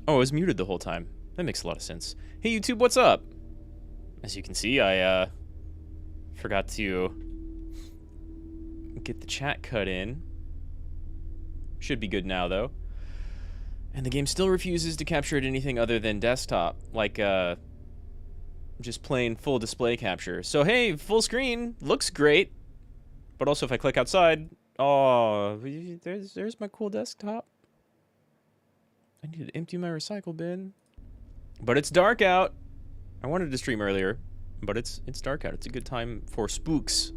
Oh, I was muted the whole time. That makes a lot of sense. Hey, YouTube, what's up? As you can see, I forgot to get the chat cut in. Should be good now, though. And the game still refuses to capture at anything other than desktop, like just plain full display capture. So hey, full screen looks great, but also if I click outside, oh, there's my cool desktop. I need to empty my recycle bin. But it's dark out. I wanted to stream earlier, but it's dark out. It's a good time for spooks.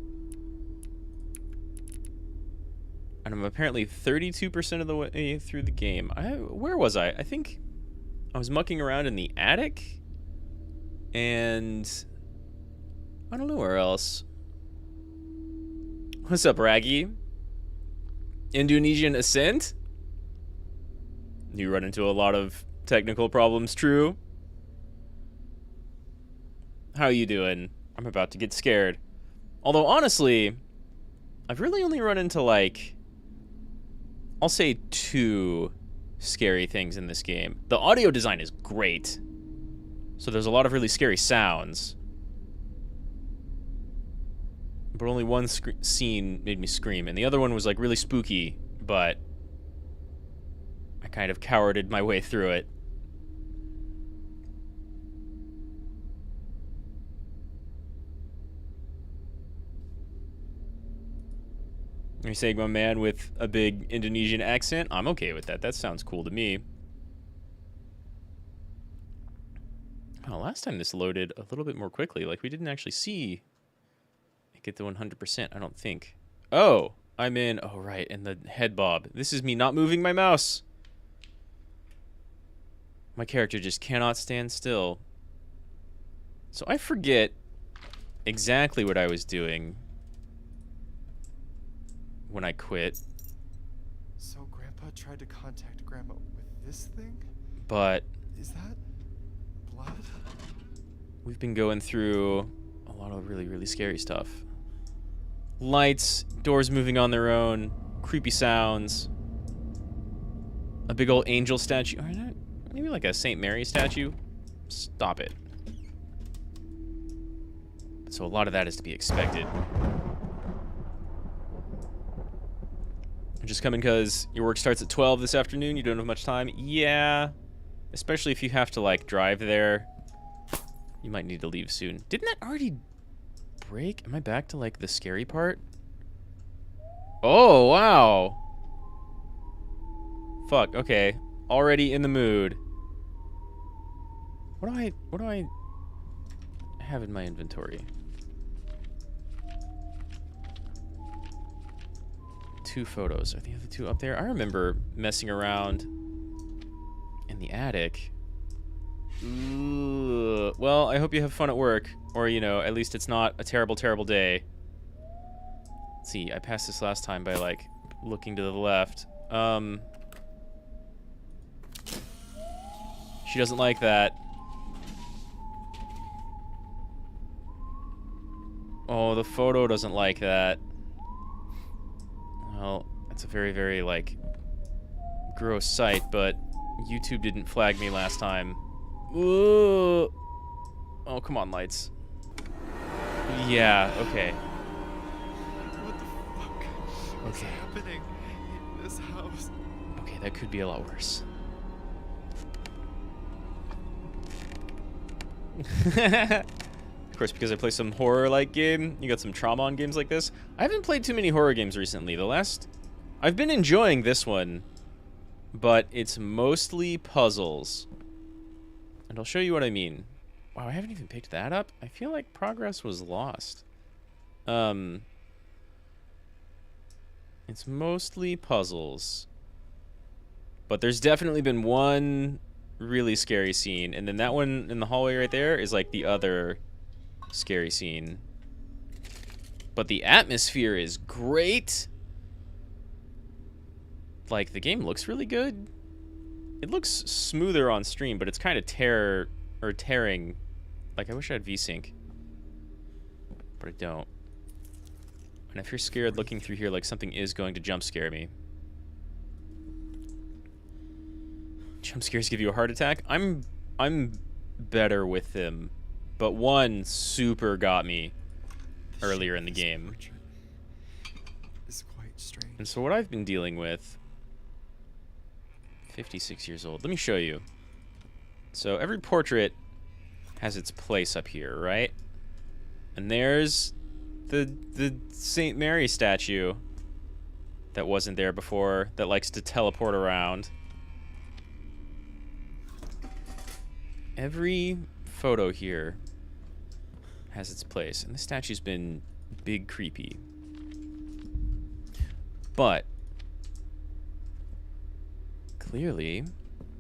And I'm apparently 32% of the way through the game. Where was I? I think I was mucking around in the attic. And I don't know where else. What's up, Raggy? Indonesian Ascent? You run into a lot of technical problems, true? How you doing? I'm about to get scared. Although, honestly, I've really only run into, like, I'll say 2 scary things in this game. The audio design is great. So there's a lot of really scary sounds. But only one scene made me scream, and the other one was, like, really spooky, but I kind of cowarded my way through it. You're saying my man with a big Indonesian accent? I'm okay with that. That sounds cool to me. Oh, last time this loaded a little bit more quickly. Like, we didn't actually see it get to 100%, I don't think. Oh, I'm in. Oh, right, and the head bob. This is me not moving my mouse. My character just cannot stand still. So I forget exactly what I was doing when I quit. So Grandpa tried to contact Grandma with this thing? But Is that blood? we've been going through a lot of really, really scary stuff. Lights, doors moving on their own, creepy sounds, a big old angel statue. Or not, maybe like a St. Mary statue. Stop it. So a lot of that is to be expected. Just coming because your work starts at 12 this afternoon, you don't have much time? Yeah. Especially if you have to, like, drive there. You might need to leave soon. Didn't that already break? Am I back to, like, the scary part? Oh, wow. Fuck, okay. Already in the mood. What do I have in my inventory? 2 photos. Are the other 2 up there? I remember messing around in the attic. Ooh. Well, I hope you have fun at work. Or, you know, at least it's not a terrible, terrible day. Let's see, I passed this last time by, like, looking to the left. She doesn't like that. Oh, the photo doesn't like that. Well, that's a very, very, like, gross sight, but YouTube didn't flag me last time. Ooh. Oh, come on, lights. Yeah, okay. What the fuck is happening in this house? Okay, that could be a lot worse. Of course, because I play some horror-like game, you got some trauma on games like this. I haven't played too many horror games recently. I've been enjoying this one, but it's mostly puzzles. And I'll show you what I mean. Wow, I haven't even picked that up. I feel like progress was lost. It's mostly puzzles. But there's definitely been one really scary scene, and then that one in the hallway right there is like the other scary scene. But the atmosphere is great. Like, the game looks really good. It looks smoother on stream, but it's kind of tearing. Like, I wish I had VSync. But I don't. And if you're scared looking through here, like something is going to jump scare me. Jump scares give you a heart attack. I'm better with them, but one super got me earlier in the game. It's quite strange. And so what I've been dealing with, 56 years old. Let me show you. So every portrait has its place up here, right? And there's the St. Mary statue that wasn't there before, that likes to teleport around. Every photo here has its place, and the statue's been big creepy. But clearly,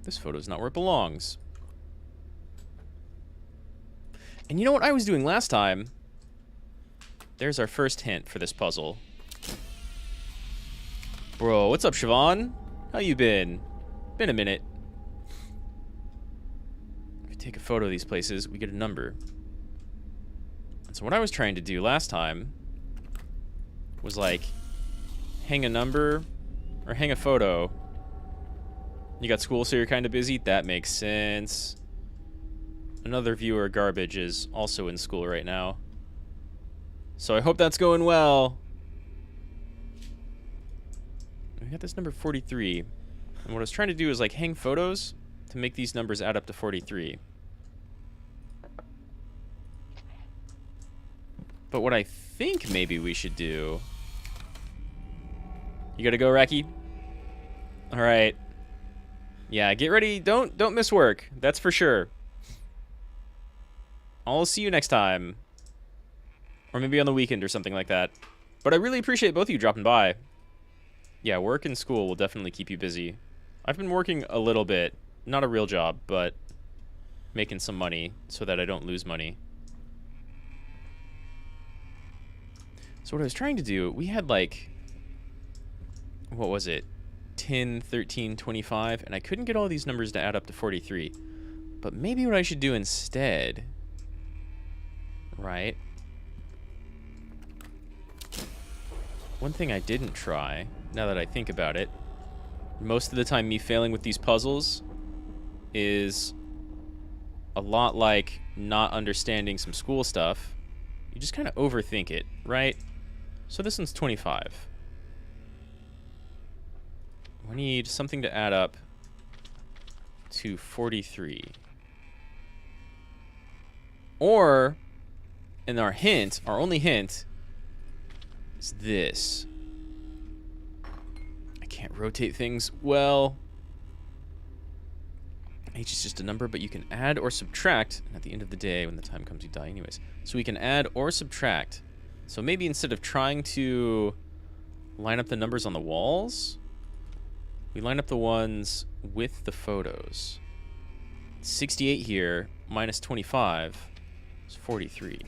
this photo's not where it belongs. And you know what I was doing last time? There's our first hint for this puzzle. Bro, what's up, Siobhan? How you been? Been a minute. If we take a photo of these places, we get a number. And so what I was trying to do last time was like hang a number or hang a photo. You got school, so you're kind of busy? That makes sense. Another viewer, Garbage, is also in school right now. So I hope that's going well. We got this number 43. And what I was trying to do is like hang photos to make these numbers add up to 43. But what I think maybe we should do... You gotta go, Raki? Alright. Yeah, get ready. Don't miss work. That's for sure. I'll see you next time. Or maybe on the weekend or something like that. But I really appreciate both of you dropping by. Yeah, work and school will definitely keep you busy. I've been working a little bit. Not a real job, but making some money so that I don't lose money. So what I was trying to do, we had like... What was it? 10, 13, 25, and I couldn't get all these numbers to add up to 43. But maybe what I should do instead... Right? One thing I didn't try, now that I think about it, most of the time me failing with these puzzles is a lot like not understanding some school stuff. You just kind of overthink it, right? So this one's 25. We need something to add up to 43. Or, in our hint, our only hint, is this. I can't rotate things well. H is just a number, but you can add or subtract. And at the end of the day, when the time comes, you die anyways. So we can add or subtract. So maybe instead of trying to line up the numbers on the walls, we line up the ones with the photos. 68 here, minus 25 is 43.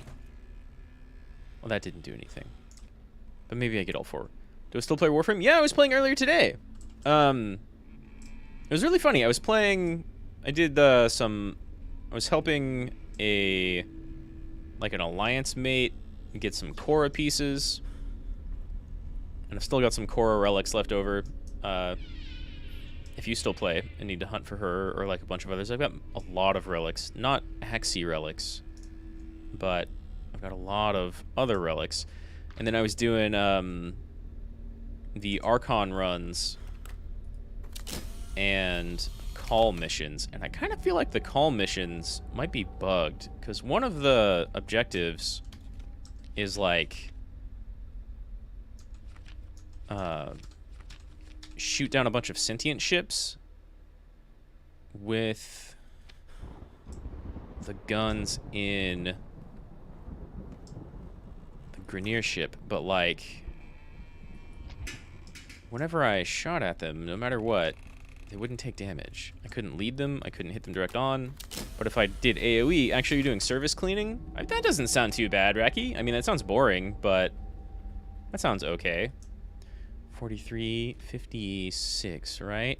Well, that didn't do anything. But maybe I get all four. Do I still play Warframe? Yeah, I was playing earlier today. It was really funny. I was playing... I did I was helping an alliance mate get some Korra pieces. And I've still got some Korra relics left over. If you still play and need to hunt for her or like a bunch of others, I've got a lot of relics. Not Axie relics, but I've got a lot of other relics. And then I was doing the Archon runs and call missions. And I kind of feel like the call missions might be bugged, because one of the objectives is like shoot down a bunch of sentient ships with the guns in the Grenier ship, but like whenever I shot at them, no matter what, they wouldn't take damage. I couldn't lead them, I couldn't hit them direct on, but if I did AoE, actually doing service cleaning, that doesn't sound too bad, Raki. I mean, that sounds boring, but that sounds okay. 43, 56, right?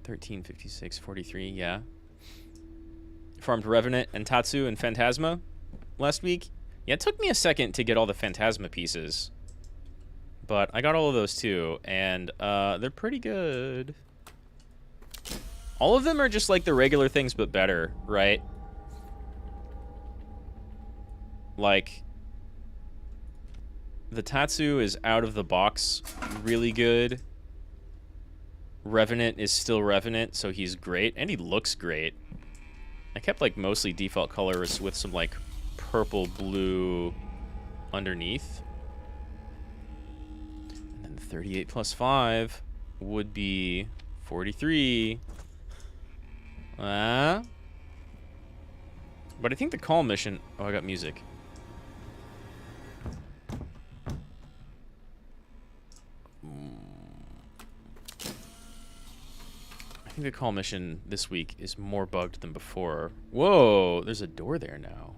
13, 56, 43, yeah. Farmed Revenant and Tatsu and Phantasma last week. Yeah, it took me a second to get all the Phantasma pieces. But I got all of those too, and they're pretty good. All of them are just like the regular things, but better, right? Like, the Tatsu is out of the box really good. Revenant is still Revenant, so he's great, and he looks great. I kept like mostly default colors with some like purple blue underneath. And then 38 plus 5 would be 43. But I think the call mission... Oh, I got music. I think the call mission this week is more bugged than before. Whoa, there's a door there now.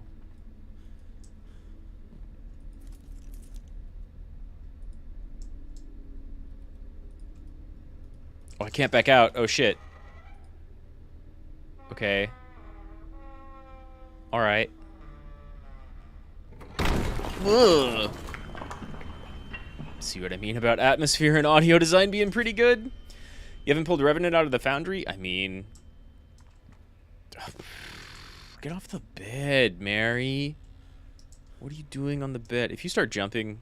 Oh, I can't back out. Oh, shit. Okay. Alright. See what I mean about atmosphere and audio design being pretty good? You haven't pulled Revenant out of the Foundry? I mean... Get off the bed, Mary. What are you doing on the bed? If you start jumping...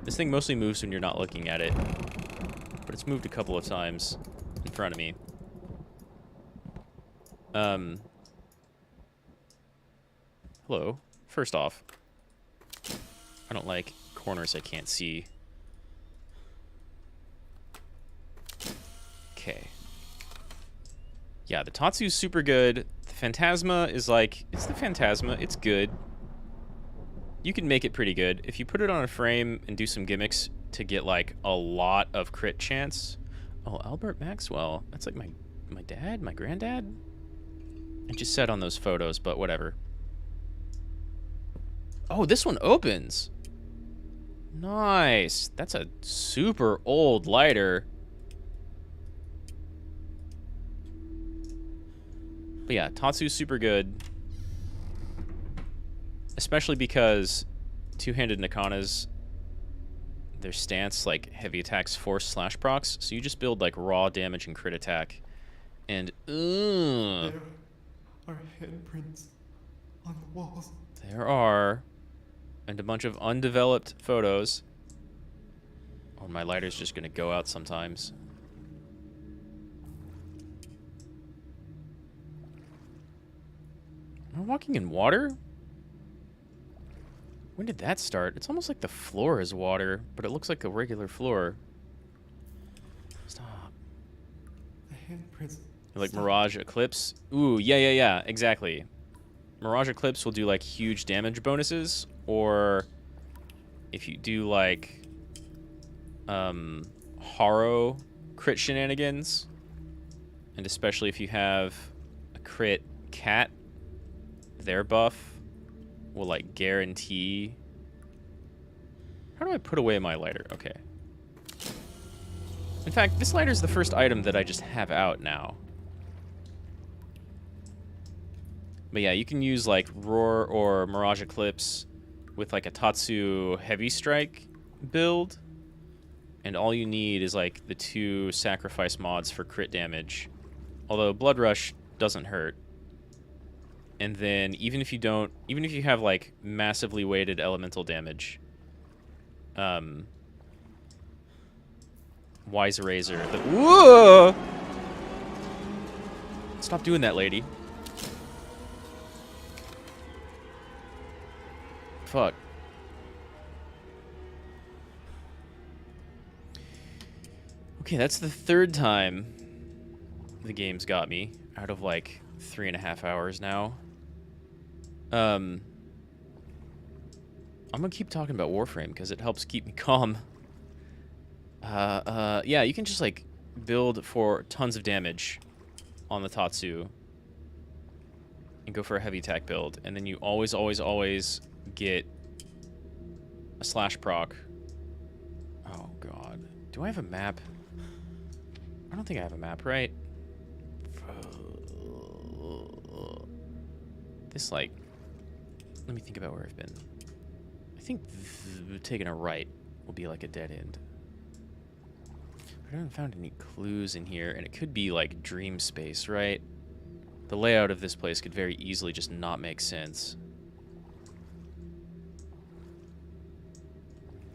This thing mostly moves when you're not looking at it. But it's moved a couple of times in front of me. Hello. First off, I don't like corners I can't see. Okay. Yeah, the Tatsu's super good. The Phantasma is like, it's the Phantasma. It's good. You can make it pretty good. If you put it on a frame and do some gimmicks to get like a lot of crit chance. Oh, Albert Maxwell. That's like my dad, my granddad? I just said on those photos, but whatever. Oh, this one opens. Nice. That's a super old lighter. But yeah, Tatsu's super good. Especially because two-handed Nakanas, their stance, like heavy attacks, force slash procs. So you just build like raw damage and crit attack. And There are handprints on the walls. There are. And a bunch of undeveloped photos. Oh, my lighter's just gonna go out sometimes. Am I walking in water? When did that start? It's almost like the floor is water, but it looks like a regular floor. Stop. The handprints. Like Mirage Eclipse? Ooh, yeah, exactly. Mirage Eclipse will do like huge damage bonuses, or if you do like Haro crit shenanigans, and especially if you have a crit cat, their buff will like guarantee... How do I put away my lighter? Okay. In fact, this lighter is the first item that I just have out now. But yeah, you can use like Roar or Mirage Eclipse with like a Tatsu Heavy Strike build. And all you need is like the 2 sacrifice mods for crit damage. Although Blood Rush doesn't hurt. And then even if you have like massively weighted elemental damage, Wise Razor. Whoa! Stop doing that, lady. Fuck. Okay, that's the 3rd time the game's got me out of like 3.5 hours now. I'm gonna keep talking about Warframe because it helps keep me calm. Yeah, you can just like build for tons of damage on the Tatsu and go for a heavy attack build, and then you always get a slash proc. Oh god, do I have a map? I don't think I have a map, right? This like, let me think about where I've been. I think taking a right will be like a dead end. I haven't found any clues in here, and it could be like dream space, right? The layout of this place could very easily just not make sense.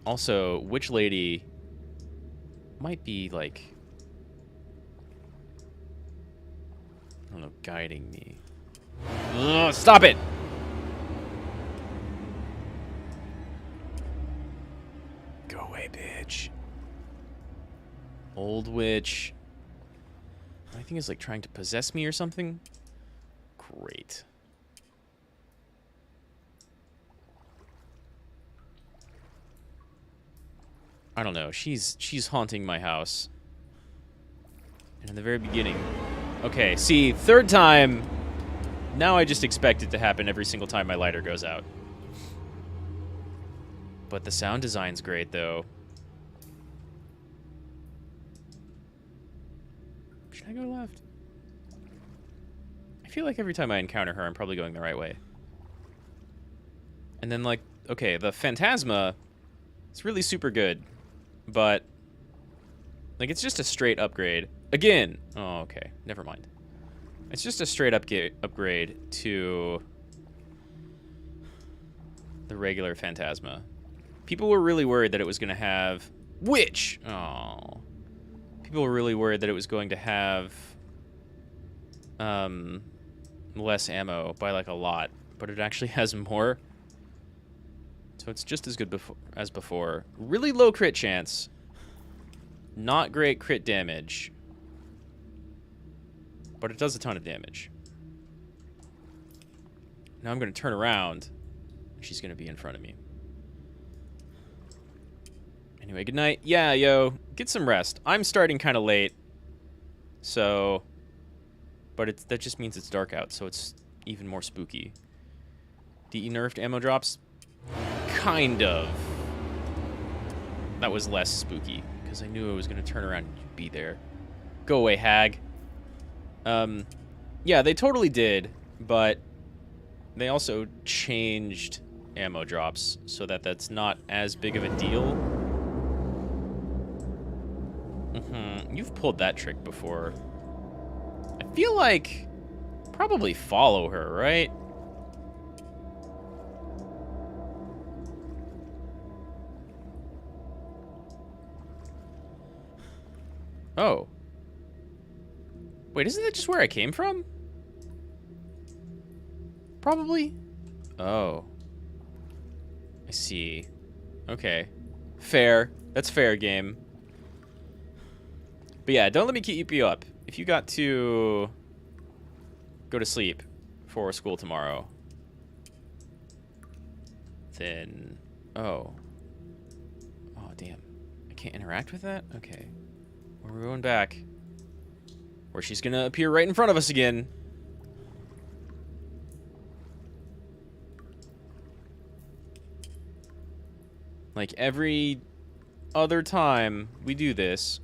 Also, which lady might be like, I don't know, guiding me. Ugh, stop it! Go away, bitch. Old witch. I think it's like trying to possess me or something. Great. I don't know. She's haunting my house. And in the very beginning. Okay, see, third time. Now I just expect it to happen every single time my lighter goes out. But the sound design's great, though. Should I go left? I feel like every time I encounter her, I'm probably going the right way. And then, like, okay, the Phantasma, it's really super good. But, like, it's just a straight upgrade. Again! Oh, okay. Never mind. It's just a straight upgrade to the regular Phantasma. People were really worried that it was going to have... Witch! Oh. People were really worried that it was going to have less ammo by, like, a lot. But it actually has more. So it's just as good as before. Really low crit chance. Not great crit damage. But it does a ton of damage. Now I'm going to turn around. She's going to be in front of me. Anyway, good night. Yeah, yo, get some rest. I'm starting kind of late. So, but that just means it's dark out, so it's even more spooky. DE nerfed ammo drops? Kind of. That was less spooky, because I knew I was going to turn around and be there. Go away, hag. Yeah, they totally did, but they also changed ammo drops so that that's not as big of a deal. You've pulled that trick before. I feel like probably follow her, right? Oh. Wait, isn't that just where I came from? Probably. Oh. I see. Okay. Fair. That's fair, game. But yeah, don't let me keep you up. If you got to go to sleep for school tomorrow, then... Oh. Oh, damn. I can't interact with that? Okay. Well, we're going back. Where she's gonna appear right in front of us again. Like every other time we do this.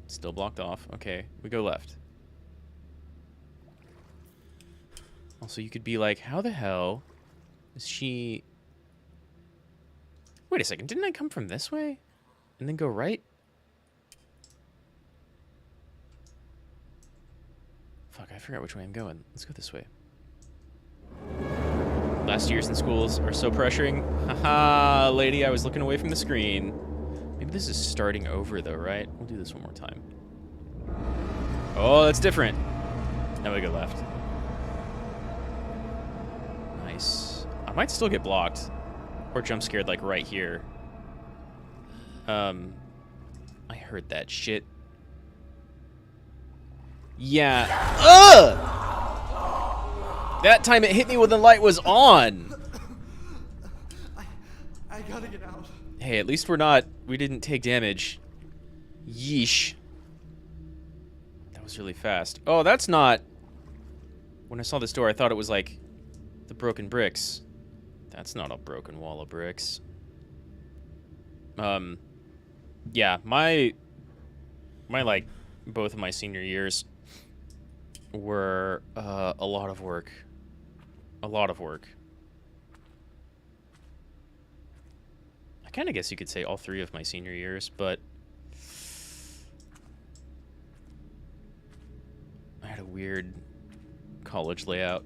Still blocked off. Okay, we go left. Also, you could be like, how the hell is she... Wait a second, didn't I come from this way? And then go right? Fuck, I forgot which way I'm going. Let's go this way. Last years in schools are so pressuring. Haha, lady, I was looking away from the screen. Maybe this is starting over, though, right? We'll do this one more time. Oh, that's different. Now we go left. Nice. I might still get blocked. Or jump scared, like, right here. I heard that shit. Yeah. Ugh! That time it hit me when the light was on. I gotta get out. Hey, at least we didn't take damage. Yeesh. That was really fast. Oh, that's not... When I saw this door, I thought it was like the broken bricks. That's not a broken wall of bricks. Yeah, my like, both of my senior years were a lot of work. A lot of work. I kind of guess you could say all 3 of my senior years, but I had a weird college layout.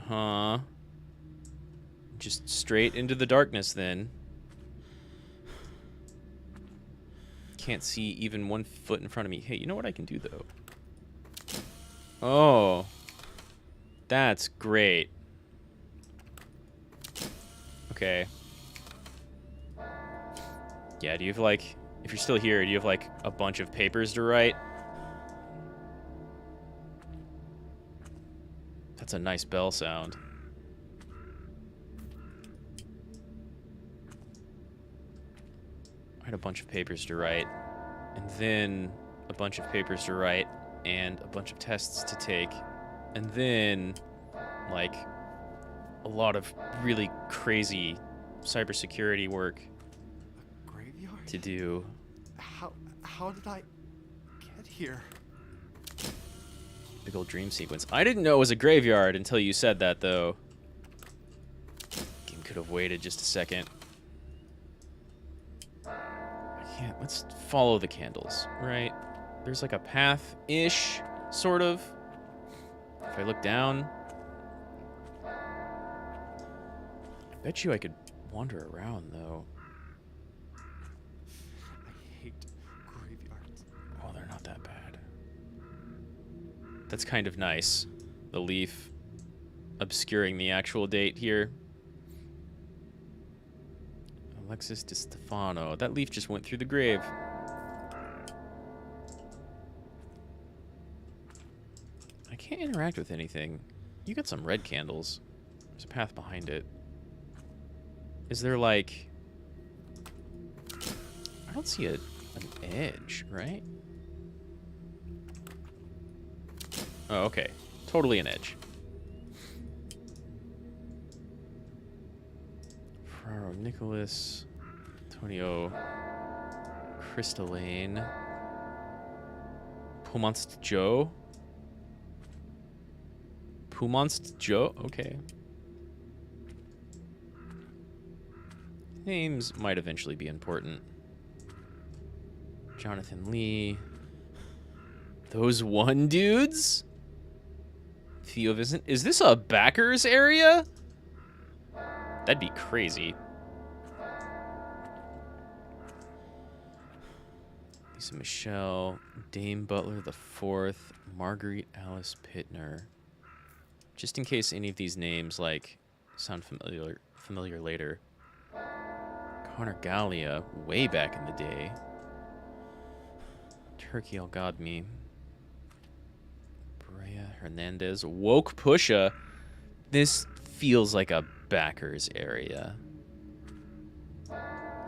Huh. Just straight into the darkness then. Can't see even 1 foot in front of me. Hey, you know what I can do though? Oh. That's great. Okay. Yeah, do you have like, if you're still here, do you have like a bunch of papers to write? That's a nice bell sound. I had a bunch of papers to write, and then a bunch of papers to write, and a bunch of tests to take, and then, like, a lot of really crazy cybersecurity work A graveyard? to do. How did I get here? Big old dream sequence. I didn't know it was a graveyard until you said that, though. Game could have waited just a second. I can't. Let's follow the candles, right? There's like a path-ish, sort of. If I look down, I bet you I could wander around, though. I hate graveyards. Oh, they're not that bad. That's kind of nice. The leaf obscuring the actual date here. Alexis Di Stefano. That leaf just went through the grave. I can't interact with anything. You got some red candles. There's a path behind it. Is there like... I don't see an edge, right? Oh, okay. Totally an edge. Ferraro Nicholas. Antonio Crystalline. Pumonst Joe. Pumonst Joe? Okay. Names might eventually be important. Jonathan Lee. Those one dudes? Theo Vincent. Is this a backers area? That'd be crazy. Lisa Michelle, Dame Butler the Fourth, Marguerite Alice Pittner. Just in case any of these names like sound familiar later. Connor Gallia, way back in the day. Turkey El Godme. Brea Hernandez. Woke Pusha. This feels like a backers area.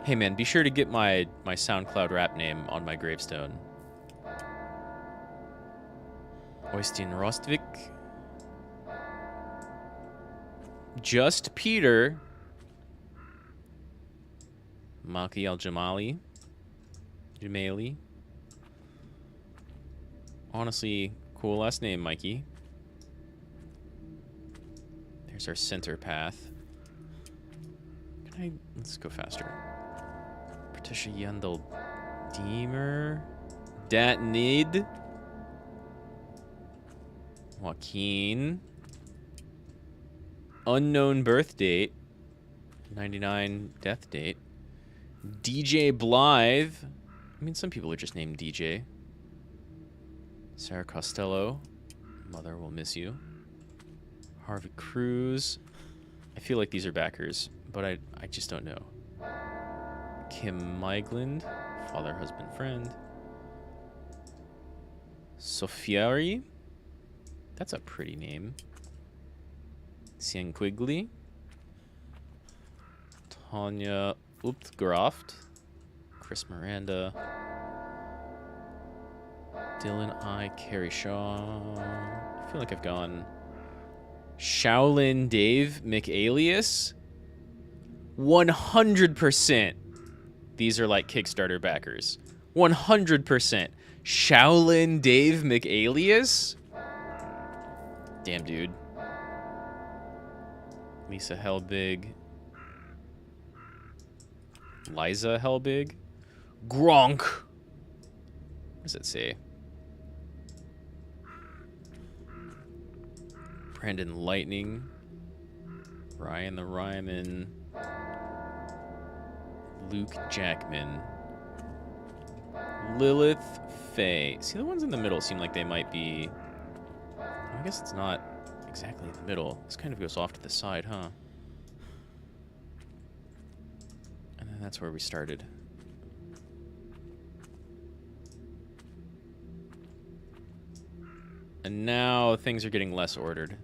Hey man, be sure to get my SoundCloud rap name on my gravestone. Oystein Rostvik. Just Peter. Maki Al Jamali. Jamali. Honestly, cool last name, Mikey. There's our center path. Let's go faster. Patricia Yandel Deemer. Datnid. Joaquin. Unknown birth date. 99 death date. DJ Blythe. I mean, some people are just named DJ. Sarah Costello. Mother will miss you. Harvey Cruz. I feel like these are backers, but I just don't know. Kim Migland. Father, husband, friend. Sofiari. That's a pretty name. Sian Quigley. Tanya Uptgraft. Chris Miranda. Dylan I. Carrie Shaw. I feel like I've gone. Shaolin Dave McAlias. 100%. These are like Kickstarter backers. 100%. Shaolin Dave McAlias? Damn, dude. Lisa Helbig. Liza Helbig. Gronk. What does it say? Brandon Lightning. Ryan the Ryman. Luke Jackman. Lilith Faye. See, the ones in the middle seem like they might be... I guess it's not exactly in the middle. This kind of goes off to the side, huh? And then that's where we started. And now things are getting less ordered.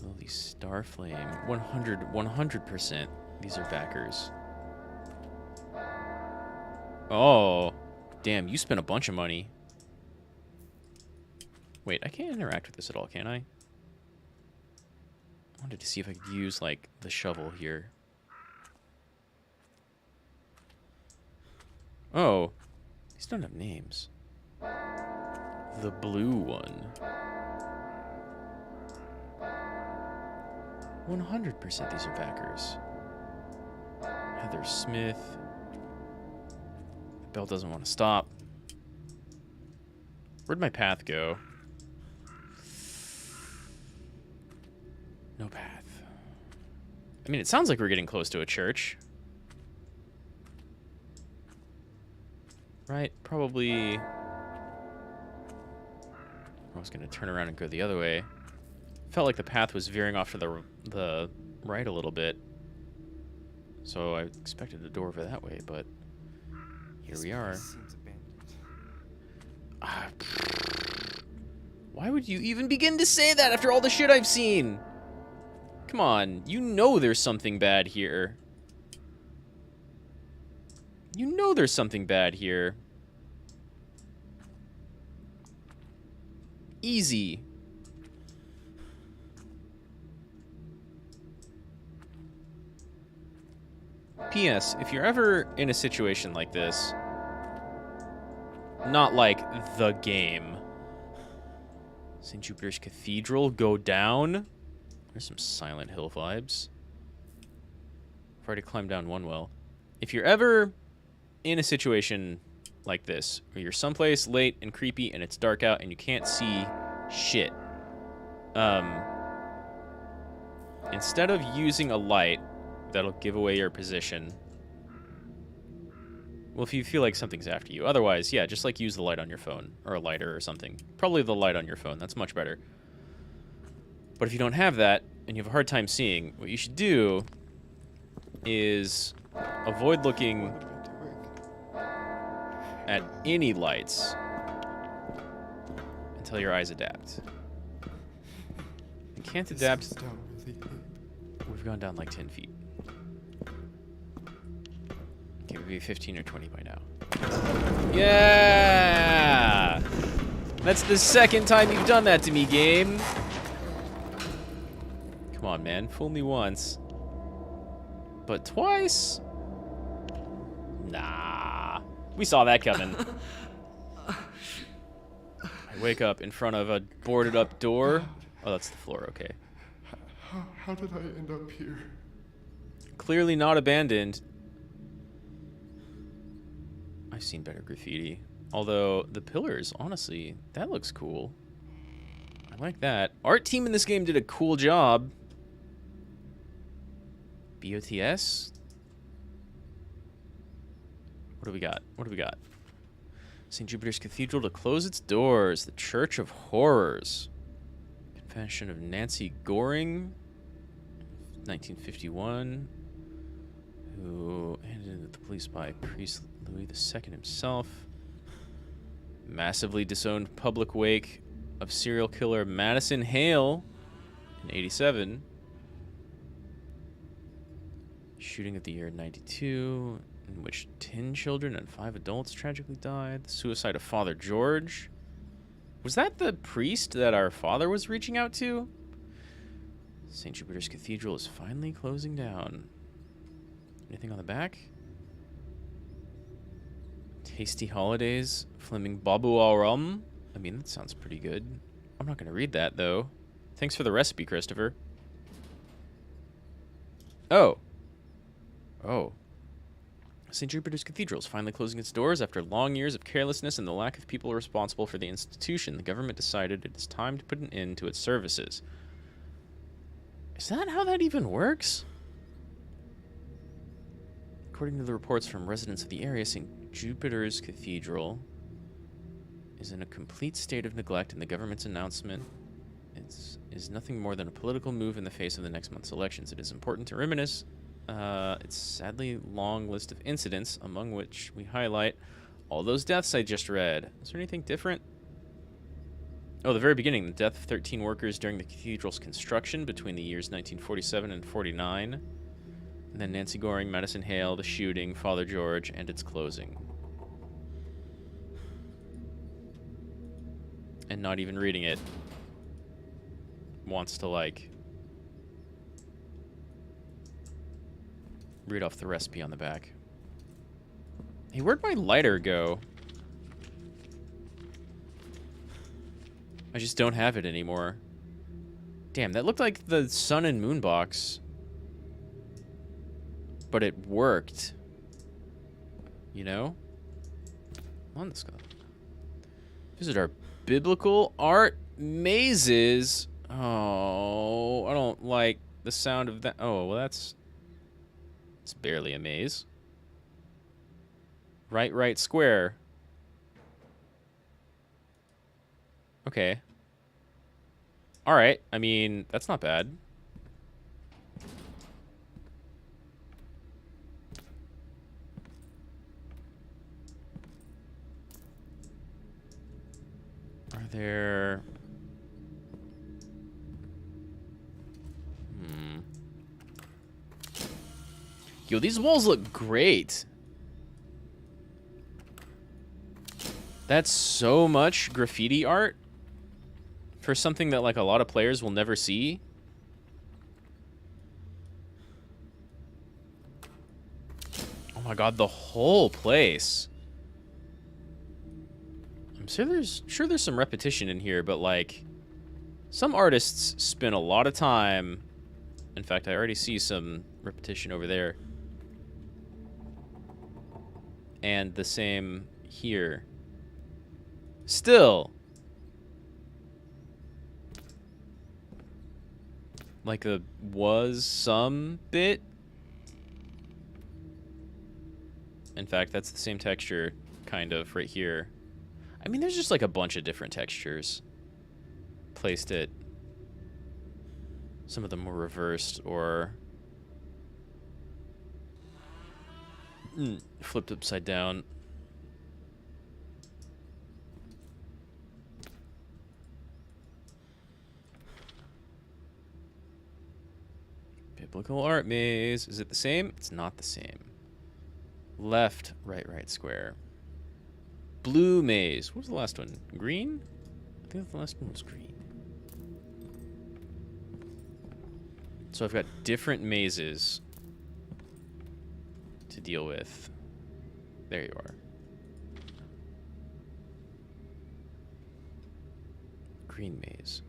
Lily Starflame. 100%. These are backers. Oh. Damn, you spent a bunch of money. Wait, I can't interact with this at all, can I? I wanted to see if I could use, like, the shovel here. Oh. These don't have names. The blue one. 100% these are backers. Heather Smith. The bell doesn't want to stop. Where'd my path go? No path. I mean, it sounds like we're getting close to a church. Right? Probably... I was going to turn around and go the other way. Felt like the path was veering off to the right a little bit. So I expected a door over that way, but here we are. Why would you even begin to say that after all the shit I've seen? Come on, you know there's something bad here. You know there's something bad here. Easy. P.S. If you're ever in a situation like this, not like the game. St. Jupiter's Cathedral, go down. There's some Silent Hill vibes. I've already climbed down one well. If you're ever in a situation like this, where you're someplace late and creepy and it's dark out and you can't see shit, instead of using a light that'll give away your position, well, if you feel like something's after you, otherwise, yeah, just like use the light on your phone or a lighter or something. Probably the light on your phone, that's much better. But if you don't have that and you have a hard time seeing, what you should do is avoid looking at any lights until your eyes adapt. You can't adapt. We've gone down like 10 feet. Okay, maybe 15 or 20 by now. Yeah! That's the second time you've done that to me, game. Come on, man. Fool me once. But twice? Nah. We saw that coming. I wake up in front of a boarded up door. Oh, that's the floor, okay. How did I end up here? Clearly not abandoned. I've seen better graffiti. Although, the pillars, honestly, that looks cool. I like that. Art team in this game did a cool job. BOTS? What do we got? What do we got? St. Jupiter's Cathedral to close its doors. The Church of Horrors. Confession of Nancy Goring. 1951. Who handed it to the police by priest Louis II himself. Massively disowned public wake of serial killer Madison Hale in 87. Shooting of the year 92, in which 10 children and 5 adults tragically died. The suicide of Father George. Was that the priest that our father was reaching out to? St. Jupiter's Cathedral is finally closing down. Anything on the back? Tasty Holidays, Fleming Babu Arum. I mean, that sounds pretty good. I'm not going to read that, though. Thanks for the recipe, Christopher. Oh. Oh. St. Jupiter's Cathedral is finally closing its doors after long years of carelessness and the lack of people responsible for the institution. The government decided it is time to put an end to its services. Is that how that even works? According to the reports from residents of the area, St. Jupiter's Cathedral is in a complete state of neglect, and the government's announcement is nothing more than a political move in the face of the next month's elections. It is important to reminisce its sadly long list of incidents, among which we highlight all those deaths I just read. Is there anything different? Oh, the very beginning, the death of 13 workers during the cathedral's construction between the years 1947 and 49. And then Nancy Goring, Madison Hale, the shooting, Father George, and its closing. And not even reading it wants to, like, read off the recipe on the back. Hey, where'd my lighter go? I just don't have it anymore. Damn, that looked like the sun and moon box. But it worked. You know? Let's go. Visit our biblical art mazes. Oh, I don't like the sound of that. Oh, well, it's barely a maze. Right, square. Okay. All right. I mean, that's not bad. Are there... Yo, these walls look great. That's so much graffiti art for something that, like, a lot of players will never see. Oh my god, the whole place. I'm sure there's some repetition in here, but, like, some artists spend a lot of time. In fact, I already see some repetition over there. And the same here. Still. Like a was some bit. In fact, that's the same texture, kind of, right here. I mean, there's just like a bunch of different textures placed at... Some of them were reversed or... flipped upside down. Biblical art maze. Is it the same? It's not the same. Left, right square. Blue maze. What was the last one? Green? I think the last one was green. So I've got different mazes to deal with. There you are. Green maze.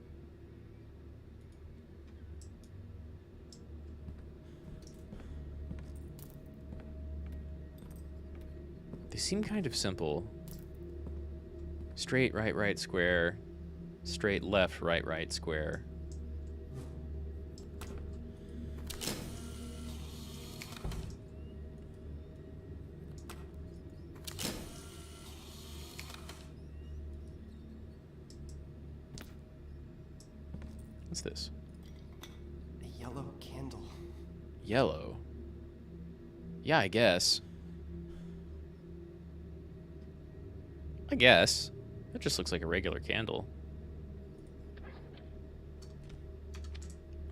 They seem kind of simple. Straight, right, square. Straight, left, right, square. What's this? A yellow candle. Yellow? Yeah, I guess. I guess. That just looks like a regular candle. I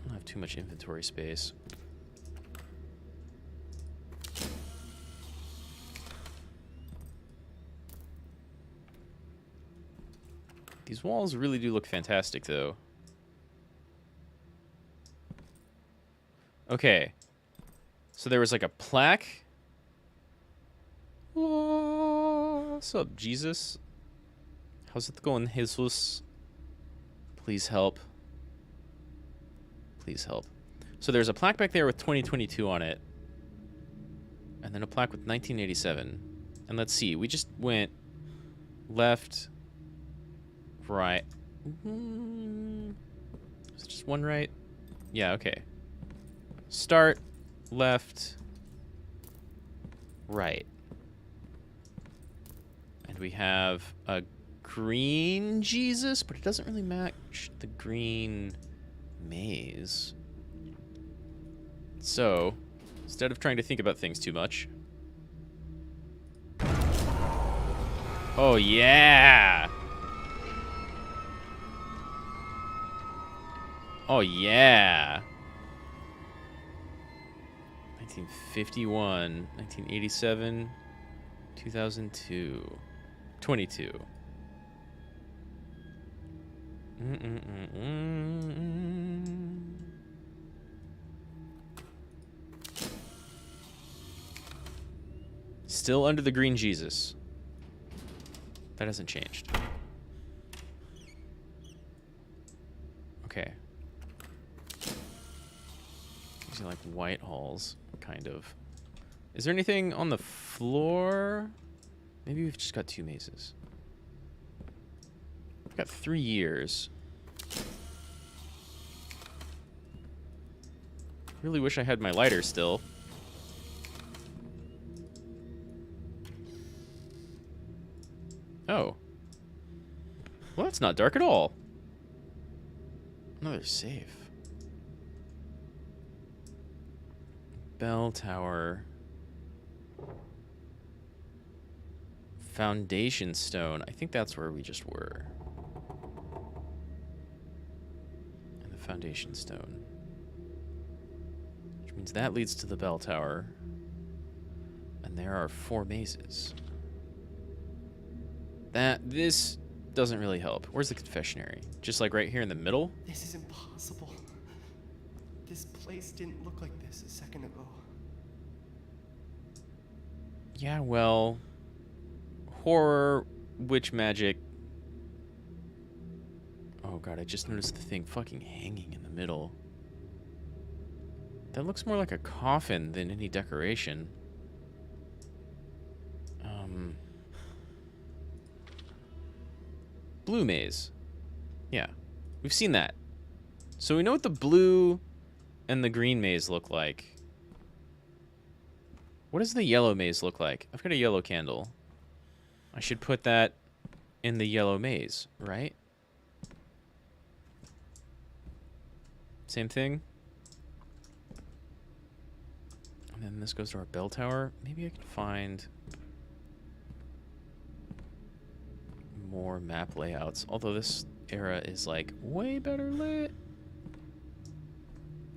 don't have too much inventory space. These walls really do look fantastic, though. Okay. So there was like a plaque. What's up, Jesus? How's it going, Jesus? Please help. Please help. So there's a plaque back there with 2022 on it. And then a plaque with 1987. And let's see, we just went left, right. Is it just one right? Yeah, okay. Start, left, right. And we have a green Jesus, but it doesn't really match the green maze. So, instead of trying to think about things too much. Oh, yeah! Oh, yeah! 1951, 1987, 2002, 22. Still under the green Jesus. That hasn't changed. Okay. These are like white halls, kind of. Is there anything on the floor? Maybe we've just got 2 mazes. We've got 3 years. Really wish I had my lighter still. Oh. Well, that's not dark at all. Another safe. Bell tower. Foundation stone. I think that's where we just were. And the foundation stone. Which means that leads to the bell tower. And there are 4 mazes. This doesn't really help. Where's the confessionary? Just like right here in the middle? This is impossible. This place didn't look like this a second ago. Yeah, well, horror, witch magic. Oh god, I just noticed the thing fucking hanging in the middle. That looks more like a coffin than any decoration. Blue maze. Yeah, we've seen that. So we know what the blue and the green maze look like. What does the yellow maze look like? I've got a yellow candle. I should put that in the yellow maze, right? Same thing. And then this goes to our bell tower. Maybe I can find more map layouts. Although this era is like way better lit.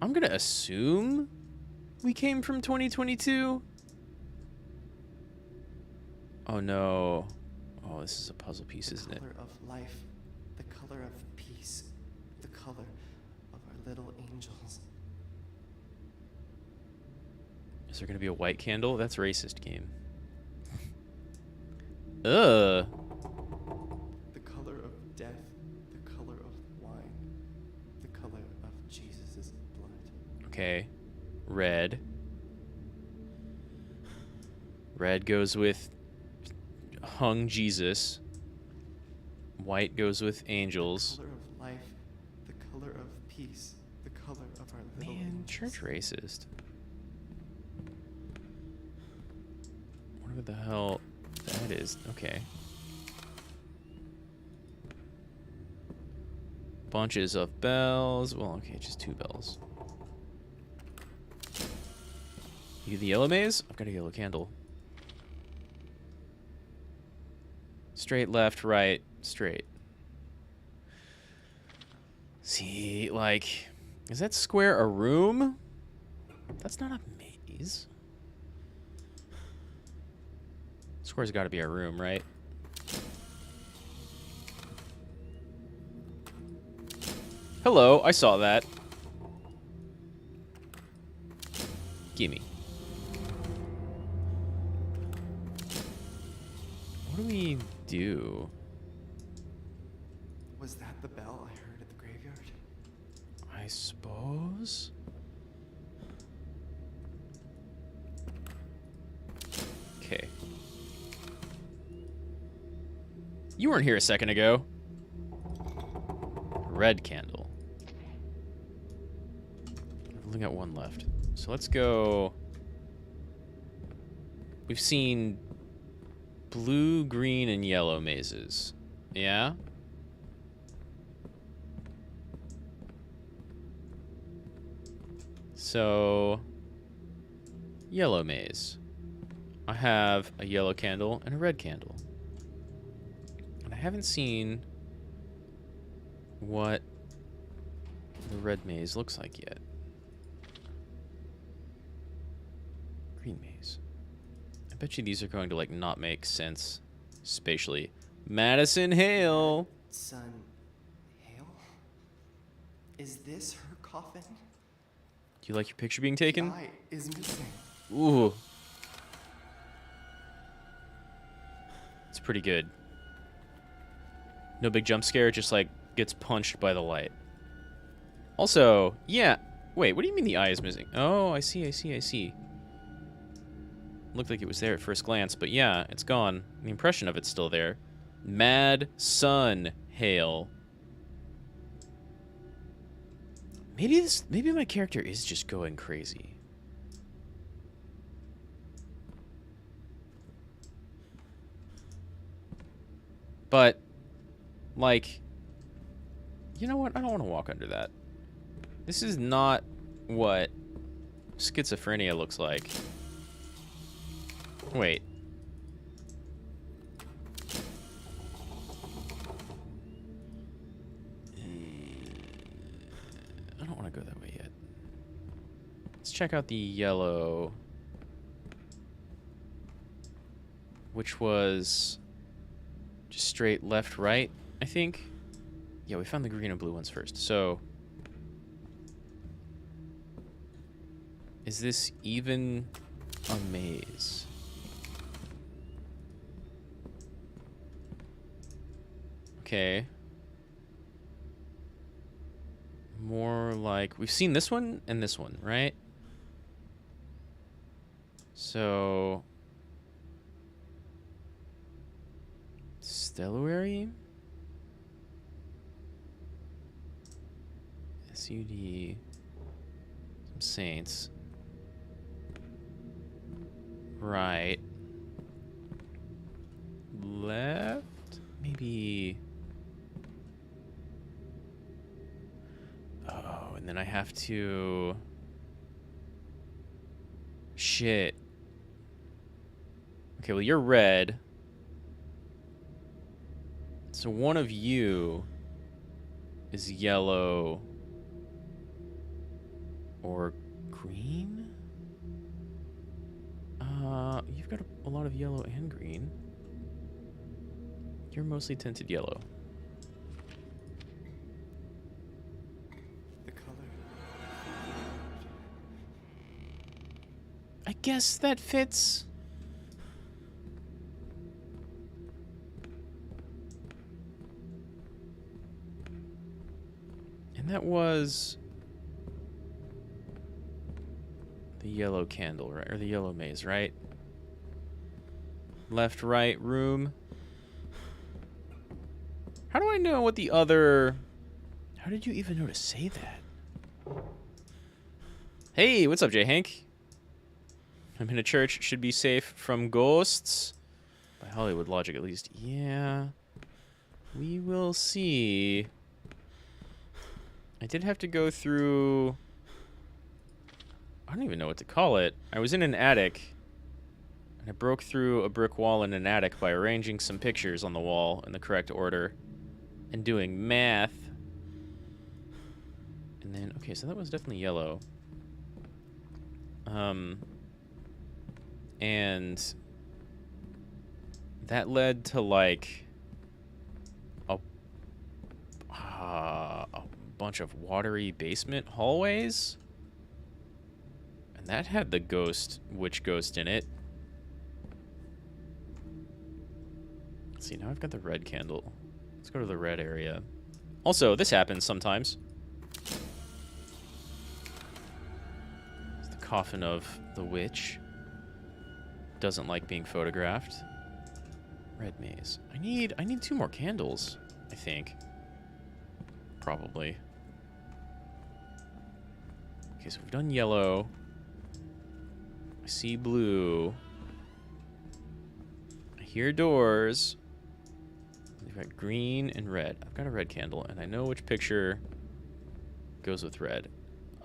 I'm gonna assume we came from 2022. Oh no. Oh, this is a puzzle piece, isn't it? The color of life, the color of peace, the color of our little angels. Is there gonna be a white candle? That's racist, game. Ugh. The color of death, the color of wine, the color of Jesus' blood. Okay. Red. Red goes with hung Jesus. White goes with angels. The color of life, the color of peace, the color of our little Man, angels. church racist. Whatever the hell that is. Okay. Bunches of bells. Well, okay, just 2 bells. You get the yellow maze? I've got a yellow candle. Straight, left, right, straight. See, like, is that square a room? That's not a maze. Square's got to be a room, right? Hello, I saw that. Gimme. What do we do? that the bell I heard at the graveyard? I suppose. Okay. You weren't here a second ago. Red candle. I've only got one left. So let's go. We've seen blue, green, and yellow mazes. Yeah? So, yellow maze. I have a yellow candle and a red candle. And I haven't seen what the red maze looks like yet. Green maze. I bet you these are going to, like, not make sense spatially. Madison Hale! Son, Hale? Is this her coffin? Do you like your picture being taken? The eye is missing. Ooh. It's pretty good. No big jump scare, just like gets punched by the light. Also, yeah. Wait, what do you mean the eye is missing? Oh, I see. Looked like it was there at first glance, but yeah, it's gone. The impression of it's still there. Mad Sun Hale. Maybe my character is just going crazy. But, like, you know what? I don't want to walk under that. This is not what schizophrenia looks like. Wait. I don't want to go that way yet. Let's check out the yellow, which was just straight left, right, I think. Yeah, we found the green and blue ones first. So, is this even a maze? Okay. More like, we've seen this one and this one, right? So, Stelluary? SUD. Some saints. Right. Left? Maybe. Oh, and then I have to. Shit. Okay, well, you're red. So one of you is yellow or green? You've got a lot of yellow and green. You're mostly tinted yellow. The color. I guess that fits. And that was the yellow candle, right? Or the yellow maze, right? Left, right, room. How do I know what the other... How did you even know to say that? Hey, what's up, J. Hank? I'm in a church. Should be safe from ghosts. By Hollywood logic, at least. Yeah. We will see. I did have to go through... I don't even know what to call it. I was in an attic. And I broke through a brick wall in an attic by arranging some pictures on the wall in the correct order. And doing math. And then... Okay, so that was definitely yellow. And... that led to, like... a bunch of watery basement hallways. And that had the ghost, witch ghost in it. Let's see, now I've got the red candle. Let's go to the red area. Also, this happens sometimes. It's the coffin of the witch. Doesn't like being photographed. Red maze. I need 2 more candles, I think. Probably. Okay, so we've done yellow. I see blue. I hear doors. We've got green and red. I've got a red candle, and I know which picture goes with red. But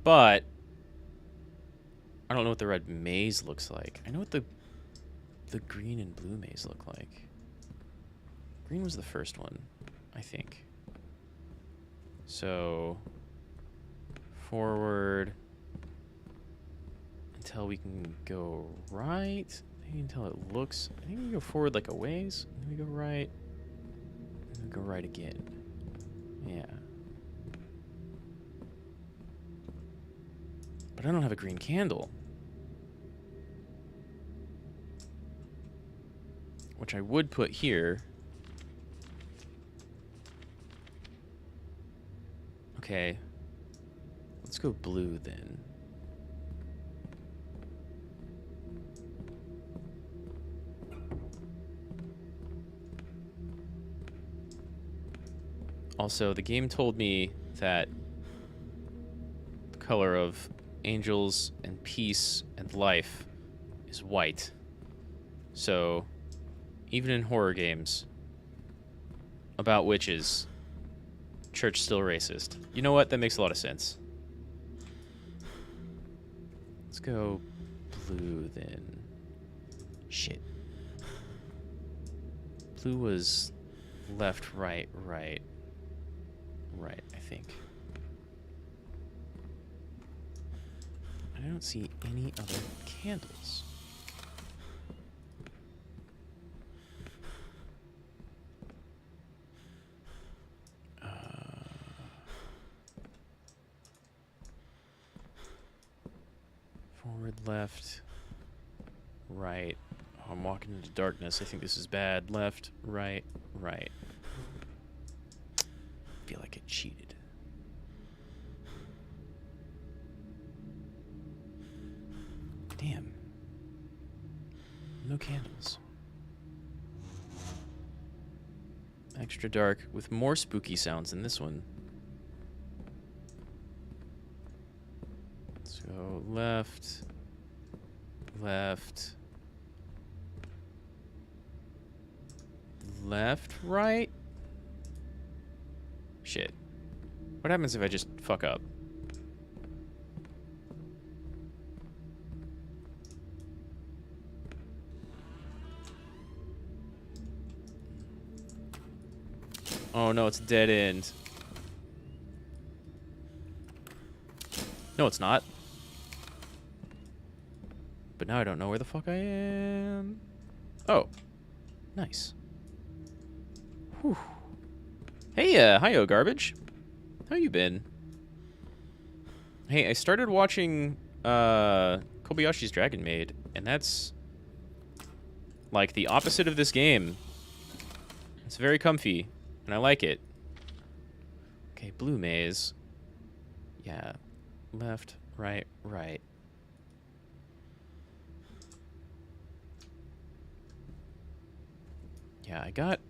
I don't know what the red maze looks like. I know what the green and blue maze look like. Green was the first one, I think. So forward until we can go right. Maybe until it looks. I think we go forward like a ways. And then we go right. And then we go right again. Yeah. But I don't have a green candle. Which I would put here. Okay. Let's go blue then. Also, the game told me that the color of angels and peace and life is white. So, even in horror games about witches, church still racist. You know what? That makes a lot of sense. Let's go blue then. Shit. Blue was left, right, right. Right, I think. I don't see any other candles. Forward, left, right. Oh, I'm walking into darkness. I think this is bad. Left, right, right. I feel like I cheated. Damn. No candles. Extra dark with more spooky sounds than this one. Let's go left, left, left, right. Shit. What happens if I just fuck up? Oh no, it's a dead end. No, it's not. But now I don't know where the fuck I am. Oh. Nice. Whew. Hey, hi-yo, Garbage. How you been? Hey, I started watching, Kobayashi's Dragon Maid, and that's, like, the opposite of this game. It's very comfy, and I like it. Okay, blue maze. Yeah. Left, right, right. Yeah, I got...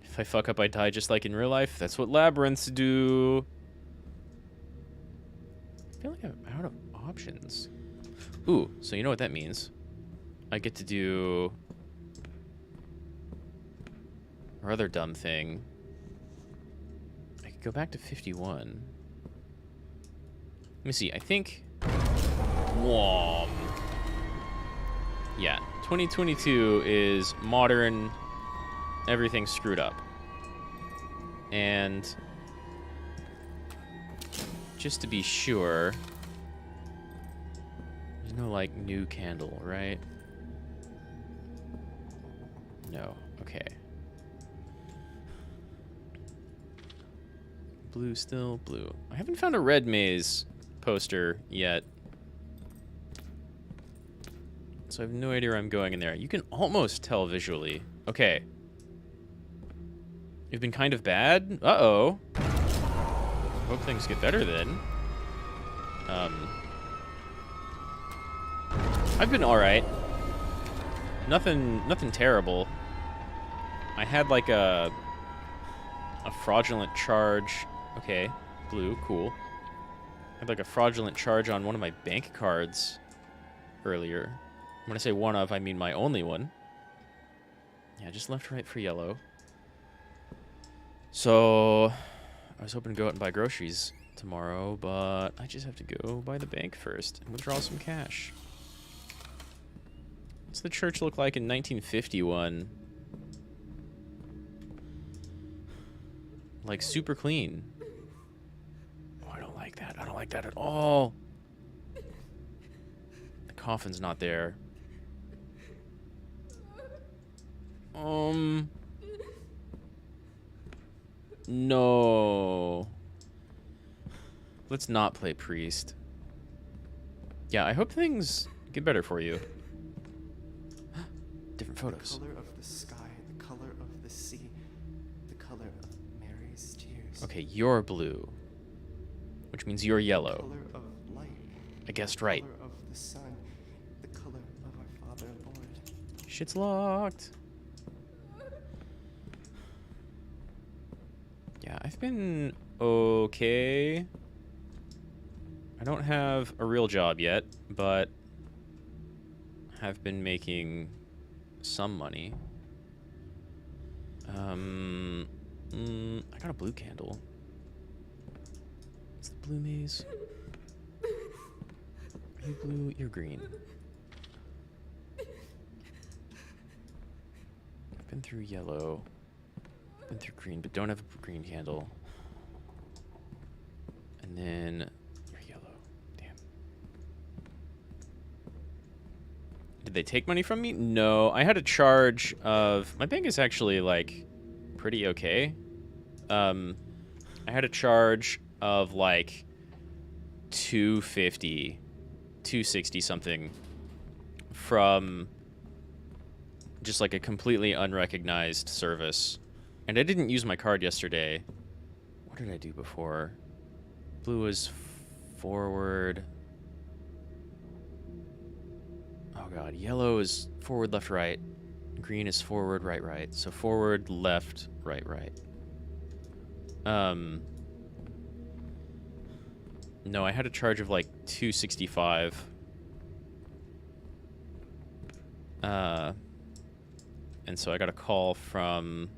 If I fuck up, I die just like in real life. That's what labyrinths do. I feel like I'm out of options. Ooh, so you know what that means. I get to do... our other dumb thing. I could go back to 51. Let me see, I think... Whoa. Yeah, 2022 is modern, everything's screwed up. And just to be sure, there's no, like, new candle, right? No, okay. Blue still, blue. I haven't found a red maze poster yet. So I have no idea where I'm going in there. You can almost tell visually. Okay. You've been kind of bad? Uh-oh. Hope things get better then. I've been alright. Nothing terrible. I had like a fraudulent charge. Okay, blue, cool. I had like a fraudulent charge on one of my bank cards earlier. When I say one of, I mean my only one. Yeah, just left, right for yellow. So, I was hoping to go out and buy groceries tomorrow, but I just have to go by the bank first and withdraw some cash. What's the church look like in 1951? Like, super clean. Oh, I don't like that. I don't like that at all. The coffin's not there. No. Let's not play priest. Yeah, I hope things get better for you. Different photos. The color of the sky, the color of the sea, the color of Mary's tears. Okay, you're blue. Which means you're yellow. The color of light. I guessed right. The color of the sun, the color of our Father Lord. Shit's locked. Yeah, I've been okay. I don't have a real job yet, but have been making some money. I got a blue candle. What's the blue maze? Are you blue? You're green. I've been through yellow. Been through green, but don't have a green candle. And then you're yellow. Damn. Did they take money from me? No. I had a charge of... My bank is actually, like, pretty okay. I had a charge of, like, $250, $260 something from just, like, a completely unrecognized service. And I didn't use my card yesterday. What did I do before? Blue was forward. Oh god, yellow is forward, left, right. Green is forward, right, right. So forward, left, right, right. No, I had a charge of like $265. And so I got a call from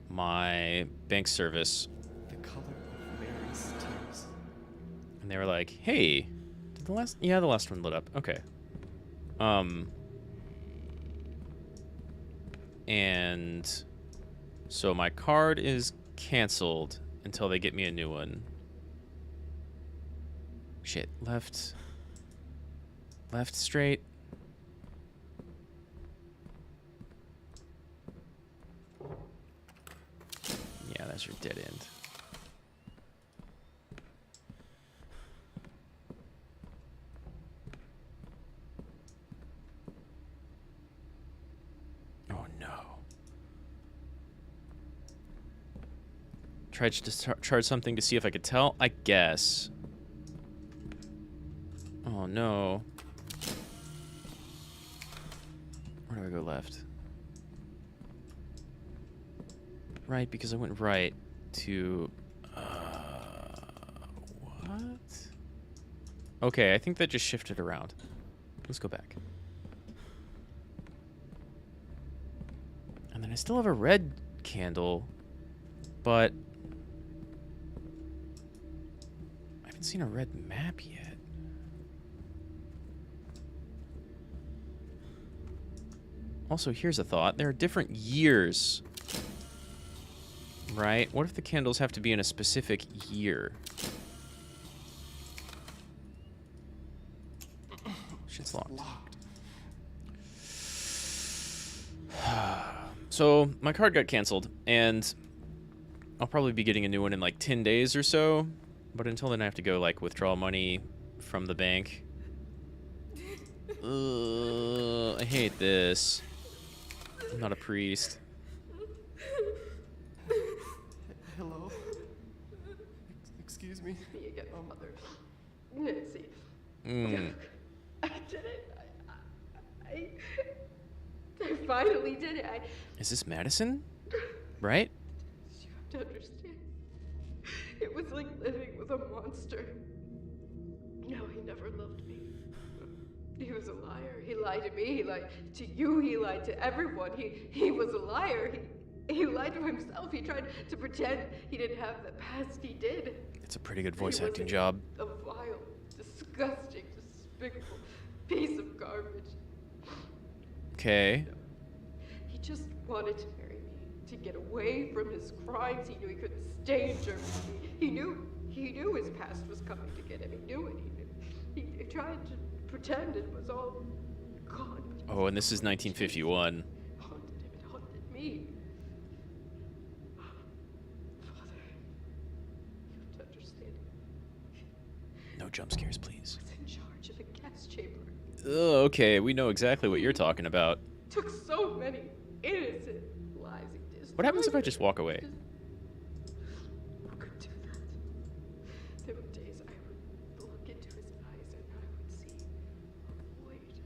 my bank service, The color of Mary's tears. and they were like, "Hey, did the last one lit up. Okay." And so my card is canceled until they get me a new one. Shit, left, straight. Yeah, that's your dead end. Oh no. Tried to charge something to see if I could tell? I guess. Oh no. Where do I go left? Right, because I went right to... what? Okay, I think that just shifted around. Let's go back. And then I still have a red candle, but... I haven't seen a red map yet. Also, here's a thought. There are different years... Right? What if the candles have to be in a specific year? Shit's locked. So, my card got canceled, and I'll probably be getting a new one in like 10 days or so. But until then, I have to go like withdraw money from the bank. I hate this. I'm not a priest. mother, Nancy. Mm. I did it. I finally did it. Is this Madison? Right? You have to understand. It was like living with a monster. No, he never loved me. He was a liar. He lied to me. He lied to you. He lied to everyone. He was a liar. He lied to himself. He tried to pretend he didn't have the past he did. It's a pretty good voice He was acting job. A vile, disgusting, despicable piece of garbage. Okay. He just wanted to marry me, to get away from his crimes. He knew he couldn't stay in Germany. He knew his past was coming to get him. He knew it. He tried to pretend it was all gone. Oh, and this is 1951. Haunted him. It haunted me. Father, you have to understand. No jump scares, please. I was in charge of a gas chamber. Oh, okay, we know exactly what you're talking about. Took so many innocent lives. He destroyed What happens if I just walk away? Who could do that? There were days I would look into his eyes and I would see a void,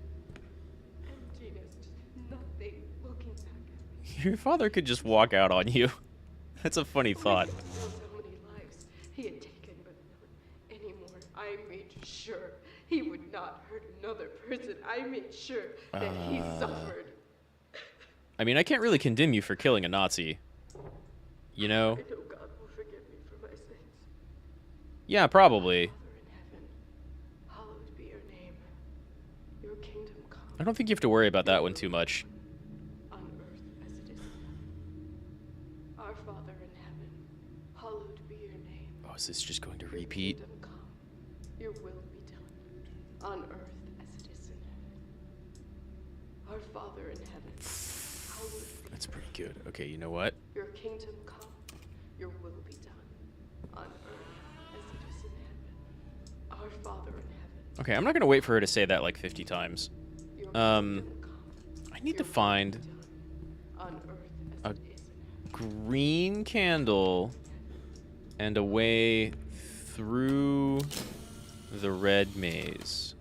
emptiness, just nothing looking back at me. Your father could just walk out on you. That's a funny thought. I didn't know how many lives he had taken, but not anymore. I made sure he would not hurt another person. I made sure that he suffered. I mean, I can't really condemn you for killing a Nazi. You know? I know God will forgive me for my sins. Yeah, probably. Father in heaven, hallowed be your name. Your kingdom come I don't think you have to worry about that one too much. on earth as it is in heaven. Our Father in heaven, hallowed be your name. Oh, is this just going to Your repeat? kingdom come. Your will be done on earth as it is in heaven. Our Father in heaven, hallowed be That's pretty good. Okay, you know what? your kingdom come. Your will be done on earth as it is in heaven. Our Father in heaven. Okay, I'm not gonna wait for her to say that like 50 times. Your Um, kingdom come. I need to Your will find be done on earth as a it is in heaven. green candle and a way through the red maze.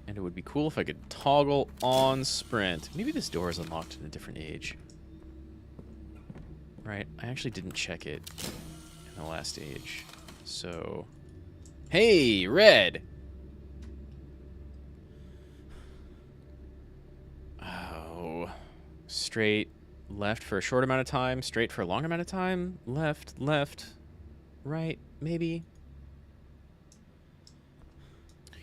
And it would be cool if I could toggle on sprint. Maybe this door is unlocked in a different age. Right, I actually didn't check it in the last age. So, hey, red! Oh, straight, left for a short amount of time, straight for a long amount of time, left, right, maybe.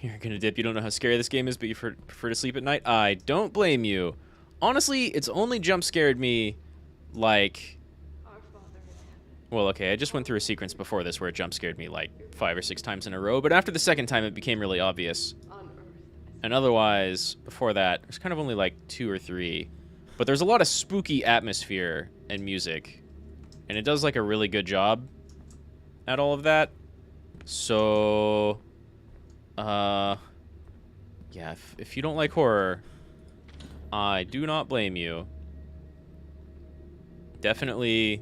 You're gonna dip. You don't know how scary this game is, but you prefer to sleep at night? I don't blame you. Honestly, it's only jump scared me, like... Our Father in heaven. Well, okay, I just went through a sequence before this where it jump scared me like 5 or 6 times in a row, but after the second time it became really obvious. On earth as And otherwise, before that, there's kind of only like 2 or 3. But there's a lot of spooky atmosphere and music. And it does like a really good job at all of that. So... yeah, if you don't like horror, I do not blame you. Definitely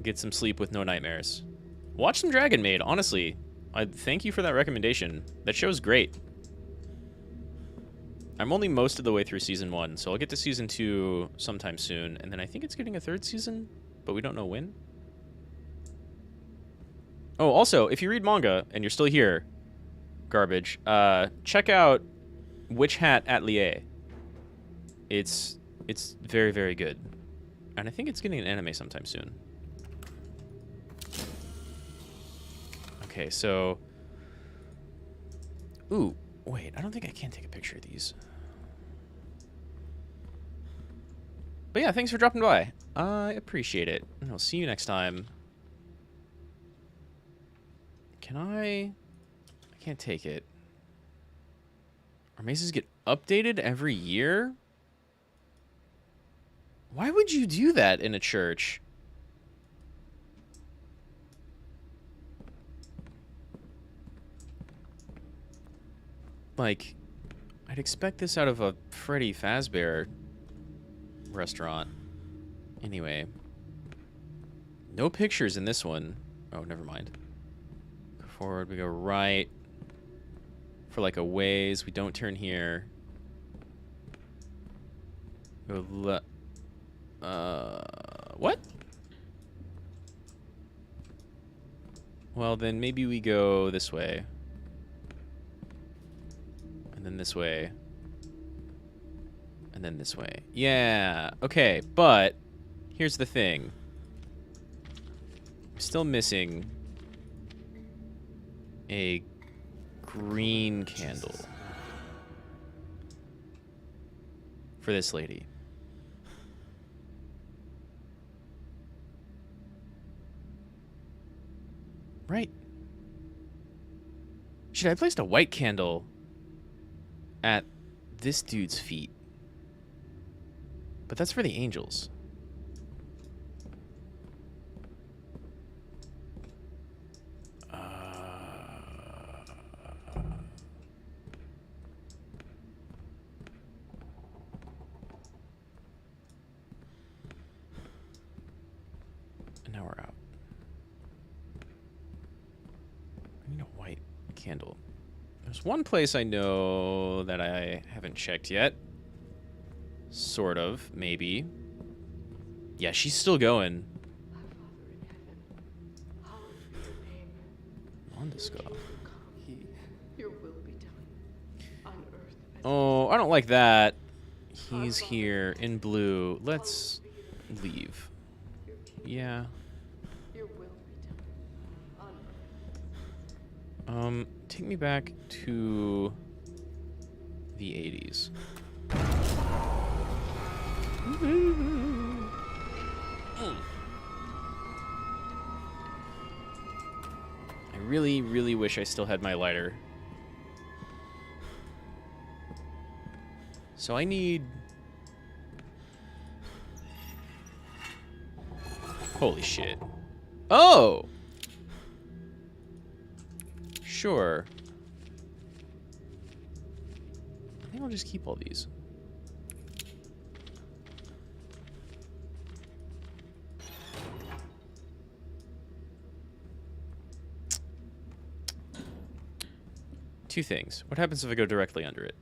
get some sleep with no nightmares. Watch some Dragon Maid, honestly. I thank you for that recommendation. That show's great. I'm only most of the way through Season 1, so I'll get to Season 2 sometime soon, and then I think it's getting a 3rd season, but we don't know when. Oh, also, if you read manga and you're still here, garbage, check out Witch Hat Atelier. It's very, very good. And I think it's getting an anime sometime soon. Okay, so... Ooh, wait, I don't think I can take a picture of these. But yeah, thanks for dropping by. I appreciate it. And I'll see you next time. Can I can't take it. Our mazes get updated every year? Why would you do that in a church? Like, I'd expect this out of a Freddy Fazbear restaurant. Anyway. No pictures in this one. Oh, never mind. Go forward. We go right. For like a ways. We don't turn here. Go what? Well, then maybe we go this way. And then this way. And then this way. Yeah, okay, but here's the thing. I'm still missing a green candle for this lady. Right. Shit, I placed a white candle at this dude's feet. But that's for the angels. And now we're out. I need a white candle. There's one place I know that I haven't checked yet. Sort of, maybe. Yeah, she's still going. Our Father in heaven, hallowed be your name. Mondesco. Your will be done on earth. Oh, I don't like that. He's here in blue. Let's leave. Yeah. Your will be done on earth. Take me back to the 80s. I really, really wish I still had my lighter. So I need... Holy shit. Oh! Sure. I think I'll just keep all these. Two things. What happens if I go directly under it?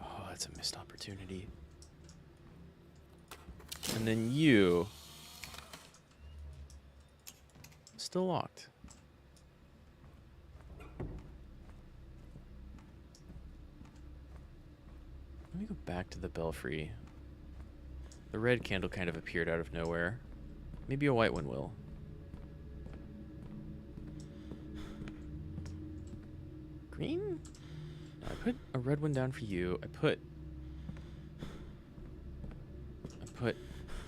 Oh, that's a missed opportunity. And then you... Still locked. Let me go back to the belfry. The red candle kind of appeared out of nowhere. Maybe a white one will. Green? No, I put a red one down for you. I put,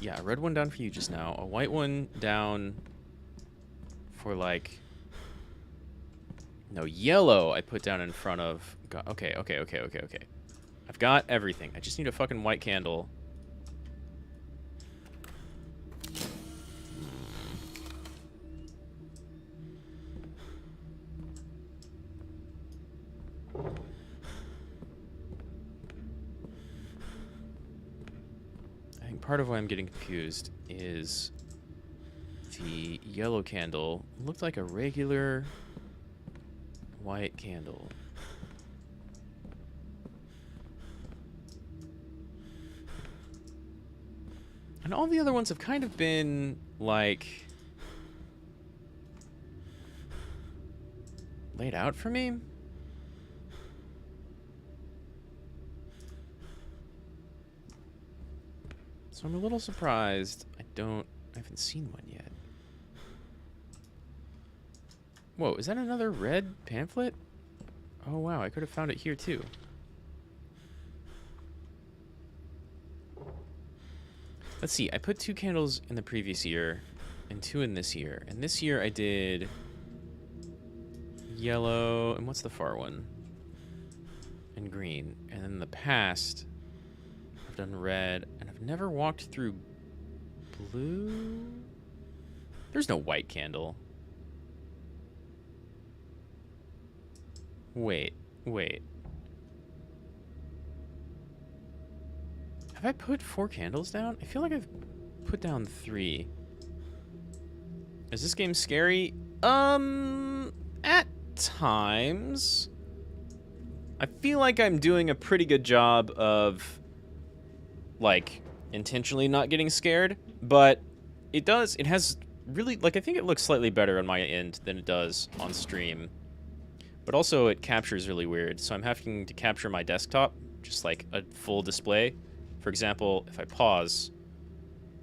yeah, a red one down for you just now. A white one down for like, no, yellow I put down in front of, okay. I've got everything. I just need a fucking white candle. I think part of why I'm getting confused is the yellow candle looked like a regular white candle. And all the other ones have kind of been like laid out for me. So I'm a little surprised I haven't seen one yet. Whoa, is that another red pamphlet? Oh wow, I could have found it here too. Let's see, I put 2 candles in the previous year and 2 in this year. And this year I did yellow, and what's the far one? And green. And in the past, I've done red, and I've never walked through blue? There's no white candle. Wait. Have I put 4 candles down? I feel like I've put down 3. Is this game scary? At times. I feel like I'm doing a pretty good job of, like, intentionally not getting scared, but it has really, like, I think it looks slightly better on my end than it does on stream. But also it captures really weird, so I'm having to capture my desktop, just like a full display. For example, if I pause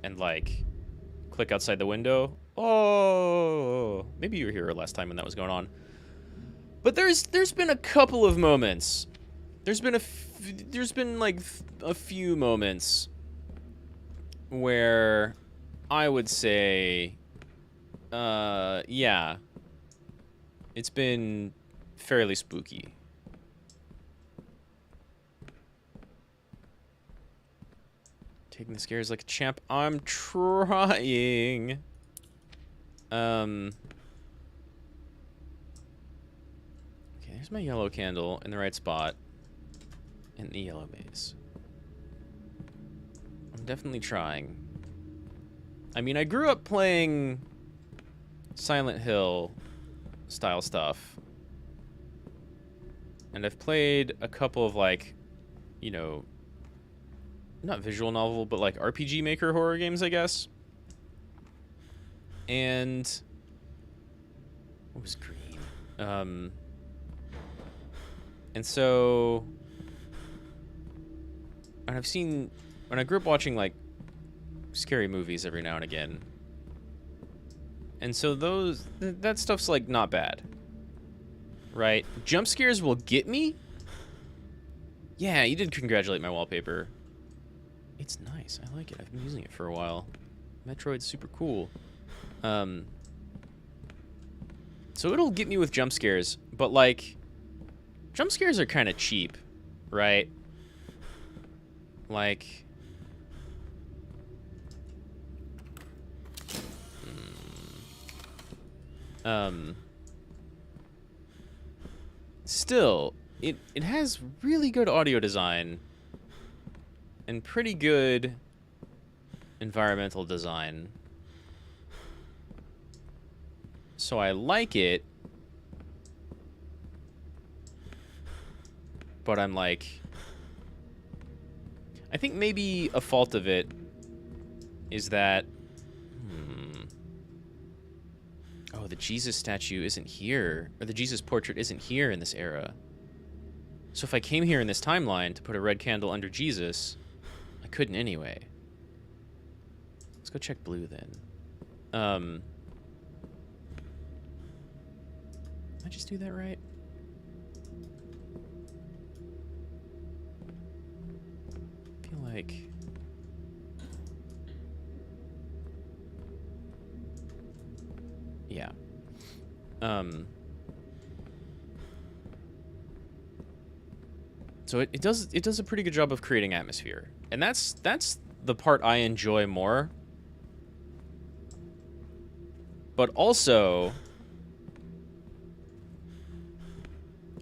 and, like, click outside the window. Oh, maybe you were here last time when that was going on. But there's been a couple of moments. There's been like a few moments where I would say, yeah, it's been fairly spooky. Taking the scares like a champ. I'm trying. Okay, there's my yellow candle in the right spot. In the yellow maze. I'm definitely trying. I mean, I grew up playing Silent Hill style stuff. And I've played a couple of, like, you know, not visual novel, but like RPG Maker horror games, I guess. And what was green? And so, and I've seen, when I grew up watching like scary movies every now and again. And so that stuff's like not bad. Right? Jump scares will get me? Yeah, you did congratulate my wallpaper. It's nice. I like it. I've been using it for a while. Metroid's super cool. So it'll get me with jump scares, but like, jump scares are kind of cheap, right? Like, still, it has really good audio design and pretty good environmental design. So I like it. But I'm like, I think maybe a fault of it is that, oh, the Jesus statue isn't here, or the Jesus portrait isn't here in this era. So if I came here in this timeline to put a red candle under Jesus, I couldn't anyway. Let's go check blue then. Did I just do that right? I feel like... yeah. So it does a pretty good job of creating atmosphere. And that's the part I enjoy more. But also,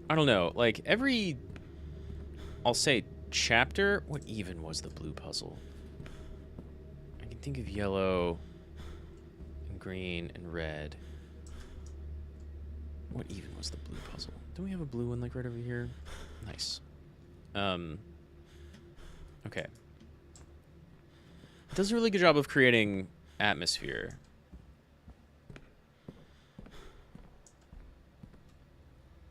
I don't know, like every, I'll say chapter, what even was the blue puzzle? I can think of yellow and green and red. What even was the blue puzzle? Don't we have a blue one like right over here? Nice. Okay. It does a really good job of creating atmosphere.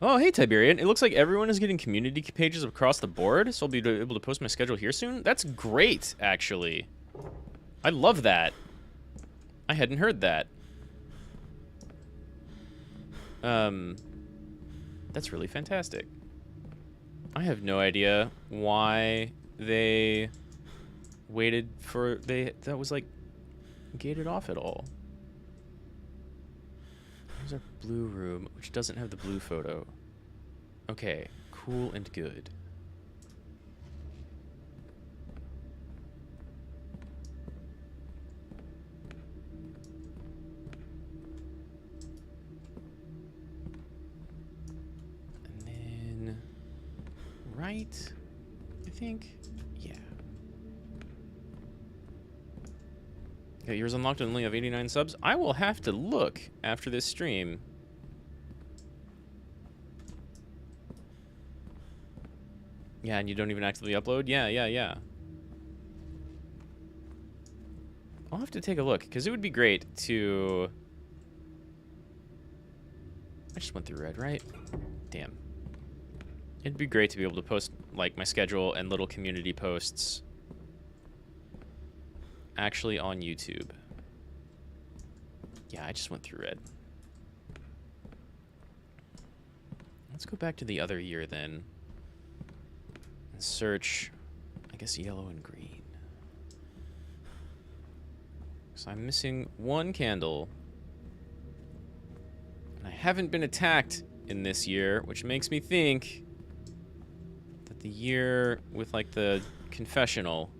Oh, hey, Tiberian. It looks like everyone is getting community pages across the board, so I'll be able to post my schedule here soon. That's great, actually. I love that. I hadn't heard that. That's really fantastic. I have no idea why they waited for that was like gated off at all. There's our blue room, which doesn't have the blue photo. Okay, cool and good. And then right, I think, yeah. Okay, yours unlocked and only have 89 subs. I will have to look after this stream. Yeah, and you don't even actively upload? Yeah. I'll have to take a look, because it would be great to... I just went through Red, right? Damn. It'd be great to be able to post, like, my schedule and little community posts actually on YouTube. Yeah, I just went through Red. Let's go back to the other year, then. And search, I guess, yellow and green. So I'm missing one candle. And I haven't been attacked in this year, which makes me think that the year with, like, the confessional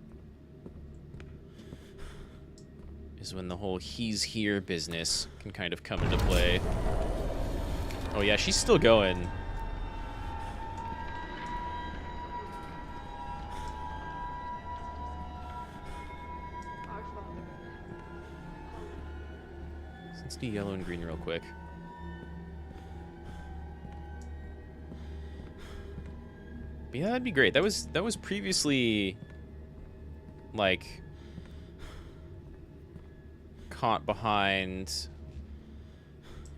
is when the whole he's here business can kind of come into play. Oh yeah, she's still going. Our Father. Let's do yellow and green real quick. But yeah, that'd be great. That was previously, like, caught behind.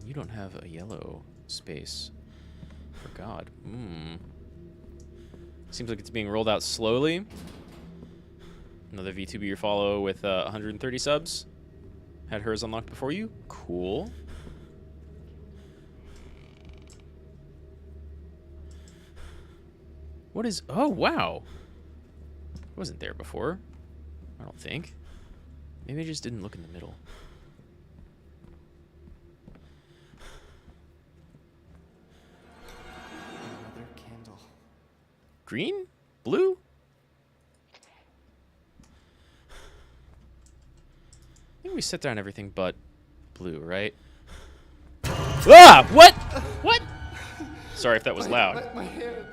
You don't have a yellow space. For God. Seems like it's being rolled out slowly. Another VTuber you follow with 130 subs. Had hers unlocked before you. Cool. What is... Oh, wow. I wasn't there before. I don't think. Maybe I just didn't look in the middle. Another candle. Green? Blue? I think we set down everything but blue, right? Ah! What? What? Sorry if that was loud. My hand.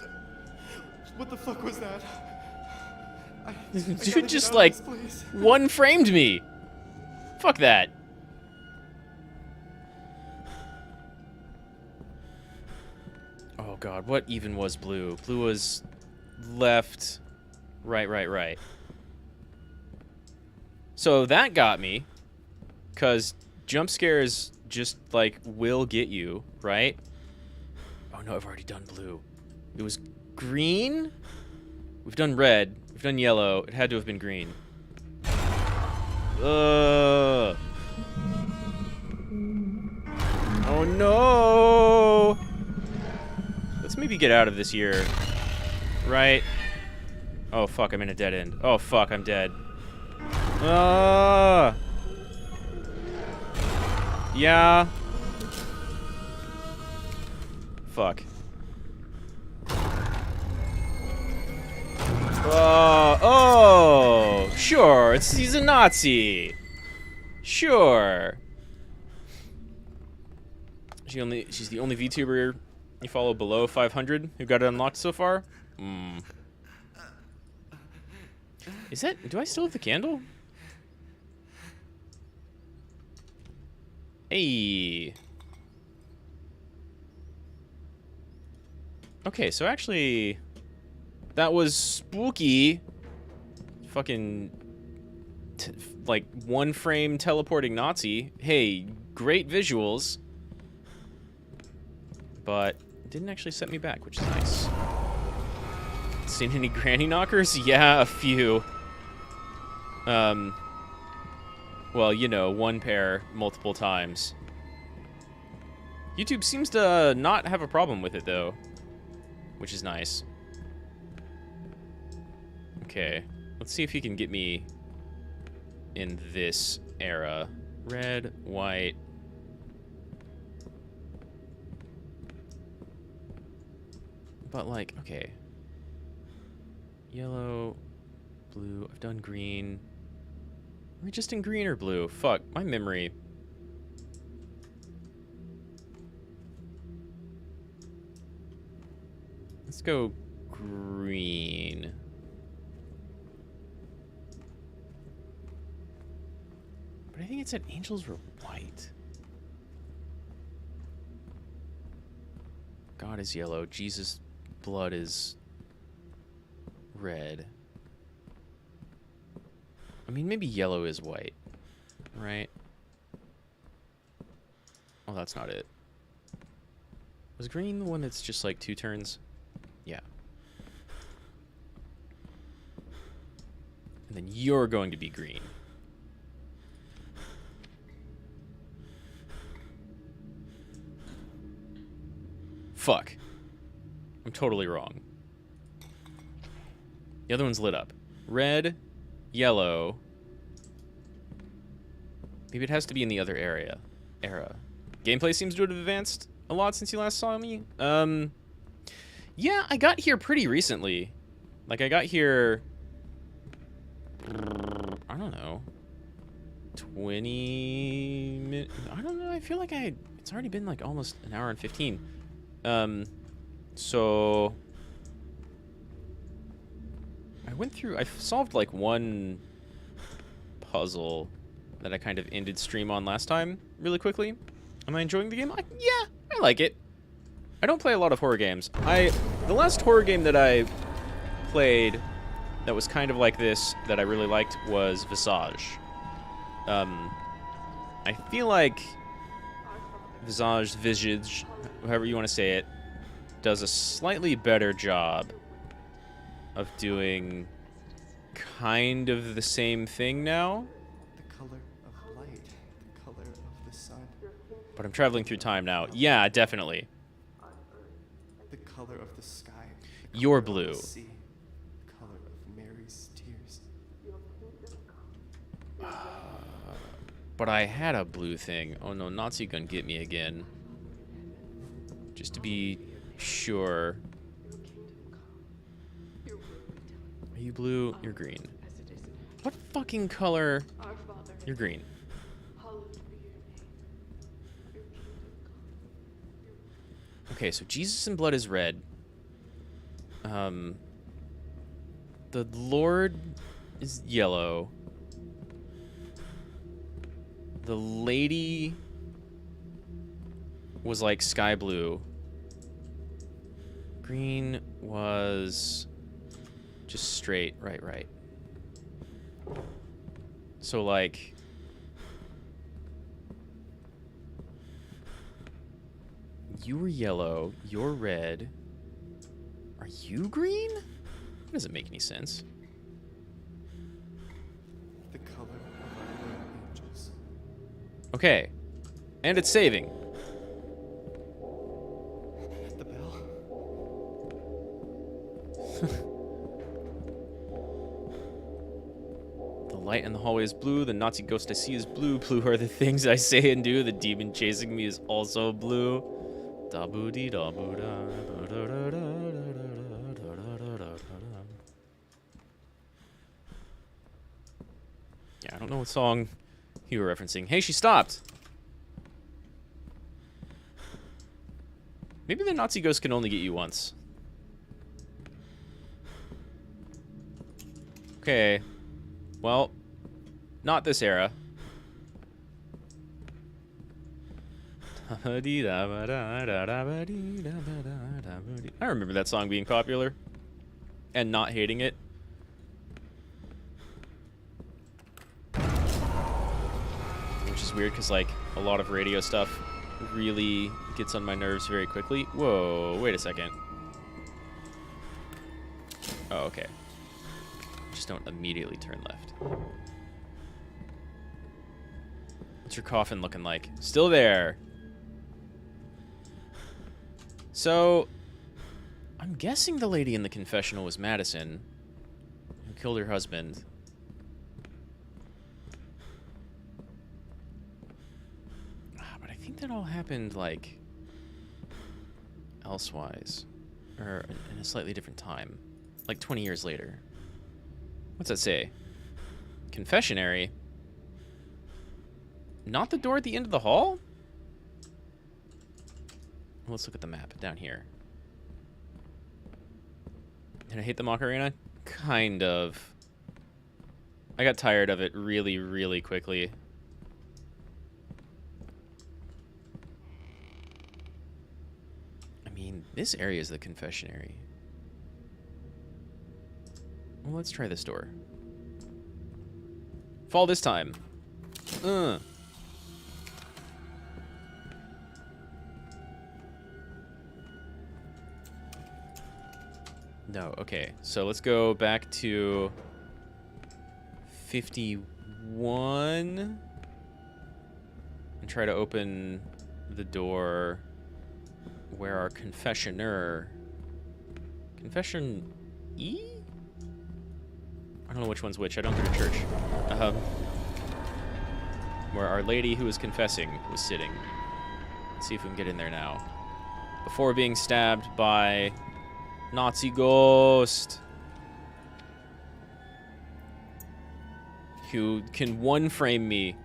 What the fuck was that? I Dude gotta get just, out of like, this place. one framed me. Fuck that. Oh god, what even was blue? Blue was left, right. So that got me, because jump scares just, like, will get you, right? Oh no, I've already done blue. It was green? We've done red. We've done yellow. It had to have been green. Oh no! Let's maybe get out of this year. Right? Oh fuck, I'm in a dead end. Oh fuck, I'm dead. Yeah. Fuck. Oh, sure. He's a Nazi. Sure. She's the only VTuber you follow below 500 who got it unlocked so far. Is that? Do I still have the candle? Hey. Okay, so actually, that was spooky. Fucking, like, one frame teleporting Nazi. Hey, great visuals. But it didn't actually set me back, which is nice. Seen any granny knockers? Yeah, a few. Well, you know, one pair multiple times. YouTube seems to not have a problem with it, though, which is nice. Okay, let's see if he can get me in this era. Red, white. But, like, okay. Yellow, blue. I've done green. Are we just in green or blue? Fuck, my memory. Let's go green. I think it said angels were white. God is yellow. Jesus' blood is red. I mean, maybe yellow is white, right? Oh, that's not it. Was green the one that's just like 2 turns? Yeah. And then you're going to be green. Fuck. I'm totally wrong. The other one's lit up. Red, yellow. Maybe it has to be in the other era. Gameplay seems to have advanced a lot since you last saw me. Yeah, I got here pretty recently. Like, I got here... I don't know. 20 minutes... I don't know, I feel like it's already been, like, almost an hour and 15. So... I solved, like, one puzzle that I kind of ended stream on last time, really quickly. Am I enjoying the game? Yeah, I like it. I don't play a lot of horror games. The last horror game that I played that was kind of like this, that I really liked, was Visage. I feel like Visage, however you want to say it, does a slightly better job of doing kind of the same thing now. The color of light, the color of the sun, But I'm traveling through time now. Yeah, definitely. the color of the sky. The You're color of blue. the sea, the color of Mary's tears. But I had a blue thing. Oh no, Nazi gonna get me again. Just to be sure. Are you blue? You're green. What fucking color? Our Father, You're green. hallowed be your name. Your kingdom come. Okay, so Jesus in blood is red. The Lord is yellow. The lady was like sky blue. Green was just straight, right. So like you were yellow, you're red. Are you green? That doesn't make any sense. The color of our Lord angels. Okay. And it's saving. The bell. The light in the hallway is blue. The Nazi ghost I see is blue. Blue are the things I say and do. The demon chasing me is also blue. Da boo dee da boo da da da da da da da da da. Yeah, I don't know what song you were referencing. Hey, she stopped. Maybe the Nazi ghost can only get you once. Okay. Well, not this era. I remember that song being popular and not hating it. Which is weird because, like, a lot of radio stuff really gets on my nerves very quickly. Whoa, wait a second. Oh, okay. Just don't immediately turn left. What's your coffin looking like? Still there. So, I'm guessing the lady in the confessional was Madison, who killed her husband. But I think that all happened, like, elsewise. Or in a slightly different time. Like 20 years later. What's that say? Confessionary? Not the door at the end of the hall? Let's look at the map down here. Did I hate the Macarena? Kind of. I got tired of it really, really quickly. mean, this area is the confessionary. Well, let's try this door. Fall this time. No, okay. So let's go back to 51 and try to open the door where our confessioner... Confession E? I don't know which one's which. I don't go to church. Where Our Lady who was confessing was sitting. Let's see if we can get in there now. Before being stabbed by Nazi ghost. Who can one-frame me.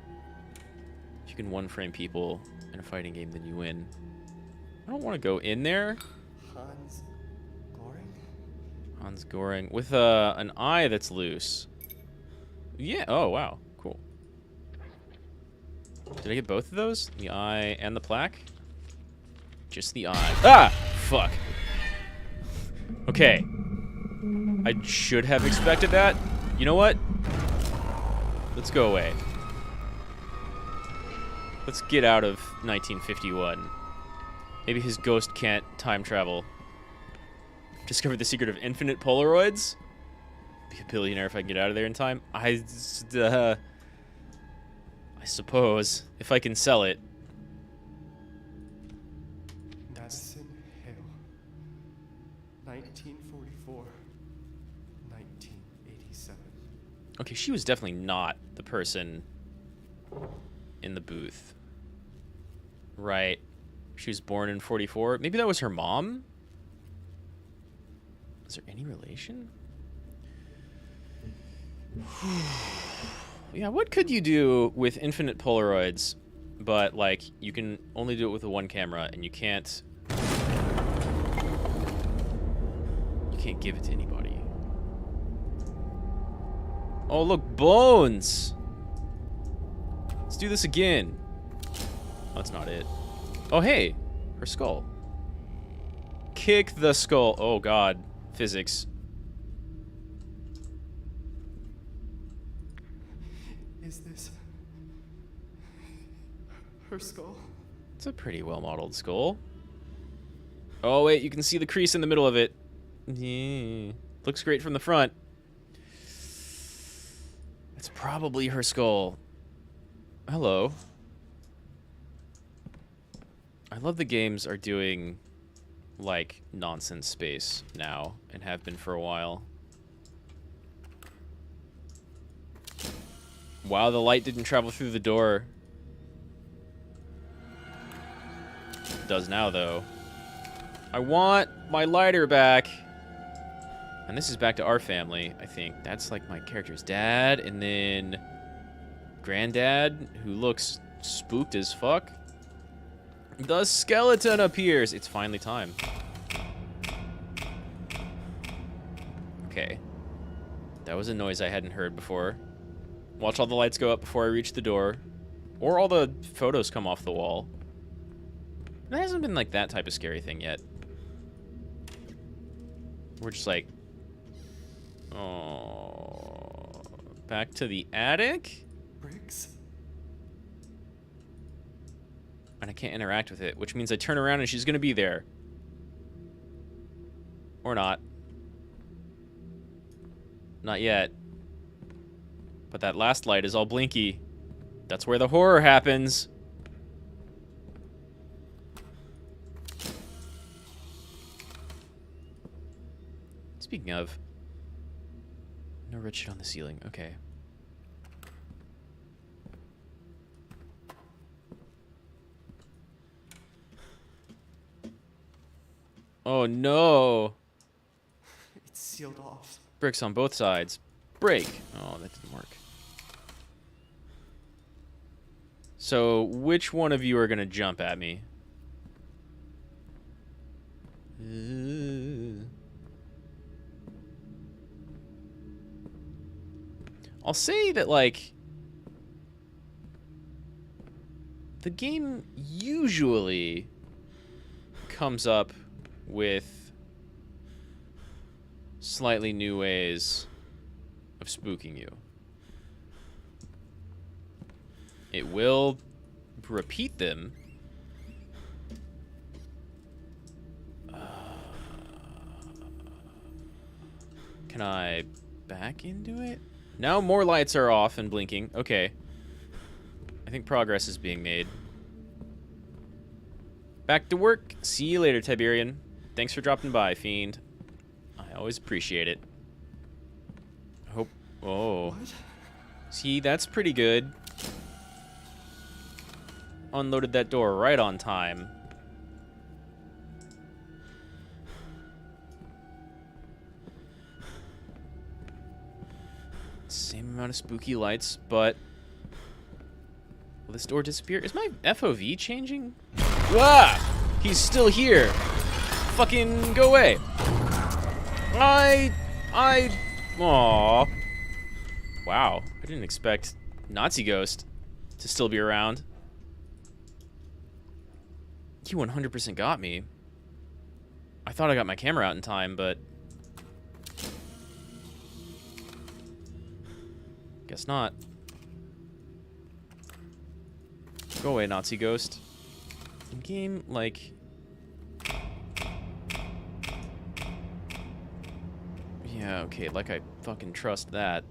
If you can one-frame people in a fighting game, then you win. I don't want to go in there. Hans Goring? Hans Goring. With an eye that's loose. Yeah. Oh, wow. Cool. Did I get both of those? The eye and the plaque? Just the eye. Ah! Fuck. Okay. I should have expected that. You know what? Let's go away. Let's get out of 1951. Maybe his ghost can't time travel. Discovered the secret of infinite Polaroids? Be a billionaire if I can get out of there in time? I suppose. If I can sell it. Madison Hale. 1944. 1987. Okay, she was definitely not the person in the booth. Right. She was born in 44. Maybe that was her mom? Is there any relation? Yeah, what could you do with infinite Polaroids, but, like, you can only do it with the one camera, and you can't give it to anybody. Oh, look, bones! Let's do this again. Oh, that's not it. Oh, hey, her skull. Kick the skull. Oh, God. Physics. Is this her skull? It's a pretty well-modeled skull. Oh, wait, you can see the crease in the middle of it. Yeah. Looks great from the front. It's probably her skull. Hello. I love the games are doing, like, nonsense space now, and have been for a while. Wow, the light didn't travel through the door. It does now, though. I want my lighter back. And this is back to our family, I think. That's like my character's dad, and then granddad, who looks spooked as fuck. The skeleton appears. It's finally time. Okay. That was a noise I hadn't heard before. Watch all the lights go up before I reach the door. Or all the photos come off the wall. It hasn't been like that type of scary thing yet. We're just like... Oh... Back to the attic? Bricks? And I can't interact with it, which means I turn around and she's gonna be there. Or not. Not yet. But that last light is all blinky. That's where the horror happens. Speaking of... No red shit on the ceiling. Okay. Oh no! It's sealed off. Bricks on both sides. Break! Oh, that didn't work. So, which one of you are gonna jump at me? I'll say that, like, the game usually comes up with slightly new ways of spooking you. It will repeat them. Can I back into it? Now more lights are off and blinking. Okay. I think progress is being made. Back to work. See you later, Tiberian. Thanks for dropping by, Fiend. I always appreciate it. I hope... Oh. What? See, that's pretty good. Unloaded that door right on time. Same amount of spooky lights, but... Will this door disappear? Is my FOV changing? Ah! He's still here. Fucking go away. Aww. Wow. I didn't expect Nazi Ghost to still be around. You 100% got me. I thought I got my camera out in time, but... Guess not. Go away, Nazi Ghost. In game, like... Yeah, okay, like I fucking trust that.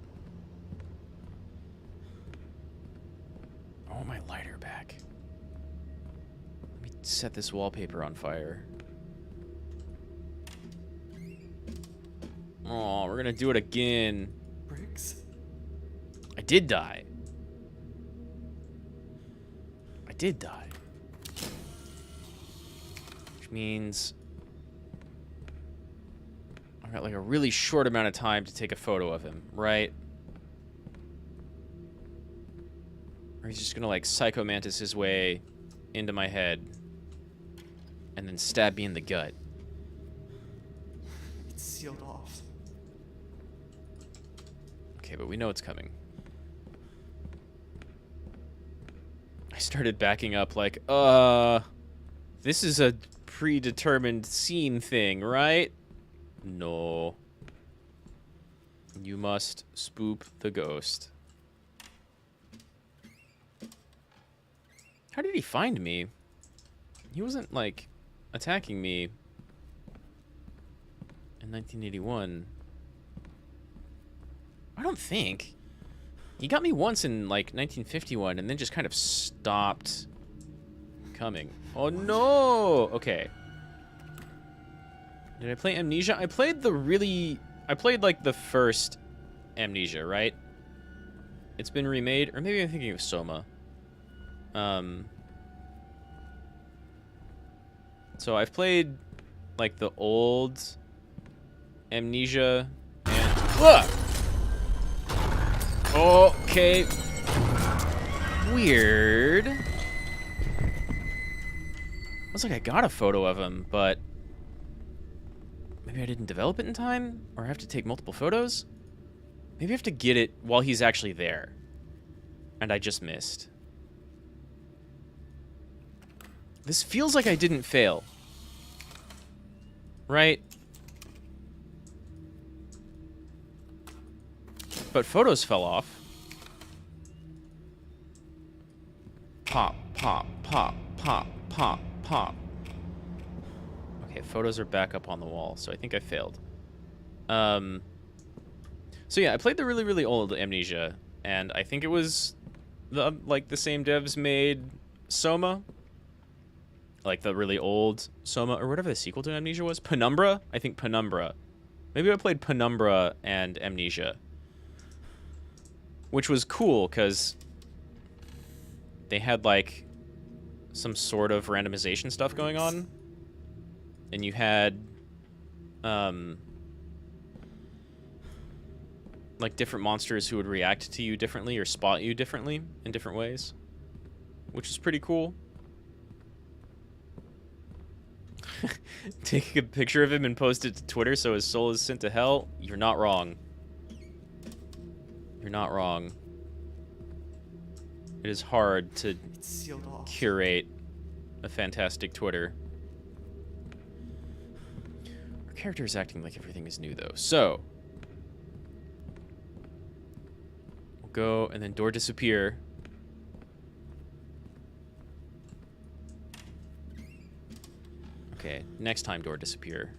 I want my lighter back. Let me set this wallpaper on fire. Oh, we're gonna do it again. Briggs? I did die. I did die. Which means I got like a really short amount of time to take a photo of him, right? Or he's just gonna like psychomantis his way into my head and then stab me in the gut. It's sealed off. Okay, but we know it's coming. I started backing up like, this is a predetermined scene thing, right? No. You must spoop the ghost. How did he find me? He wasn't, like, attacking me in 1981. I don't think. He got me once in, like, 1951 and then just kind of stopped coming. Oh, no! Okay. Did I play Amnesia? I played like, the first Amnesia, right? It's been remade, or maybe I'm thinking of Soma. So I've played, like, the old Amnesia and... Okay. Weird. Looks like I got a photo of him, but maybe I didn't develop it in time, or I have to take multiple photos. Maybe I have to get it while he's actually there, and I just missed. This feels like I didn't fail, right? But photos fell off. Pop, pop, pop, pop, pop, pop. Okay, photos are back up on the wall, so I think I failed. So yeah, I played the really, really old Amnesia, and I think it was the same devs made Soma. Like the really old Soma, or whatever the sequel to Amnesia was. Penumbra? I think Penumbra. Maybe I played Penumbra and Amnesia. Which was cool, because they had, like, some sort of randomization stuff going on. And you had, like, different monsters who would react to you differently or spot you differently in different ways. Which is pretty cool. Take a picture of him and post it to Twitter so his soul is sent to hell? You're not wrong. You're not wrong. It is hard to It's sealed off. curate a fantastic Twitter. character is acting like everything is new, though. So, we'll go and then door disappear. Okay, next time door disappear.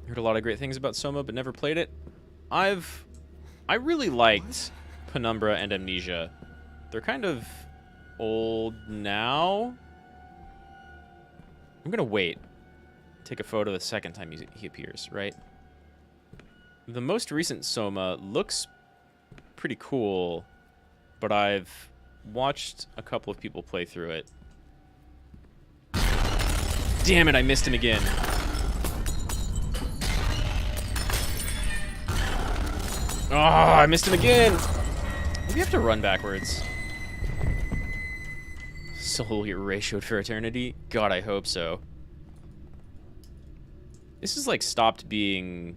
Heard a lot of great things about Soma, but never played it. I really liked Penumbra and Amnesia. They're kind of old now. I'm gonna wait. Take a photo the second time he appears, right? The most recent Soma looks pretty cool, but I've watched a couple of people play through it. Damn it, I missed him again. Oh, I missed him again. We have to run backwards. Soul ratioed for eternity? God, I hope so. This is like stopped being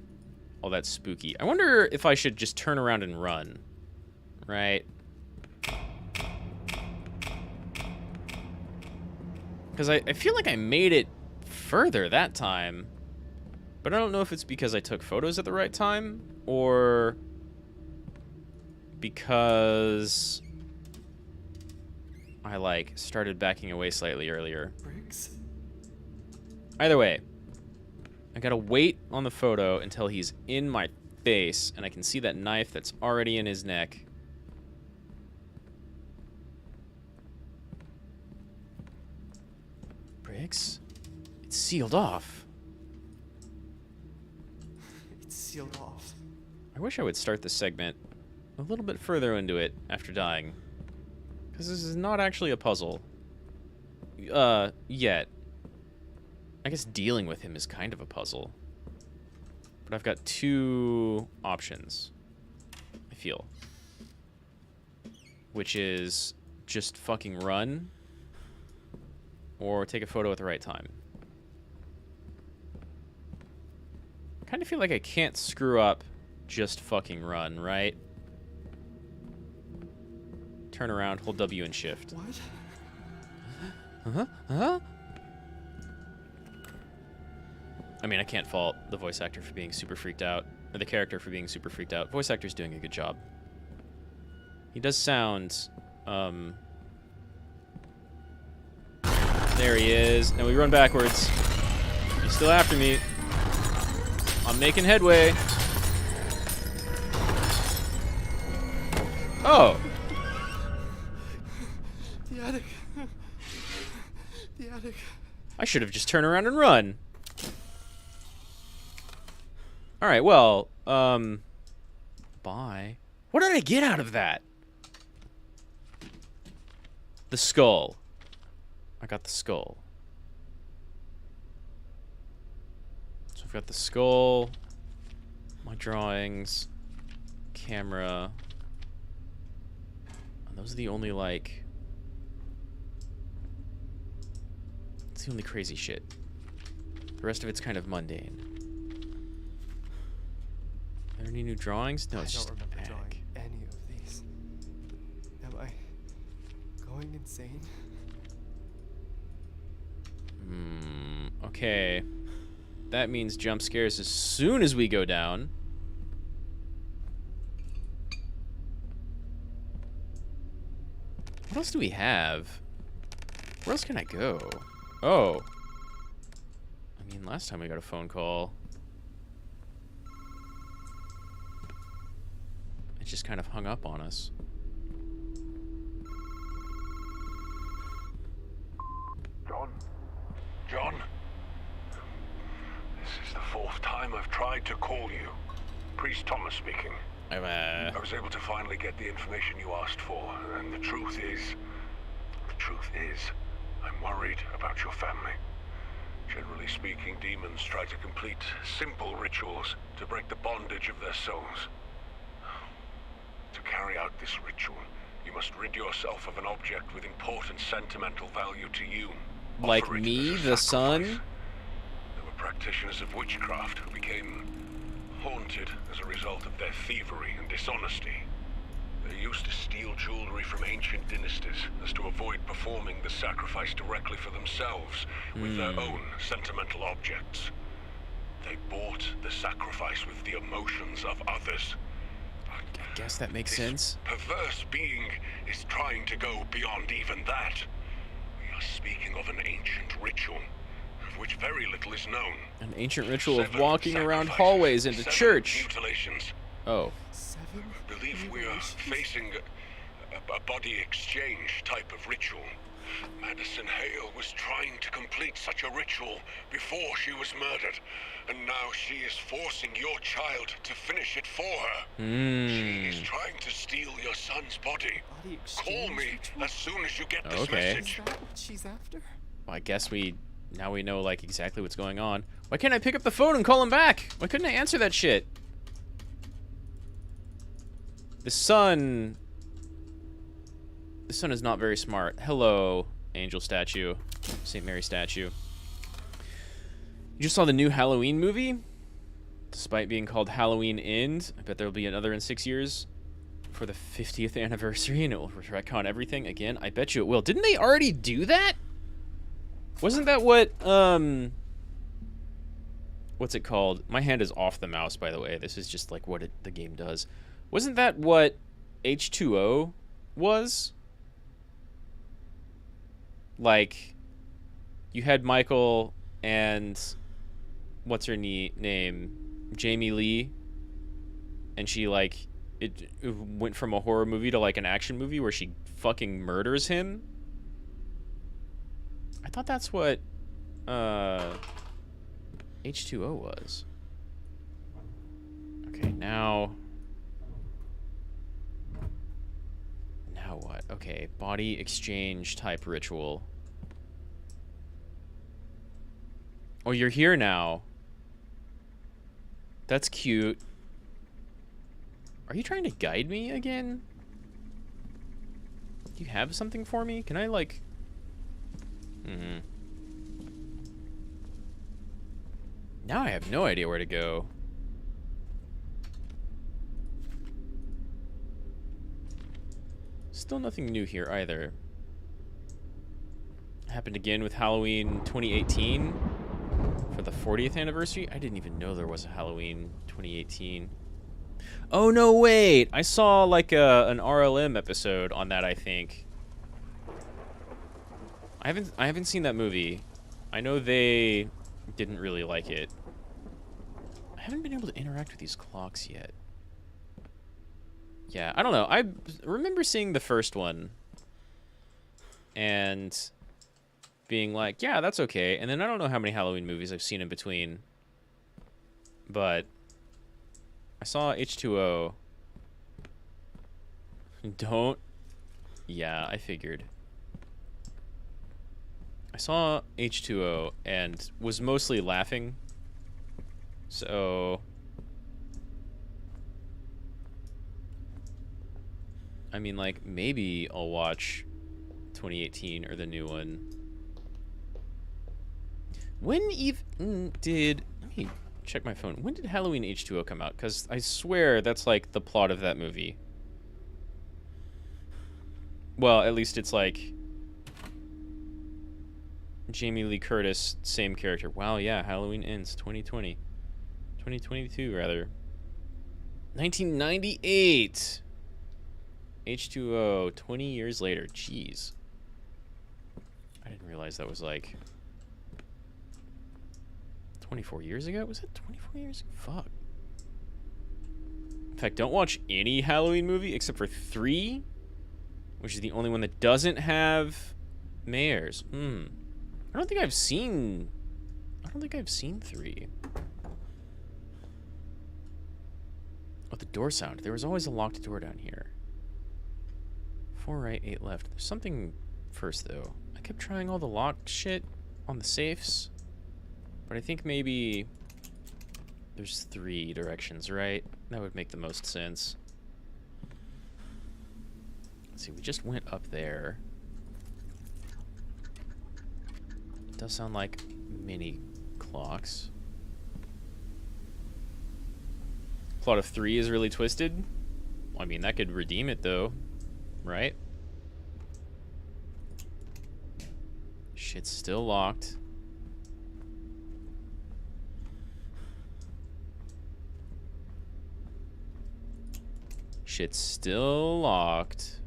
all that spooky. I wonder if I should just turn around and run. Right? Because I feel like I made it further that time. But I don't know if it's because I took photos at the right time or because I like started backing away slightly earlier. Briggs? Either way, I gotta wait on the photo until he's in my face and I can see that knife that's already in his neck. Briggs? It's sealed off. It's sealed off. I wish I would start this segment a little bit further into it after dying. Because this is not actually a puzzle. Yet. I guess dealing with him is kind of a puzzle. But I've got two options, I feel. Which is just fucking run or take a photo at the right time. I kind of feel like I can't screw up just fucking run, right? Turn around, hold W and shift. What? Huh? I mean, I can't fault the voice actor for being super freaked out, or the character for being super freaked out. Voice actor's doing a good job. He does sound, there he is. Now we run backwards. He's still after me. I'm making headway. Oh! The attic. The attic. I should have just turned around and run. Alright, well, bye. What did I get out of that? The skull. I got the skull. So I've got the skull, my drawings, camera. And those are the only, like... It's the only crazy shit. The rest of it's kind of mundane. Are there any new drawings? No, it's I just don't remember attic. drawing any of these. Am I going insane? Okay. That means jump scares as soon as we go down. What else do we have? Where else can I go? Oh. I mean, last time we got a phone call. It just kind of hung up on us. John? This is the fourth time I've tried to call you. Priest Thomas speaking. I was able to finally get the information you asked for, and the truth is, I'm worried about your family. Generally speaking, demons try to complete simple rituals to break the bondage of their souls. To carry out this ritual, you must rid yourself of an object with important sentimental value to you. Like Offer it me, as a the sacrifice. sun? There were practitioners of witchcraft who became haunted as a result of their thievery and dishonesty. They used to steal jewelry from ancient dynasties as to avoid performing the sacrifice directly for themselves with their own sentimental objects. They bought the sacrifice with the emotions of others. I guess that makes sense. Perverse being is trying to go beyond even that. We are speaking of an ancient ritual, of which very little is known. An ancient ritual of 7 walking around sacrifices, hallways into 7 church. mutilations. Oh. 7 I believe we are mutilations? facing a body exchange type of ritual. Madison Hale was trying to complete such a ritual before she was murdered, and now she is forcing your child to finish it for her. She is trying to steal your son's body. Body Call exchange me ritual? as soon as you get this Okay. message. Is that what she's after? Well, I guess now we know like exactly what's going on. Why can't I pick up the phone and call him back? Why couldn't I answer that shit? The sun is not very smart. Hello, angel statue, St. Mary statue. You just saw the new Halloween movie? Despite being called Halloween End, I bet there'll be another in 6 years for the 50th anniversary, and it will retcon everything again. I bet you it will. Didn't they already do that? Wasn't that what, what's it called? My hand is off the mouse, by the way. This is just like what the game does. Wasn't that what H2O was? Like, you had Michael and what's her name? Jamie Lee, and she like it went from a horror movie to like an action movie where she fucking murders him. I thought that's what H2O was. Okay, now what? Okay, body exchange type ritual. Oh, you're here now. That's cute. Are you trying to guide me again? Do you have something for me? Can I, like... Now I have no idea where to go. Still nothing new here either. Happened again with Halloween 2018 for the 40th anniversary. I didn't even know there was a Halloween 2018. Oh no, wait! I saw like an RLM episode on that, I think. I haven't seen that movie. I know they didn't really like it. I haven't been able to interact with these clocks yet. Yeah, I don't know. I remember seeing the first one and being like, yeah, that's okay. And then I don't know how many Halloween movies I've seen in between. But I saw H2O. Don't. Yeah, I figured. I saw H2O and was mostly laughing. So... I mean, like, maybe I'll watch 2018 or the new one. When even did... Let me check my phone. When did Halloween H2O come out? Because I swear that's, like, the plot of that movie. Well, at least it's, like... Jamie Lee Curtis, same character. Wow, yeah, Halloween Ends, 2020. 2022, rather. 1998! H2O, 20 years later. Jeez. I didn't realize that was like 24 years ago? Was it 24 years ago? Fuck. In fact, don't watch any Halloween movie except for 3, which is the only one that doesn't have mayors. I don't think I've seen 3. Oh, the door sound. There was always a locked door down here. 4 right, 8 left. There's something first, though. I kept trying all the locked shit on the safes, but I think maybe there's 3 directions, right? That would make the most sense. Let's see, we just went up there. It does sound like mini clocks. Plot of 3 is really twisted. Well, I mean, that could redeem it, though. Right? Shit's still locked. Shit's still locked.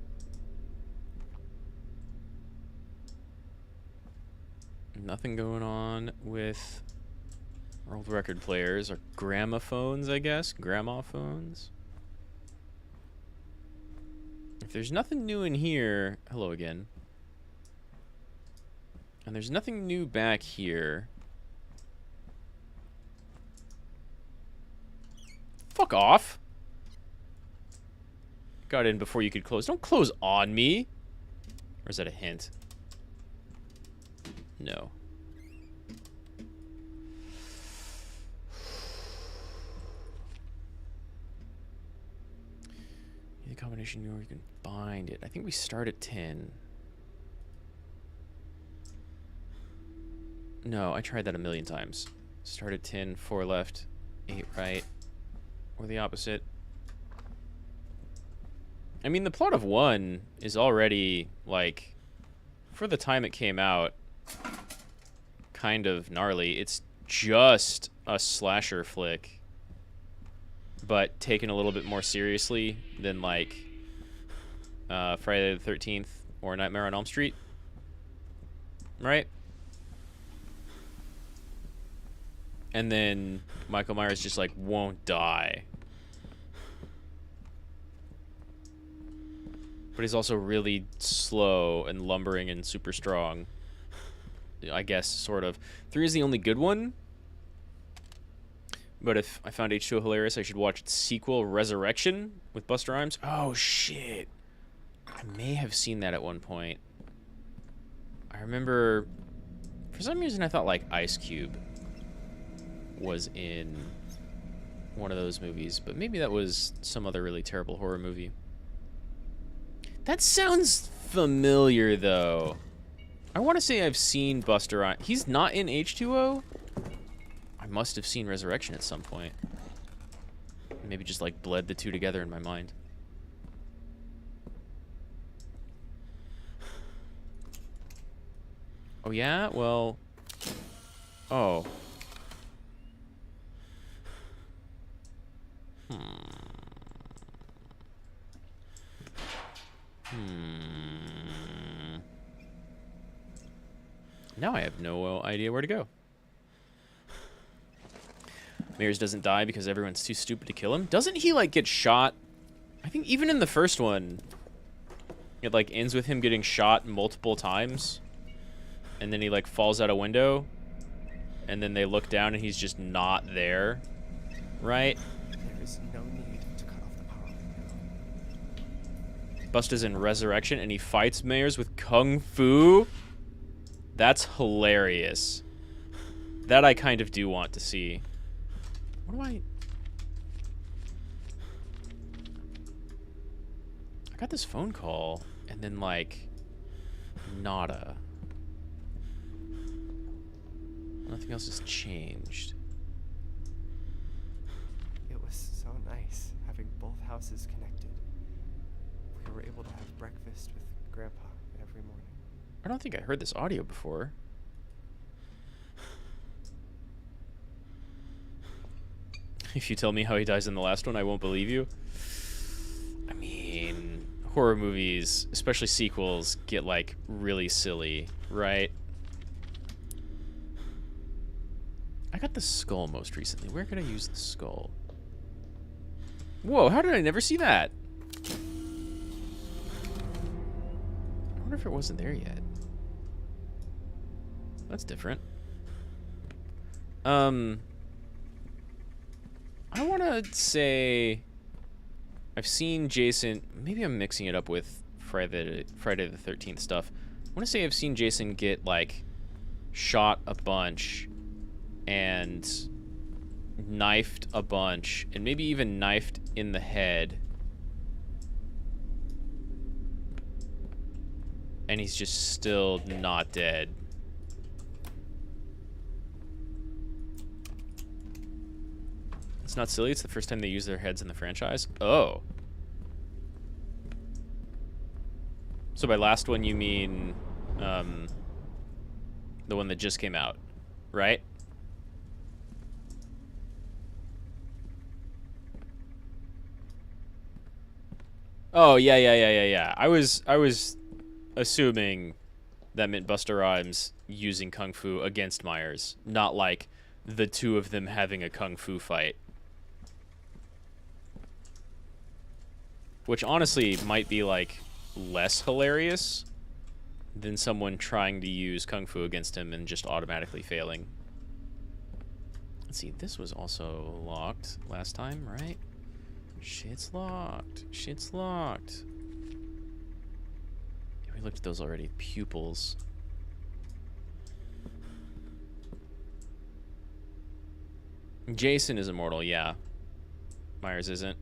Nothing going on with our old record players or gramophones, I guess. Gramophones. If there's nothing new in here, hello again. And there's nothing new back here. Fuck off. Got in before you could close. Don't close on me. Or is that a hint? No. The combination you can bind it. I think we start at 10. No, I tried that a million times. Start at 10, 4 left, 8 right, or the opposite. I mean, the plot of 1 is already, like, for the time it came out, kind of gnarly. It's just a slasher flick, but taken a little bit more seriously than, like, Friday the 13th or Nightmare on Elm Street. Right? And then Michael Myers just, like, won't die. But he's also really slow and lumbering and super strong. I guess, sort of. 3 is the only good one. But if I found H2O hilarious, I should watch its sequel, Resurrection, with Busta Rhymes. Oh, shit. I may have seen that at one point. I remember... For some reason, I thought, like, Ice Cube was in one of those movies. But maybe that was some other really terrible horror movie. That sounds familiar, though. I want to say I've seen Busta Rhymes. He's not in H2O? I must have seen Resurrection at some point. Maybe just, like, bled the two together in my mind. Oh, yeah? Well... Oh. Now I have no idea where to go. Myers doesn't die because everyone's too stupid to kill him. Doesn't he, like, get shot? I think even in the first one, it, like, ends with him getting shot multiple times. And then he, like, falls out a window. And then they look down and he's just not there. Right? There is no need to cut off the power. Busta's in Resurrection and he fights Myers with Kung Fu. That's hilarious. That I kind of do want to see. What do I got this phone call and then, like, nada. Nothing else has changed. It was so nice having both houses connected. We were able to have breakfast with Grandpa every morning. I don't think I heard this audio before. If you tell me how he dies in the last one, I won't believe you. I mean, horror movies, especially sequels, get, like, really silly, right? I got the skull most recently. Where could I use the skull? Whoa, how did I never see that? I wonder if it wasn't there yet. That's different. I want to say I've seen Jason. Maybe I'm mixing it up with Friday the 13th stuff. I want to say I've seen Jason get, like, shot a bunch and knifed a bunch and maybe even knifed in the head. And he's just still not dead. It's not silly. It's the first time they use their heads in the franchise. Oh. So by last one, you mean the one that just came out, right? Oh, yeah. I was assuming that meant Busta Rhymes using Kung Fu against Myers, not like the two of them having a Kung Fu fight. Which honestly might be like less hilarious than someone trying to use Kung Fu against him and just automatically failing. Let's see, this was also locked last time, right? Shit's locked. Shit's locked. Yeah, we looked at those already. Pupils. Jason is immortal, yeah. Myers isn't.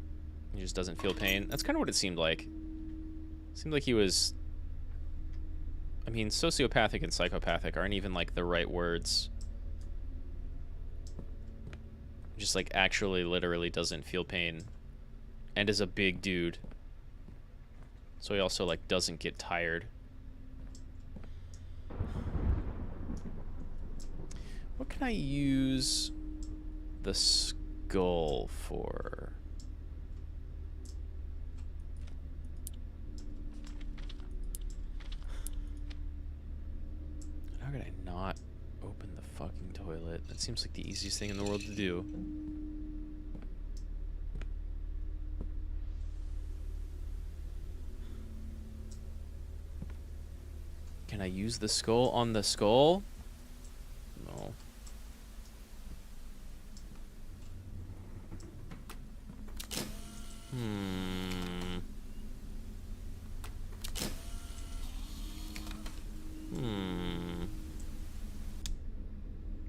He just doesn't feel pain. That's kind of what it seemed like. It seemed like he was... I mean, sociopathic and psychopathic aren't even, like, the right words. Just, like, actually, literally doesn't feel pain. And is a big dude. So he also, like, doesn't get tired. What can I use the skull for? How could I not open the fucking toilet? That seems like the easiest thing in the world to do. Can I use the skull on the skull? No.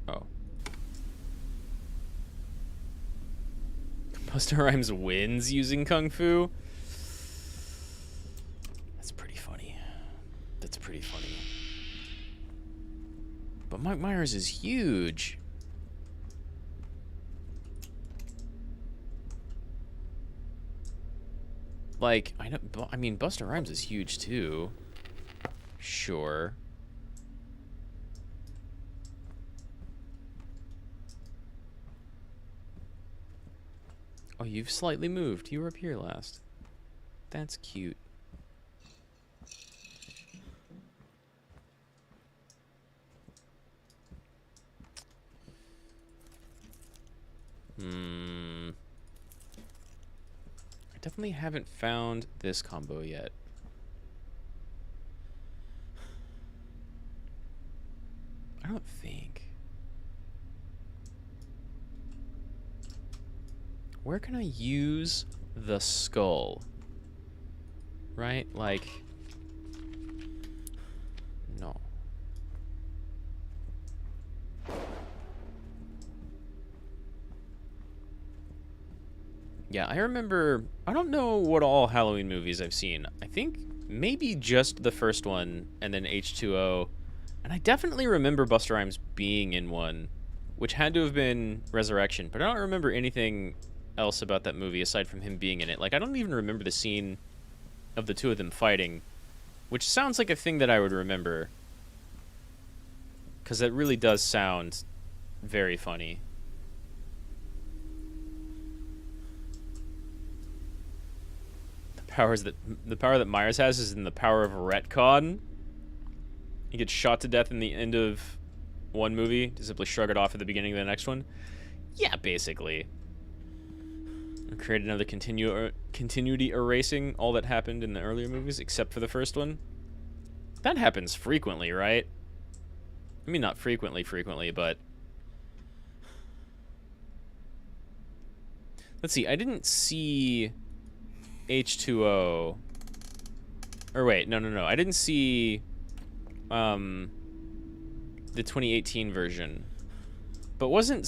Oh. Busta Rhymes wins using Kung Fu? That's pretty funny. That's pretty funny. But Mike Myers is huge. Like, I know, I mean, Busta Rhymes is huge too. Sure. Oh, you've slightly moved. You were up here last. That's cute. I definitely haven't found this combo yet. I don't think. Where can I use the skull? Right? Like... No. Yeah, I remember... I don't know what all Halloween movies I've seen. I think maybe just the first one, and then H2O. And I definitely remember Busta Rhymes being in one, which had to have been Resurrection. But I don't remember anything else about that movie aside from him being in it. Like, I don't even remember the scene of the two of them fighting, which sounds like a thing that I would remember. Because that really does sound very funny. The power that Myers has is in the power of retcon. He gets shot to death in the end of one movie to simply shrug it off at the beginning of the next one. Yeah, basically. Or create another continuity erasing all that happened in the earlier movies, except for the first one. That happens frequently, right? I mean, not frequently, but... Let's see, I didn't see H2O. Or wait, no. I didn't see the 2018 version. But wasn't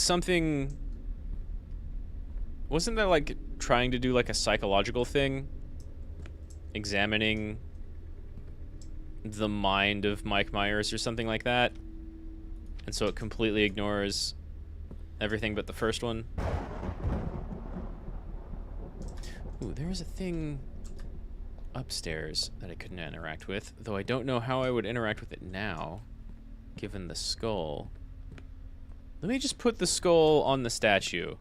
that like trying to do like a psychological thing? Examining the mind of Mike Myers or something like that? And so it completely ignores everything but the first one? Ooh, there was a thing upstairs that I couldn't interact with, though I don't know how I would interact with it now, given the skull. Let me just put the skull on the statue.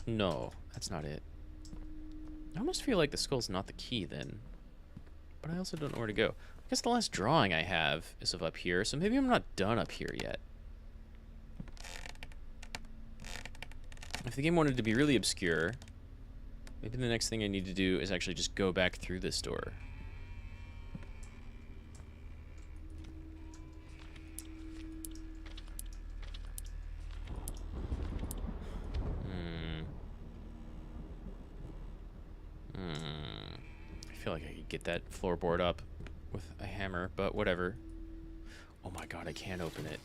No, that's not it. I almost feel like the skull's not the key then. But I also don't know where to go. I guess the last drawing I have is of up here, so maybe I'm not done up here yet. If the game wanted to be really obscure, maybe the next thing I need to do is actually just go back through this door. I feel like I could get that floorboard up with a hammer, but whatever. Oh my god, I can't open it.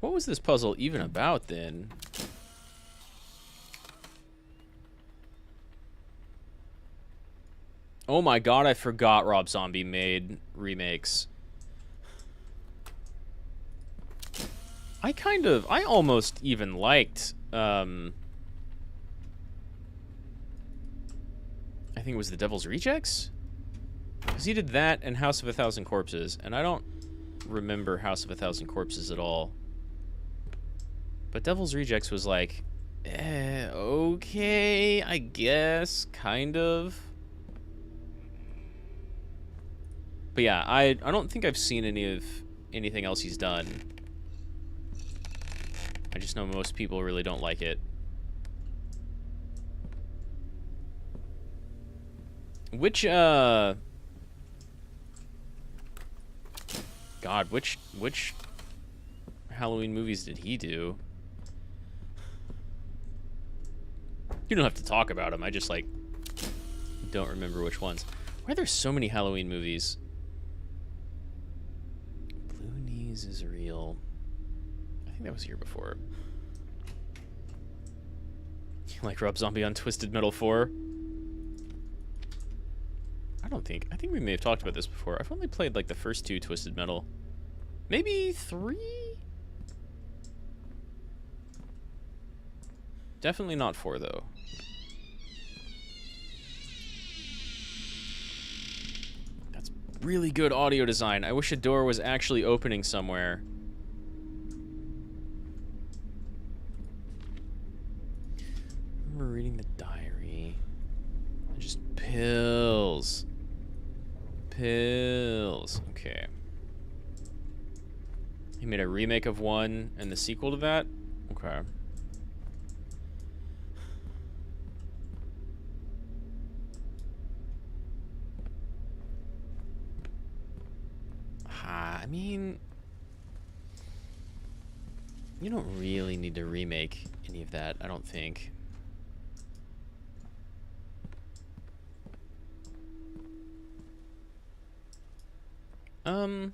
What was this puzzle even about then? Oh my god, I forgot Rob Zombie made remakes. I almost even liked, I think it was The Devil's Rejects? Because he did that and House of a Thousand Corpses, and I don't remember House of a Thousand Corpses at all. But Devil's Rejects was like, okay, I guess, kind of. But yeah, I don't think I've seen anything else he's done. I just know most people really don't like it. Which God, which Halloween movies did he do? You don't have to talk about them. I just, like, don't remember which ones. Why are there so many Halloween movies? Blue Knees is real. I think that was here before. You like Rob Zombie on Twisted Metal 4? I think we may have talked about this before. I've only played, like, the first 2 Twisted Metal. Maybe 3? Definitely not 4, though. That's really good audio design. I wish a door was actually opening somewhere. I remember reading the diary. Just pills. Pills. Okay. He made a remake of 1 and the sequel to that? Okay. I mean, you don't really need to remake any of that, I don't think. I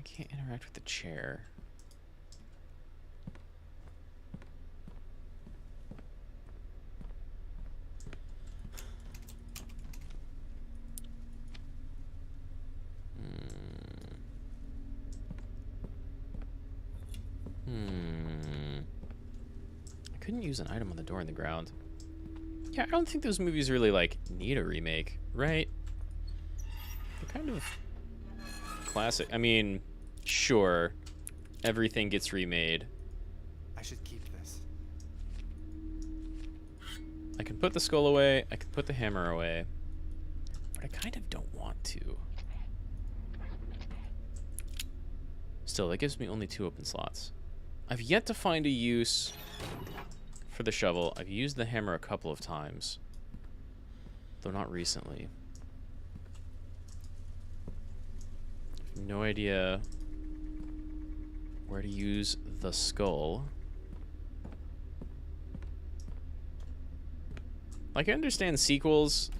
can't interact with the chair. I couldn't use an item on the door in the ground. Yeah, I don't think those movies really, like, need a remake, right? They're kind of classic. I mean, sure, everything gets remade. I should keep this. I can put the skull away, I can put the hammer away, but I kind of don't want to. Still, that gives me only 2 open slots. I've yet to find a use for the shovel. I've used the hammer a couple of times, though not recently. No idea where to use the skull. Like, I understand sequels.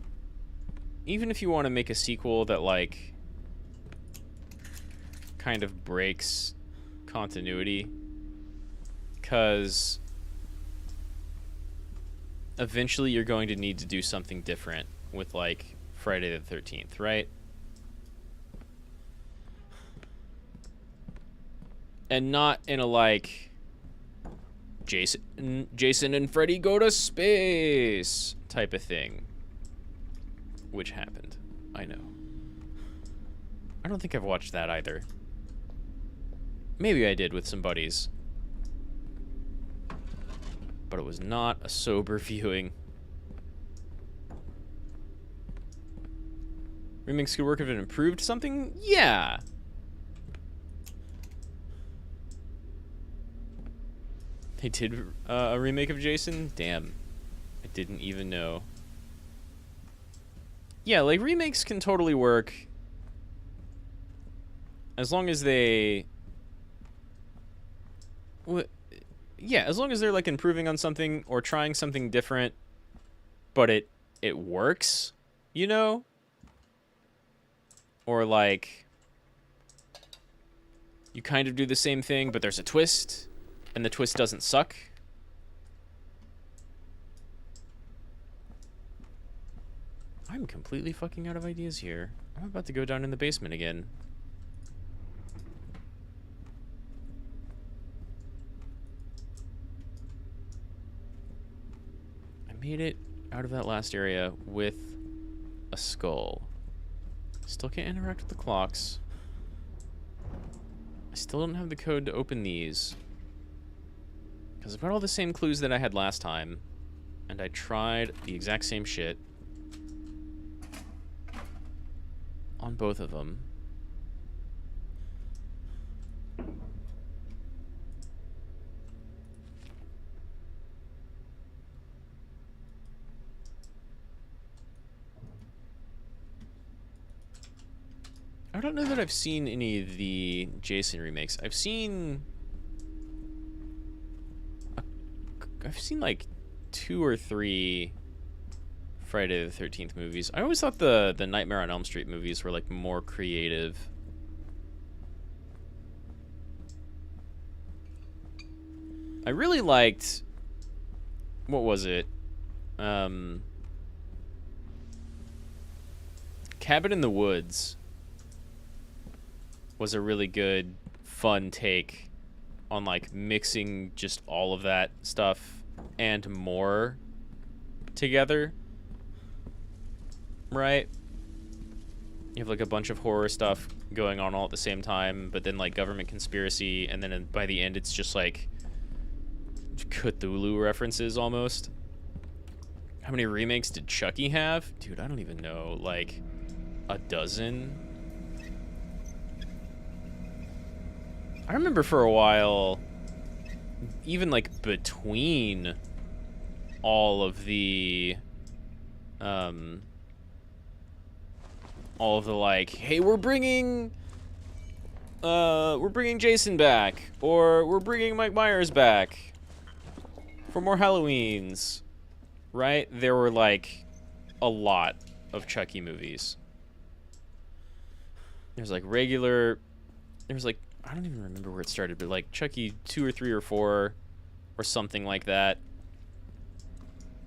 Even if you want to make a sequel that, like, kind of breaks continuity, because eventually you're going to need to do something different with, like, Friday the 13th, right? And not in a, like, Jason and Freddy go to space type of thing. Which happened. I know. I don't think I've watched that either. Maybe I did with some buddies. But it was not a sober viewing. Remakes could work if it improved something? Yeah! They did a remake of Jason? Damn. I didn't even know. Yeah, like, remakes can totally work. As long as they... Yeah, as long as they're, like, improving on something or trying something different, but it works, you know? Or, like, you kind of do the same thing, but there's a twist, and the twist doesn't suck. I'm completely fucking out of ideas here. I'm about to go down in the basement again. I made it out of that last area with a skull. Still can't interact with the clocks. I still don't have the code to open these. Because I've got all the same clues that I had last time. And I tried the exact same shit. On both of them. I don't know that I've seen any of the Jason remakes. I've seen like 2 or 3 Friday the 13th movies. I always thought the Nightmare on Elm Street movies were like more creative. I really liked, what was it? Cabin in the Woods was a really good, fun take on like mixing just all of that stuff and more together. Right? You have like a bunch of horror stuff going on all at the same time, but then like government conspiracy, and then by the end it's just like Cthulhu references almost. How many remakes did Chucky have? Dude, I don't even know. Like a dozen? I remember for a while, even like between all of the like, hey, we're bringing Jason back, or we're bringing Mike Myers back for more Halloweens, right? There were like a lot of Chucky movies. There's like regular, there's like, I don't even remember where it started, but like Chucky 2 or 3 or 4 or something like that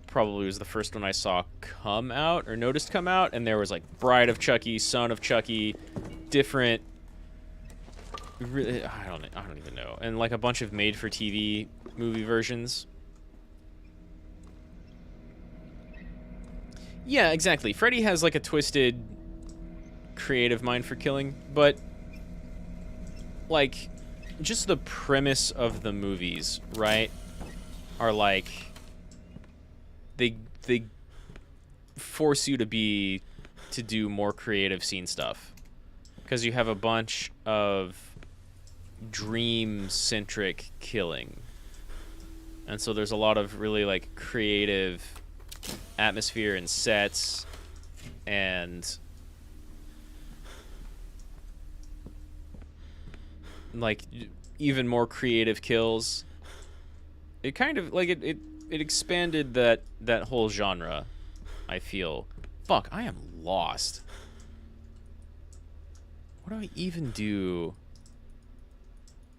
probably was the first one I saw come out or noticed come out, and there was like Bride of Chucky, Son of Chucky, different, really, I don't even know, and like a bunch of made-for-TV movie versions. Yeah, exactly. Freddy has like a twisted creative mind for killing, but like just the premise of the movies, right, are like they force you to do more creative scene stuff, because you have a bunch of dream centric killing, and so there's a lot of really like creative atmosphere and sets and like even more creative kills. It kind of like it expanded that whole genre, I feel. Fuck, I am lost. What do I even do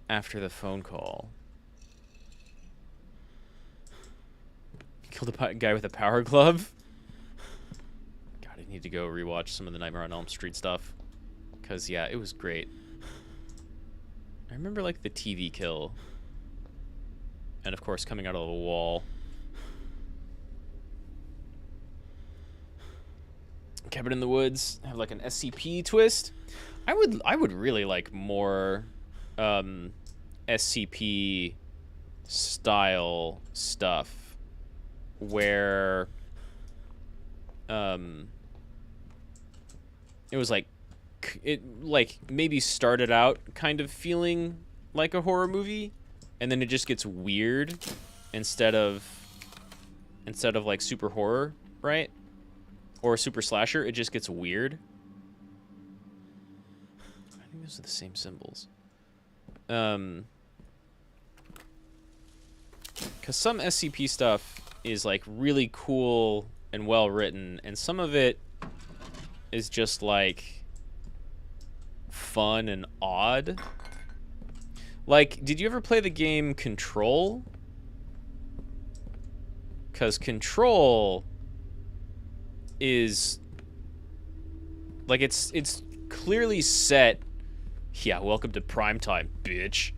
after the phone call? Killed a guy with a power glove? God, I need to go rewatch some of the Nightmare on Elm Street stuff, because yeah, it was great. I remember like the TV kill. And of course coming out of the wall. Cabin in the Woods have like an SCP twist. I would really like more SCP style stuff where it was like maybe started out kind of feeling like a horror movie and then it just gets weird instead of like super horror, right? Or super slasher, it just gets weird. I think those are the same symbols. Because some SCP stuff is like really cool and well written, and some of it is just like fun and odd. Like, did you ever play the game Control? Because Control is like it's clearly set. Yeah, welcome to primetime, bitch.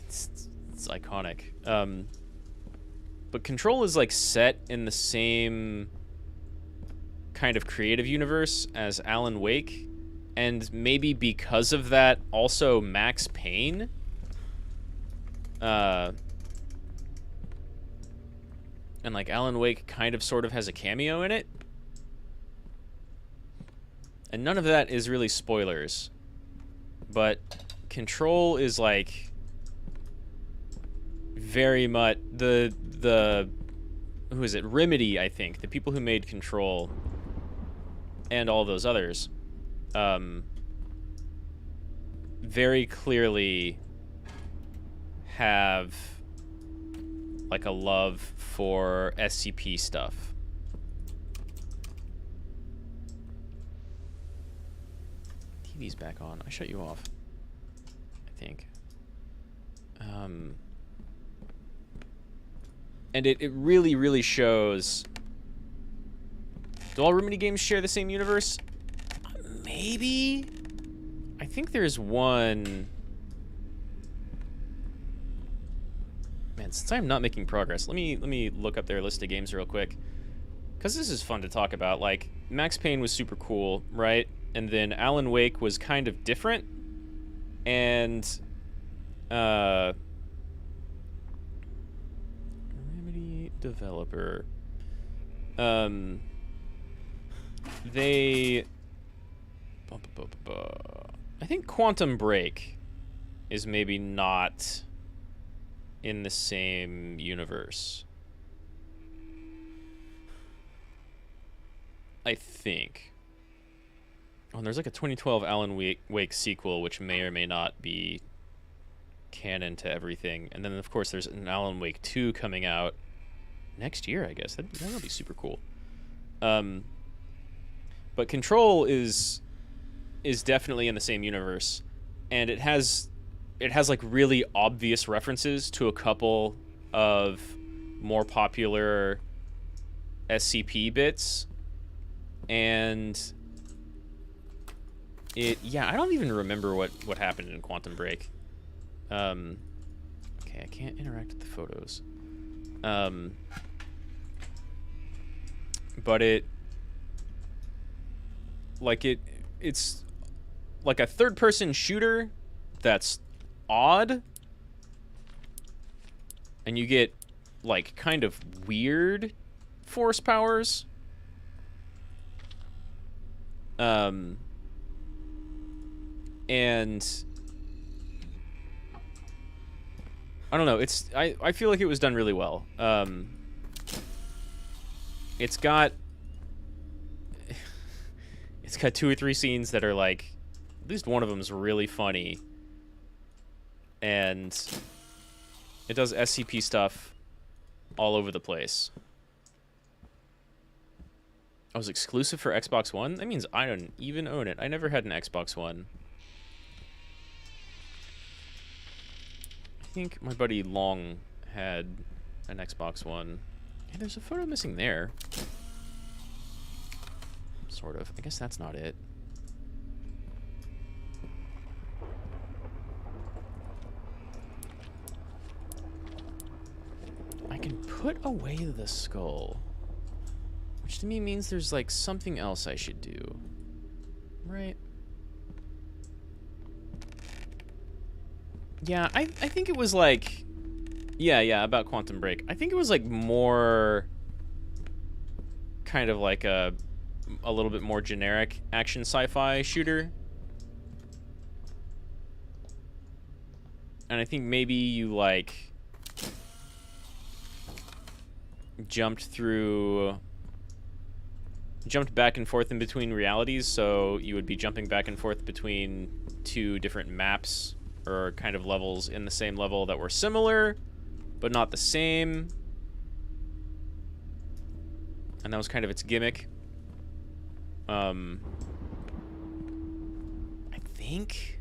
It's iconic. But Control is like set in the same kind of creative universe as Alan Wake, and maybe because of that, also Max Payne. And like Alan Wake kind of sort of has a cameo in it. And none of that is really spoilers. But Control is like very much the who is it? Remedy, I think. The people who made Control and all those others very clearly have like a love for SCP stuff. TV's back on. I shut you off, I think. And it really, really shows. Do all Remedy games share the same universe? Maybe? I think there's one. Man, since I'm not making progress, let me look up their list of games real quick. Because this is fun to talk about. Like, Max Payne was super cool, right? And then Alan Wake was kind of different. And, Remedy developer. They... I think Quantum Break is maybe not in the same universe. I think. Oh, and there's like a 2012 Alan Wake sequel, which may or may not be canon to everything. And then, of course, there's an Alan Wake 2 coming out next year, I guess. That'll be super cool. But Control is definitely in the same universe, and it has like really obvious references to a couple of more popular SCP bits, and yeah, I don't even remember what happened in Quantum Break. Okay, I can't interact with the photos. But it's like a third-person shooter that's odd, and you get like kind of weird force powers. And I don't know, I feel like it was done really well. It's got 2 or 3 scenes that are like, at least one of them is really funny, and it does SCP stuff all over the place. I was exclusive for Xbox One? That means I don't even own it. I never had an Xbox One. I think my buddy Long had an Xbox One. Hey, there's a photo missing there. Sort of. I guess that's not it. put away the skull. Which to me means there's like something else I should do. Right? Yeah, I think it was like... Yeah, about Quantum Break. I think it was like more... kind of like a little bit more generic action sci-fi shooter. And I think maybe you like... jumped back and forth in between realities, so you would be jumping back and forth between two different maps or kind of levels in the same level that were similar but not the same, and that was kind of its gimmick. I think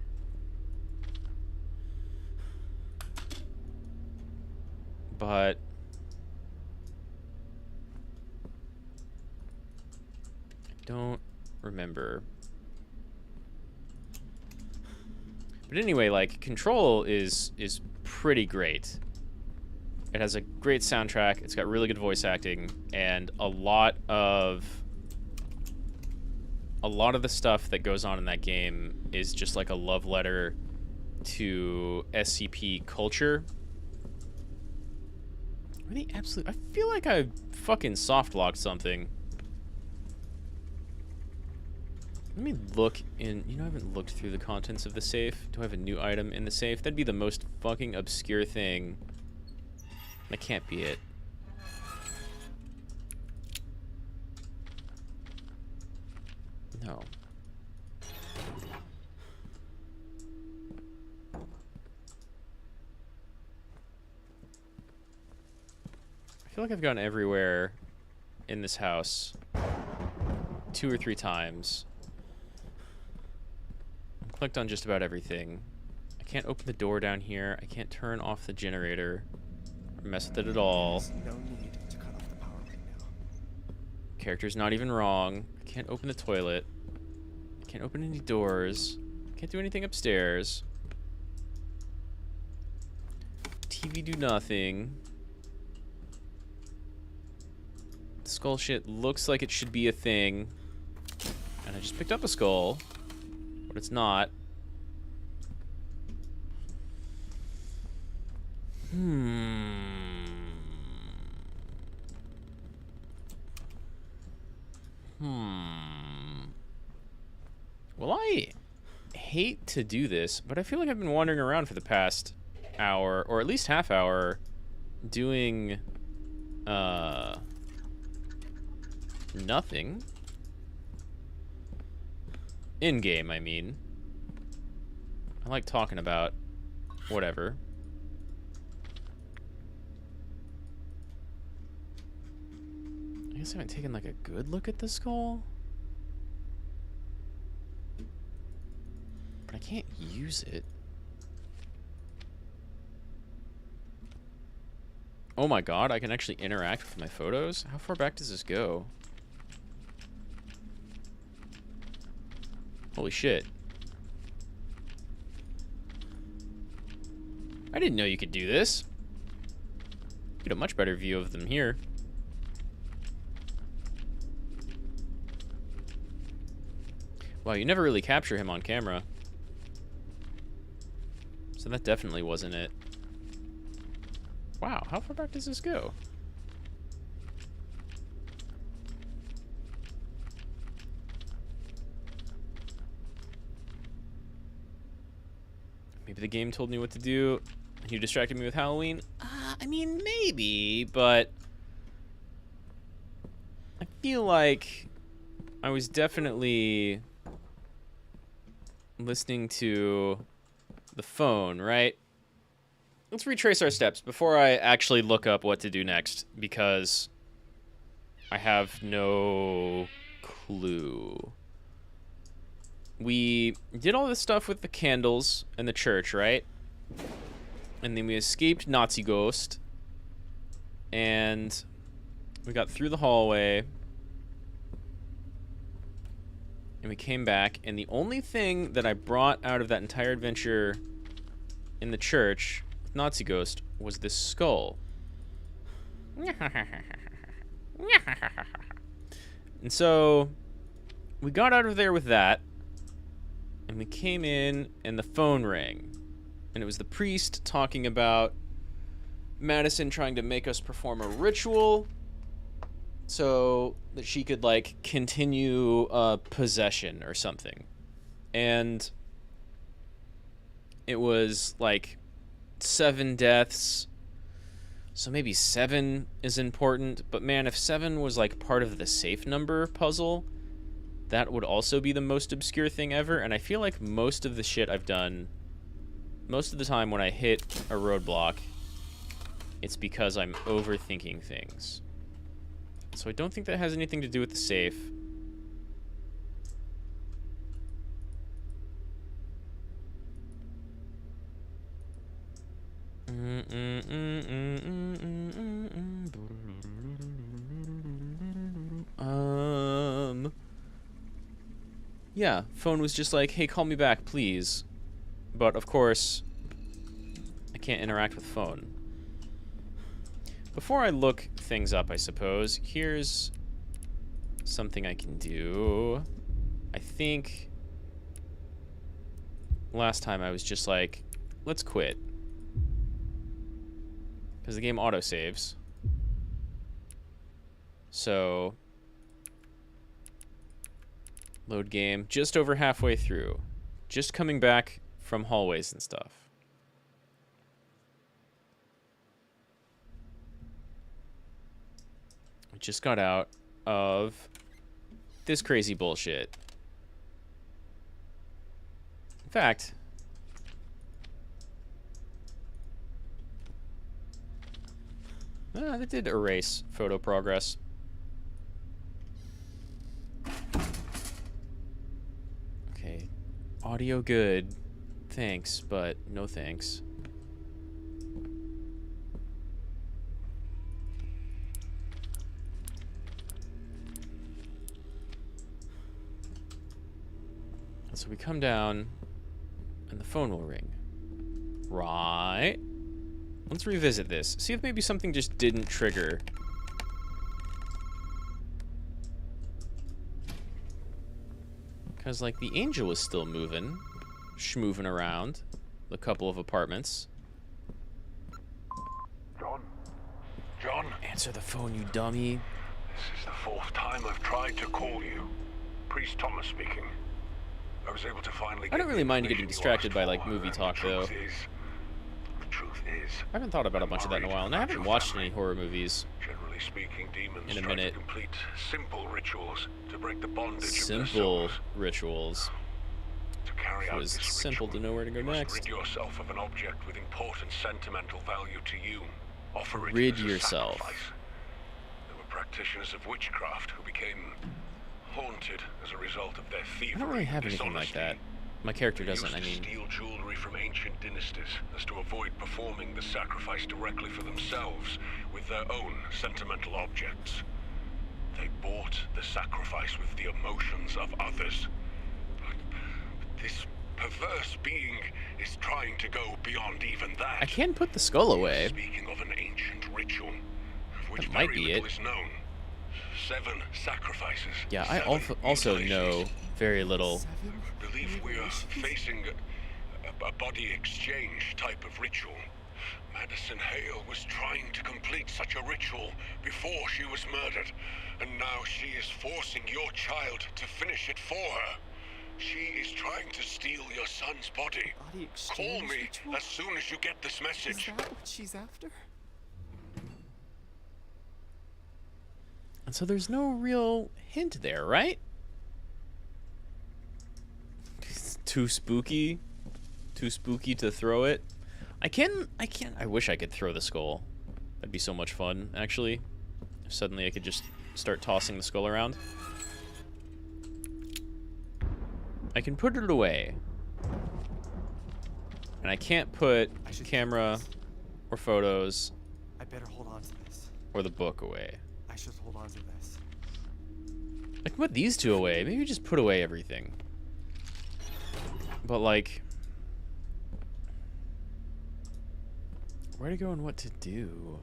but don't remember. But anyway, like, Control is pretty great. It has a great soundtrack, it's got really good voice acting, and a lot of the stuff that goes on in that game is just like a love letter to SCP culture. Really, absolutely. I feel like I fucking soft-locked something. Let me look in... You know, I haven't looked through the contents of the safe. Do I have a new item in the safe? That'd be the most fucking obscure thing. That can't be it. No. I feel like I've gone everywhere in this house 2 or 3 times. Clicked on just about everything. I can't open the door down here. I can't turn off the generator or mess with it at all. There's no need to cut off the power right now. Character's not even wrong. I can't open the toilet. I can't open any doors. Can't do anything upstairs. TV do nothing. Skull shit looks like it should be a thing. And I just picked up a skull. But it's not. Well, I hate to do this, but I feel like I've been wandering around for the past hour, or at least half hour, doing, nothing. In-game, I mean. I like talking about whatever. I guess I haven't taken, like, a good look at the skull. But I can't use it. Oh my god, I can actually interact with my photos? How far back does this go? Holy shit. I didn't know you could do this. Get a much better view of them here. Wow, you never really capture him on camera. So that definitely wasn't it. Wow, how far back does this go? Maybe the game told me what to do, and you distracted me with Halloween? I mean, maybe, but... I feel like I was definitely listening to the phone, right? Let's retrace our steps before I actually look up what to do next, because I have no clue. We did all this stuff with the candles and the church, right? And then we escaped Nazi Ghost. And we got through the hallway. And we came back. And the only thing that I brought out of that entire adventure in the church with Nazi Ghost was this skull. And so we got out of there with that, and we came in, and the phone rang. And it was the priest talking about Madison trying to make us perform a ritual so that she could, like, continue possession or something. And it was, like, 7 deaths. So maybe 7 is important. But, man, if 7 was, like, part of the safe number puzzle, that would also be the most obscure thing ever. And I feel like most of the shit I've done, most of the time when I hit a roadblock, it's because I'm overthinking things. So I don't think that has anything to do with the safe. Yeah, phone was just like, hey, call me back, please. But, of course, I can't interact with phone. Before I look things up, I suppose, here's something I can do. I think last time I was just like, let's quit. Because the game autosaves. So, load game, just over halfway through. Just coming back from hallways and stuff. I just got out of this crazy bullshit. In fact, that did erase photo progress. Okay, audio good. Thanks, but no thanks. So we come down, and the phone will ring. Right. Let's revisit this. See if maybe something just didn't trigger. Because, like, the angel is still moving. Schmoving around. The couple of apartments. John? John? Answer the phone, you dummy. This is the 4th time I've tried to call you. Priest Thomas speaking. I was able to finally I don't really mind getting you distracted by, asked like, for, movie and talk, the though. truth is, I haven't thought about a bunch of that in a while, and I haven't watched any horror movies. generally speaking, demons In a try minute. to complete simple rituals to break the bondage of Simple their souls. rituals. To carry It out was this simple ritual, to know where to go you must next. rid yourself of an object with important sentimental value to you. Offer it Rid as a yourself. sacrifice. There were practitioners of witchcraft who became haunted as a result of their thievery. I don't really have anything like that. My character They doesn't, I used to mean... steal jewelry from ancient dynasties as to avoid performing the sacrifice directly for themselves with their own sentimental objects. They bought the sacrifice with the emotions of others. But this perverse being is trying to go beyond even that. I can put the skull away. Speaking of an ancient ritual, of which That might very be little it. is known. 7 sacrifices. Yeah, I 7 also mutilations. know very little. 7 Believe we are mutilations? facing a body exchange type of ritual. Madison Hale was trying to complete such a ritual before she was murdered, and now she is forcing your child to finish it for her. She is trying to steal your son's body. Body Call exchange me ritual? as soon as you get this Is message. that what she's after? And so there's no real hint there, right? It's too spooky. Too spooky to throw it. I wish I could throw the skull. That'd be so much fun, actually. If suddenly I could just start tossing the skull around. I can put it away. And I can't put I should camera or photos I better hold on to this. or the book away. I should hold on to this. I can put these two away. Maybe just put away everything. But, like... where to go and what to do?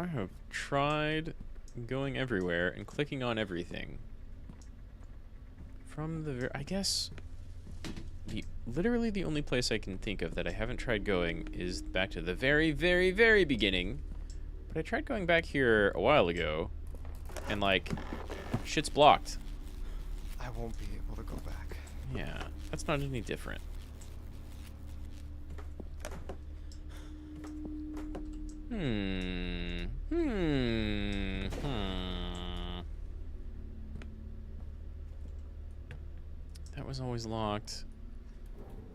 I have tried going everywhere and clicking on everything. From the I guess literally the only place I can think of that I haven't tried going is back to the very, very, very beginning. But I tried going back here a while ago, and like, shit's blocked. I won't be able to go back. Yeah, that's not any different. That was always locked.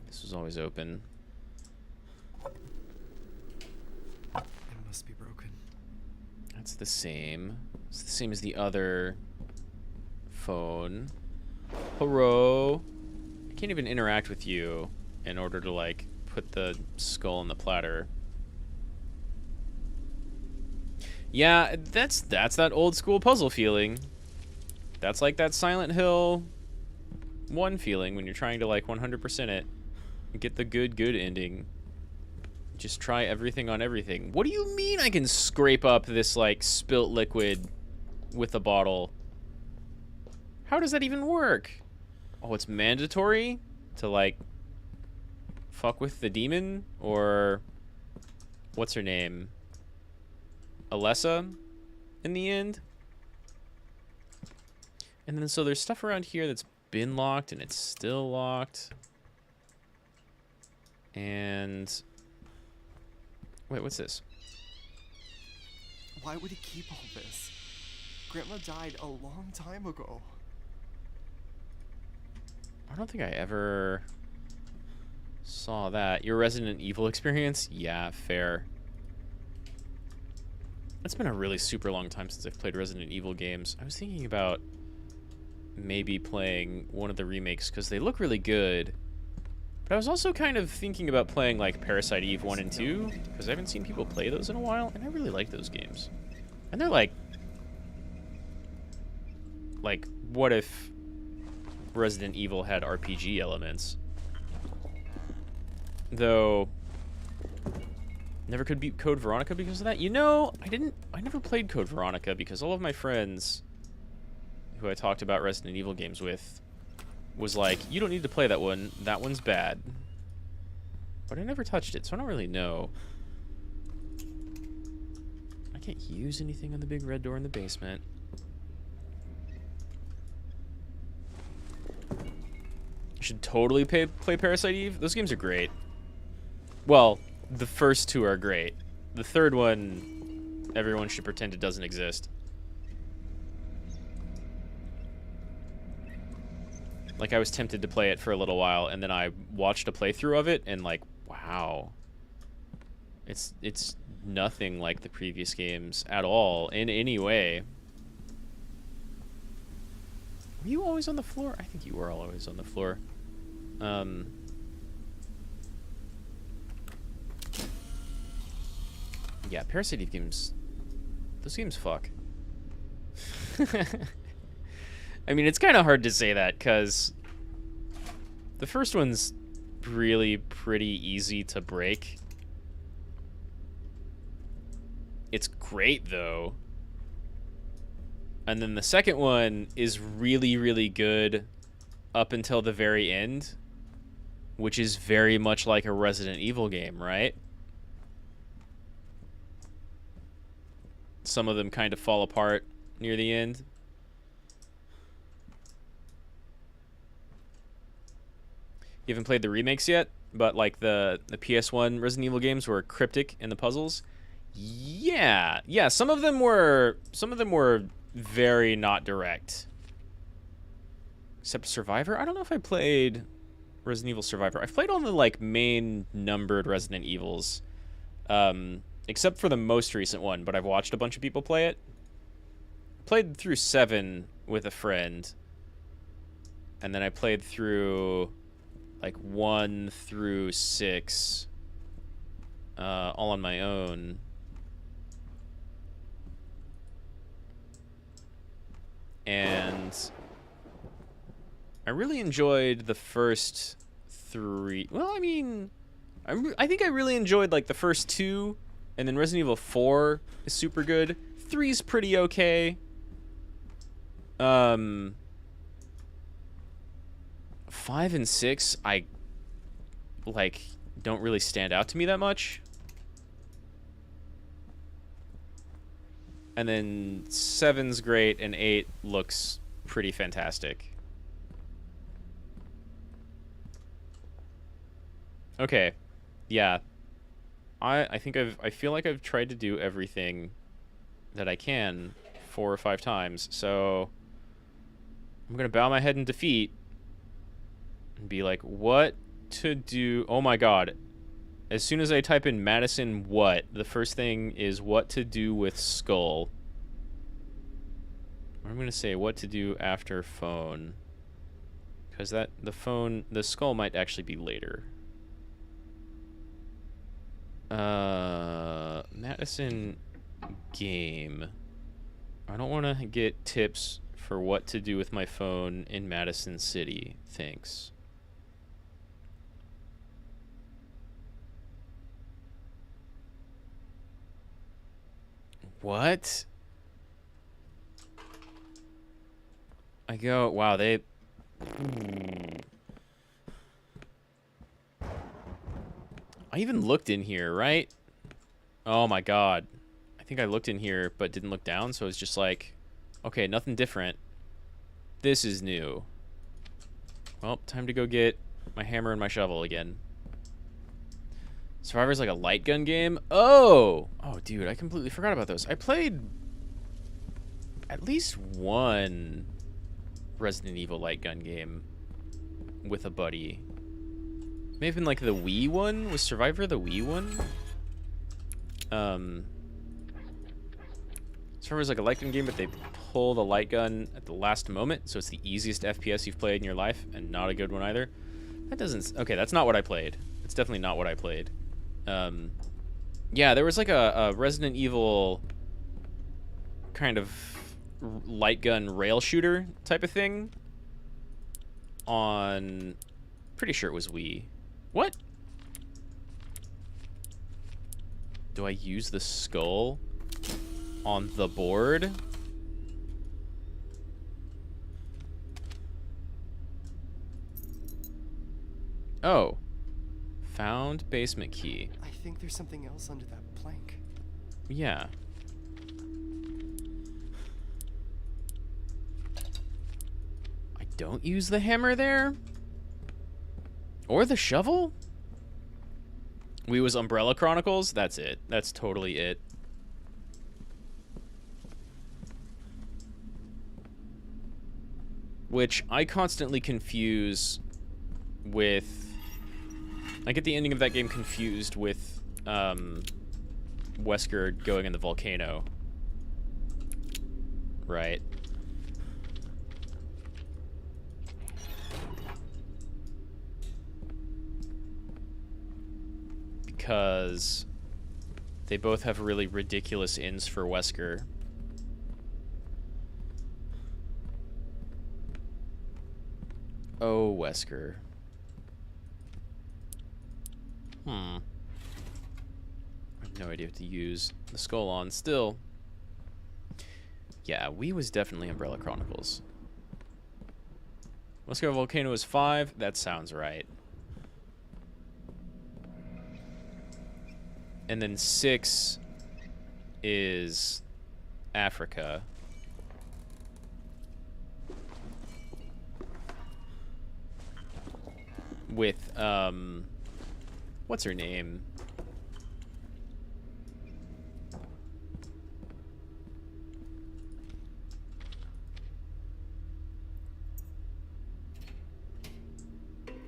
This was always open. It must be broken. That's the same. It's the same as the other phone. Hello. I can't even interact with you in order to, like, put the skull on the platter. Yeah, that's that old school puzzle feeling. That's like that Silent Hill 1 feeling when you're trying to, like, 100% it and get the good ending. Just try everything on everything. What do you mean I can scrape up this, like, spilt liquid with a bottle? How does that even work? Oh, it's mandatory to, like, fuck with the demon? Or what's her name? Alessa in the end? And then so there's stuff around here that's been locked and it's still locked. And wait, what's this? Why would he keep all this? Grandma died a long time ago. I don't think I ever saw that. Your Resident Evil experience? Yeah, fair. It's been a really super long time since I've played Resident Evil games. I was thinking about maybe playing one of the remakes because they look really good. But I was also kind of thinking about playing like Parasite Eve 1 and 2 because I haven't seen people play those in a while, and I really like those games. And they're like, what if Resident Evil had RPG elements? Though never could beat Code Veronica because of that. You know, I never played Code Veronica because all of my friends who I talked about Resident Evil games with was like, you don't need to play that one. That one's bad. But I never touched it, so I don't really know. I can't use anything on the big red door in the basement. I should totally play Parasite Eve. Those games are great. Well, the first two are great. The third one, everyone should pretend it doesn't exist. Like, I was tempted to play it for a little while, and then I watched a playthrough of it, and like, wow. It's nothing like the previous games at all, in any way. Were you always on the floor? I think you were always on the floor. Yeah, Parasite Eve games, those games fuck. I mean, it's kind of hard to say that, because the first one's really pretty easy to break. It's great, though. And then the second one is really, really good up until the very end, which is very much like a Resident Evil game, right? Some of them kind of fall apart near the end. You haven't played the remakes yet, but like the PS1 Resident Evil games were cryptic in the puzzles. Yeah, some of them were very not direct. Except Survivor. I don't know if I played Resident Evil Survivor. I've played all the like main numbered Resident Evils, except for the most recent one. But I've watched a bunch of people play it. Played through 7 with a friend, and then I played through like 1 through 6 all on my own. And I really enjoyed the first 3. Well, I mean, I think I really enjoyed like the first 2 And then Resident Evil 4 is super good. 3 is pretty okay. 5 and 6, I like don't really stand out to me that much. And then 7's great, and 8 looks pretty fantastic. Okay, yeah. I think I feel like I've tried to do everything that I can 4 or 5 times, so I'm gonna bow my head in defeat and be like, what to do? Oh my god. As soon as I type in Madison what, the first thing is what to do with skull. I'm gonna say what to do after phone. Because the skull might actually be later. Madison game. I don't want to get tips for what to do with my phone in Madison City. Thanks. What? I go, wow, they... I even looked in here, right? Oh my god. I think I looked in here but didn't look down, so it's just like, okay, nothing different. This is new. Well, time to go get my hammer and my shovel again. Survivor's like a light gun game? Oh! Oh, dude, I completely forgot about those. I played at least one Resident Evil light gun game with a buddy. May have been like the Wii one? Was Survivor the Wii one? Survivor's like a light gun game, but they pull the light gun at the last moment, so it's the easiest FPS you've played in your life, and not a good one either. That doesn't... Okay, that's not what I played. It's definitely not what I played. Yeah, there was like a Resident Evil kind of light gun rail shooter type of thing on... Pretty sure it was Wii. What? Do I use the skull on the board? Oh. Found basement key. I think there's something else under that plank. Yeah. I don't use the hammer there? Or the shovel? We was Umbrella Chronicles? That's it. That's totally it. Which I constantly confuse with... I get the ending of that game confused with Wesker going in the volcano. Right. Because they both have really ridiculous ends for Wesker. Oh, Wesker. I have no idea what to use the skull on. Still. Yeah, Wii was definitely Umbrella Chronicles. Wesker Volcano is 5. That sounds right. And then 6 is Africa. With, what's her name?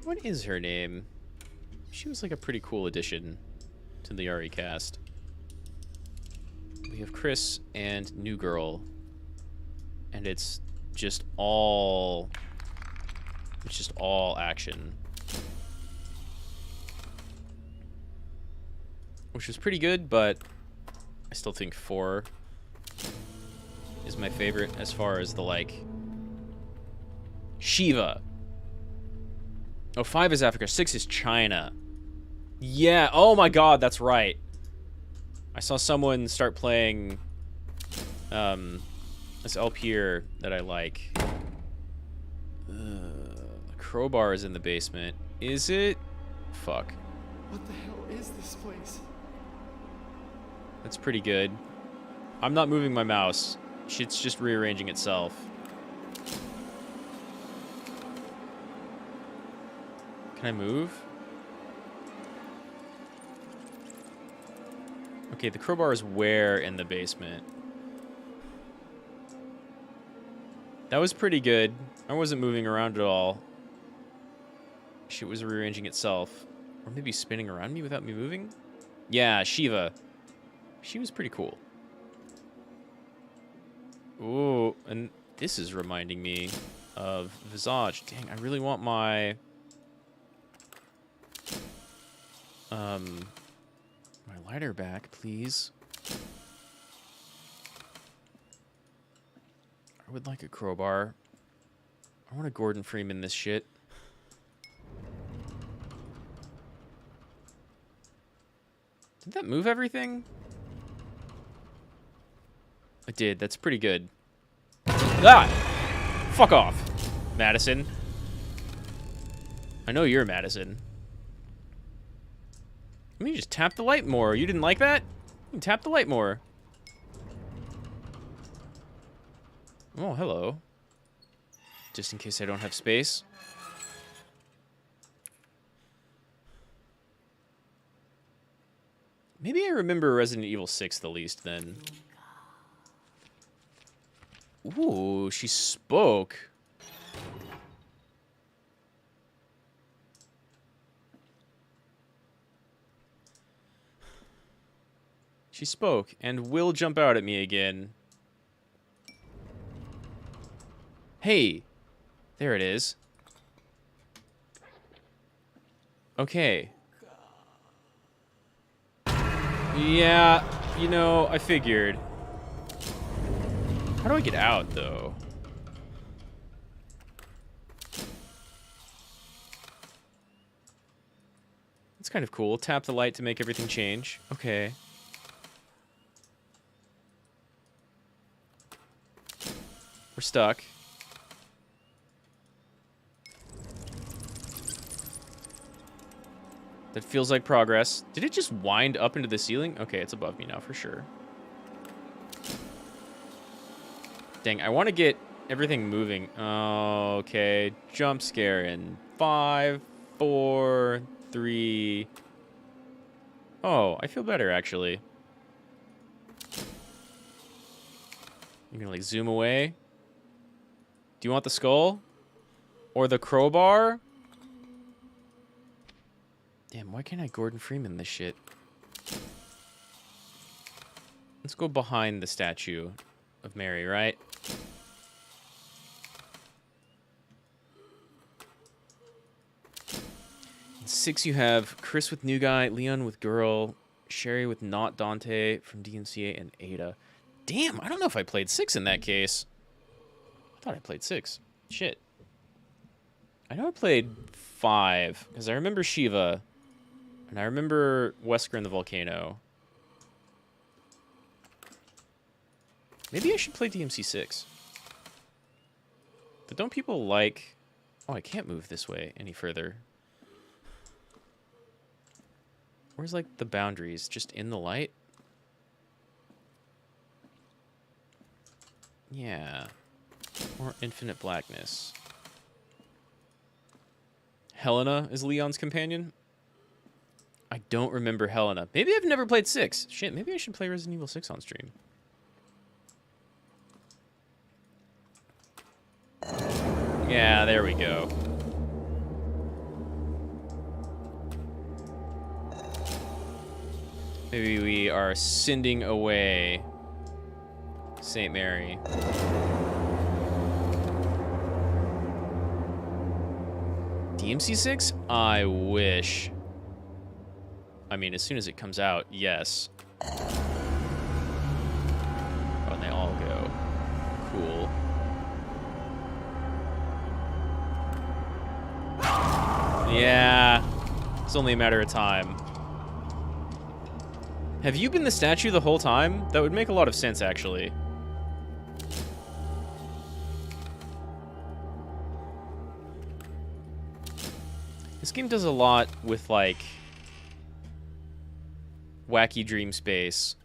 What is her name? She was like a pretty cool addition to the RE cast. We have Chris and New Girl. And it's just all action. Which was pretty good, but I still think 4 is my favorite as far as the, like... Shiva. Oh, 5 is Africa. 6 is China. Yeah, oh my god, that's right. I saw someone start playing this LPer that I like. The crowbar is in the basement. Is it? Fuck. What the hell is this place? That's pretty good. I'm not moving my mouse. Shit's just rearranging itself. Can I move? Okay, the crowbar is where in the basement? That was pretty good. I wasn't moving around at all. Shit was rearranging itself. Or maybe spinning around me without me moving? Yeah, Shiva. She was pretty cool. Ooh, and this is reminding me of Visage. Dang, I really want my... my lighter back, please. I would like a crowbar. I want to Gordon Freeman this shit. Did that move everything? It did. That's pretty good. Ah! Fuck off, Madison. I know you're Madison. Let me just tap the light more. You didn't like that? You can tap the light more. Oh, hello. Just in case I don't have space. Maybe I remember Resident Evil 6 the least then. Ooh, she spoke. She spoke and will jump out at me again. Hey, there it is. Okay. Yeah, you know, I figured. How do I get out, though? That's kind of cool. Tap the light to make everything change. Okay. We're stuck. That feels like progress. Did it just wind up into the ceiling? Okay, it's above me now for sure. Dang, I want to get everything moving. Okay, jump scare in 5, 4, 3. Oh, I feel better actually. You're gonna like zoom away. Do you want the skull? Or the crowbar? Damn, why can't I Gordon Freeman this shit? Let's go behind the statue of Mary, right? In 6 you have Chris with New Guy, Leon with Girl, Sherry with Not Dante from DMCA, and Ada. Damn, I don't know if I played 6 in that case. I thought I played 6. Shit. I know I played 5, because I remember Shiva, and I remember Wesker and the Volcano. Maybe I should play DMC 6. But don't people like... Oh, I can't move this way any further. Where's, like, the boundaries? Just in the light? Yeah. Or infinite blackness. Helena is Leon's companion? I don't remember Helena. Maybe I've never played 6. Shit, maybe I should play Resident Evil 6 on stream. Yeah, there we go. Maybe we are sending away Saint Mary. DMC 6? I wish. I mean, as soon as it comes out, yes. Oh, and they all go. Cool. Yeah. It's only a matter of time. Have you been the statue the whole time? That would make a lot of sense, actually. This game does a lot with, like, wacky dream space.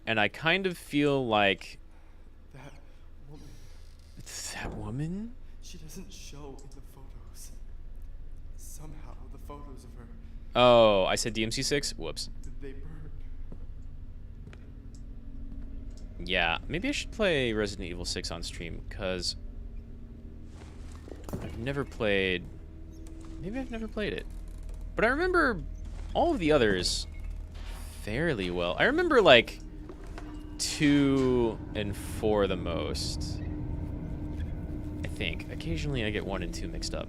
And I kind of feel like... That woman. That woman? She doesn't show in the photos. Somehow, the photos of her, Oh, I said DMC6? Whoops. they burn. Yeah, maybe I should play Resident Evil 6 on stream, because I've never played... Maybe I've never played it. But I remember all of the others fairly well. I remember, like, 2 and 4 the most. I think. Occasionally I get 1 and 2 mixed up.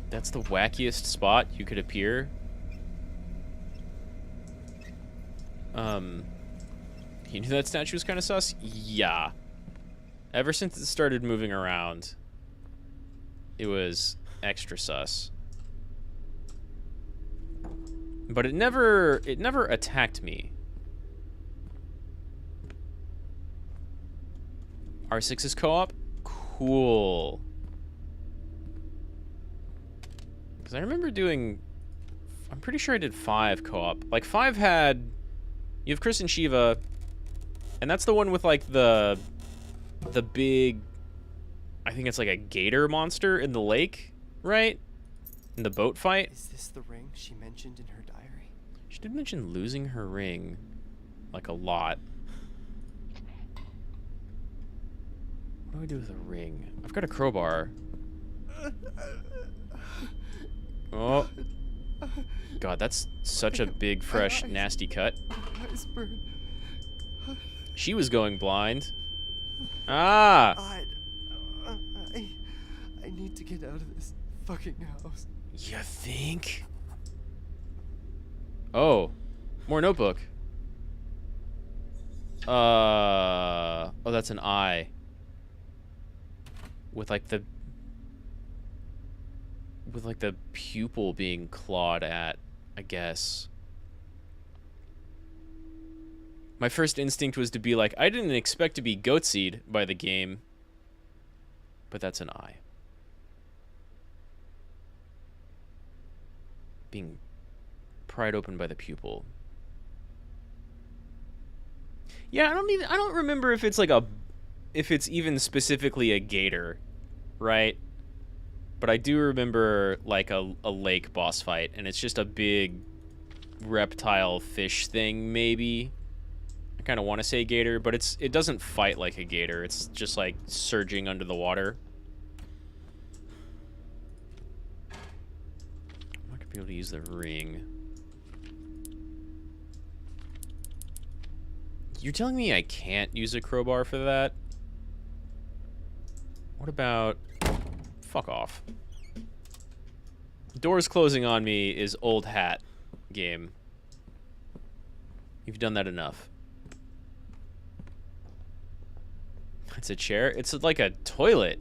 That's the wackiest spot you could appear. You knew that statue was kind of sus? Yeah. Ever since it started moving around, it was extra sus. But it never attacked me. R6 is co-op? Cool. Because I remember doing... I'm pretty sure I did 5 co-op. Like, 5 had... You have Chris and Shiva, and that's the one with, like, the big... I think it's like a gator monster in the lake, right? In the boat fight. Is this the ring she mentioned in her diary? She did mention losing her ring, like, a lot. What do I do with a ring? I've got a crowbar. Oh. God, that's such a big, fresh, nasty cut. Eyes burn. She was going blind. Ah! I need to get out of this fucking house. You think? Oh. More notebook. Oh, that's an eye. With like the pupil being clawed at, I guess. My first instinct was to be like, I didn't expect to be goatsied by the game, but that's an eye. Being pried open by the pupil. Yeah, I don't remember if it's like if it's even specifically a gator, right? But I do remember, like, a lake boss fight, and it's just a big reptile fish thing, maybe. I kind of want to say gator, but it doesn't fight like a gator. It's just, like, surging under the water. I'm not going to be able to use the ring. You're telling me I can't use a crowbar for that? What about... Fuck off. Doors closing on me is old hat game. You've done that enough. It's a chair. It's like a toilet.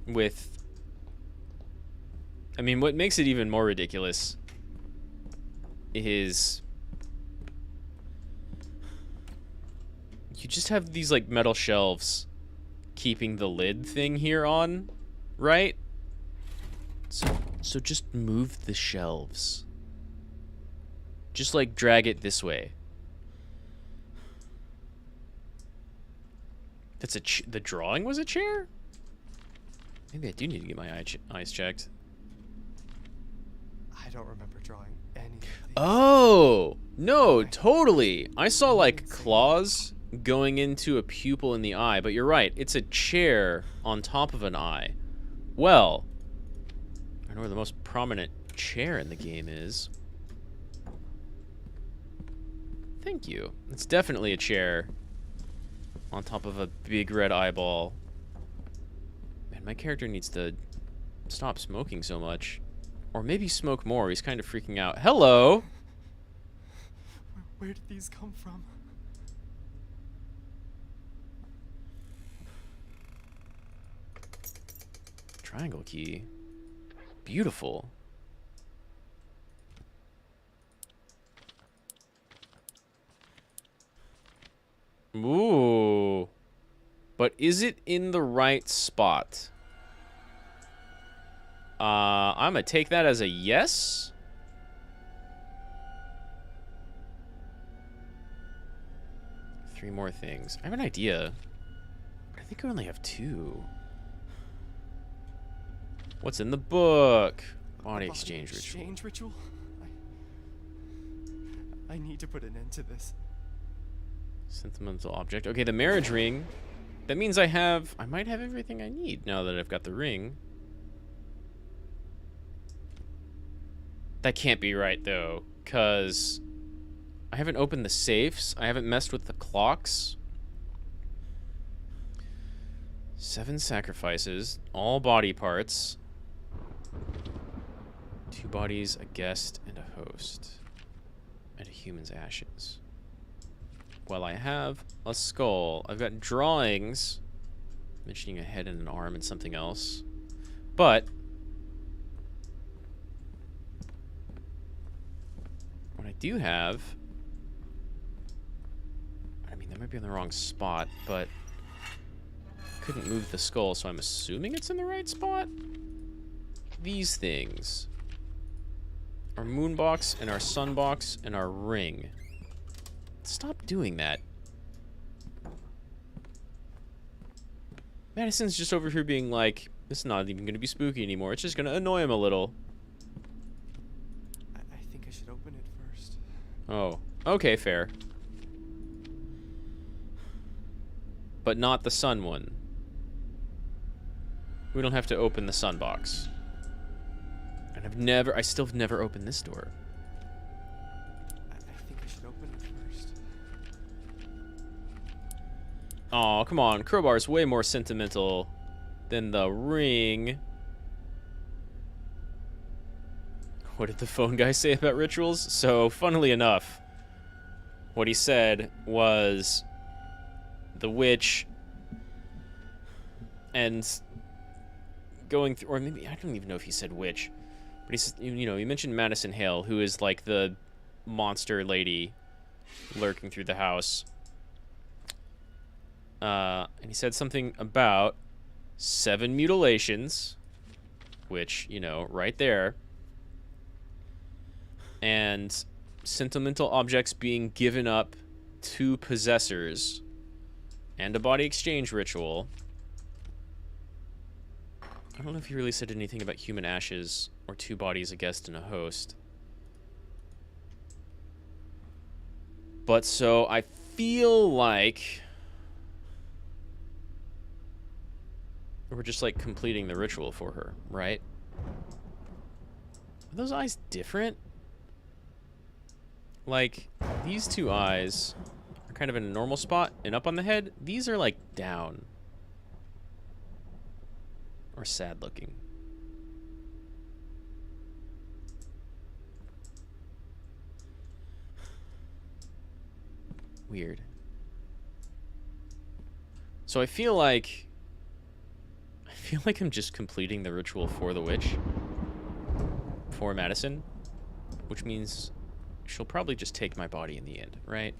With... I mean, what makes it even more ridiculous is... You just have these, like, metal shelves keeping the lid thing here on, right? So just move the shelves. Just, like, drag it this way. That's the drawing was a chair? Maybe I do need to get my eyes checked. I don't remember drawing anything. Oh! No, totally! I saw, like, claws going into a pupil in the eye, but you're right. It's a chair on top of an eye. Well, I know where the most prominent chair in the game is. Thank you. It's definitely a chair on top of a big red eyeball. Man, my character needs to stop smoking so much. Or maybe smoke more. He's kind of freaking out. Hello! Where did these come from? triangle key. Beautiful. Ooh. But is it in the right spot? I'm gonna take that as a yes. Three more things. I have an idea. I think I only have two. What's in the book? Body exchange ritual. Exchange ritual? I need to put an end to this. Sentimental object. Okay, the marriage ring. That means I might have everything I need now that I've got the ring. That can't be right, though, because I haven't opened the safes. I haven't messed with the clocks. 7 sacrifices, all body parts. 2 bodies, a guest, and a host. And a human's ashes. Well, I have a skull. I've got drawings mentioning a head and an arm and something else. But what I do have, I mean, that might be in the wrong spot, but I couldn't move the skull, so I'm assuming it's in the right spot. These things. Our moon box and our sun box and our ring. Stop doing that. Madison's just over here being like, this is not even going to be spooky anymore. It's just going to annoy him a little. I think I should open it first. Oh, okay, fair. But not the sun one. We don't have to open the sun box. And I still have never opened this door. I think I should open it first. Oh, come on. Crowbar's way more sentimental than the ring. What did the phone guy say about rituals? So, funnily enough, what he said was the witch and going through, or maybe, I don't even know if he said witch, but he's, you know, he mentioned Madison Hale, who is like the monster lady lurking through the house. And he said something about 7 mutilations, which, you know, right there, and sentimental objects being given up to possessors, and a body exchange ritual. I don't know if he really said anything about human ashes or 2 bodies, a guest, and a host. But so I feel like we're just like completing the ritual for her, right? Are those eyes different? Like, these 2 eyes are kind of in a normal spot and up on the head. These are like down. Or sad looking. Weird. So I feel like I'm just completing the ritual for the witch. For Madison. Which means she'll probably just take my body in the end, right?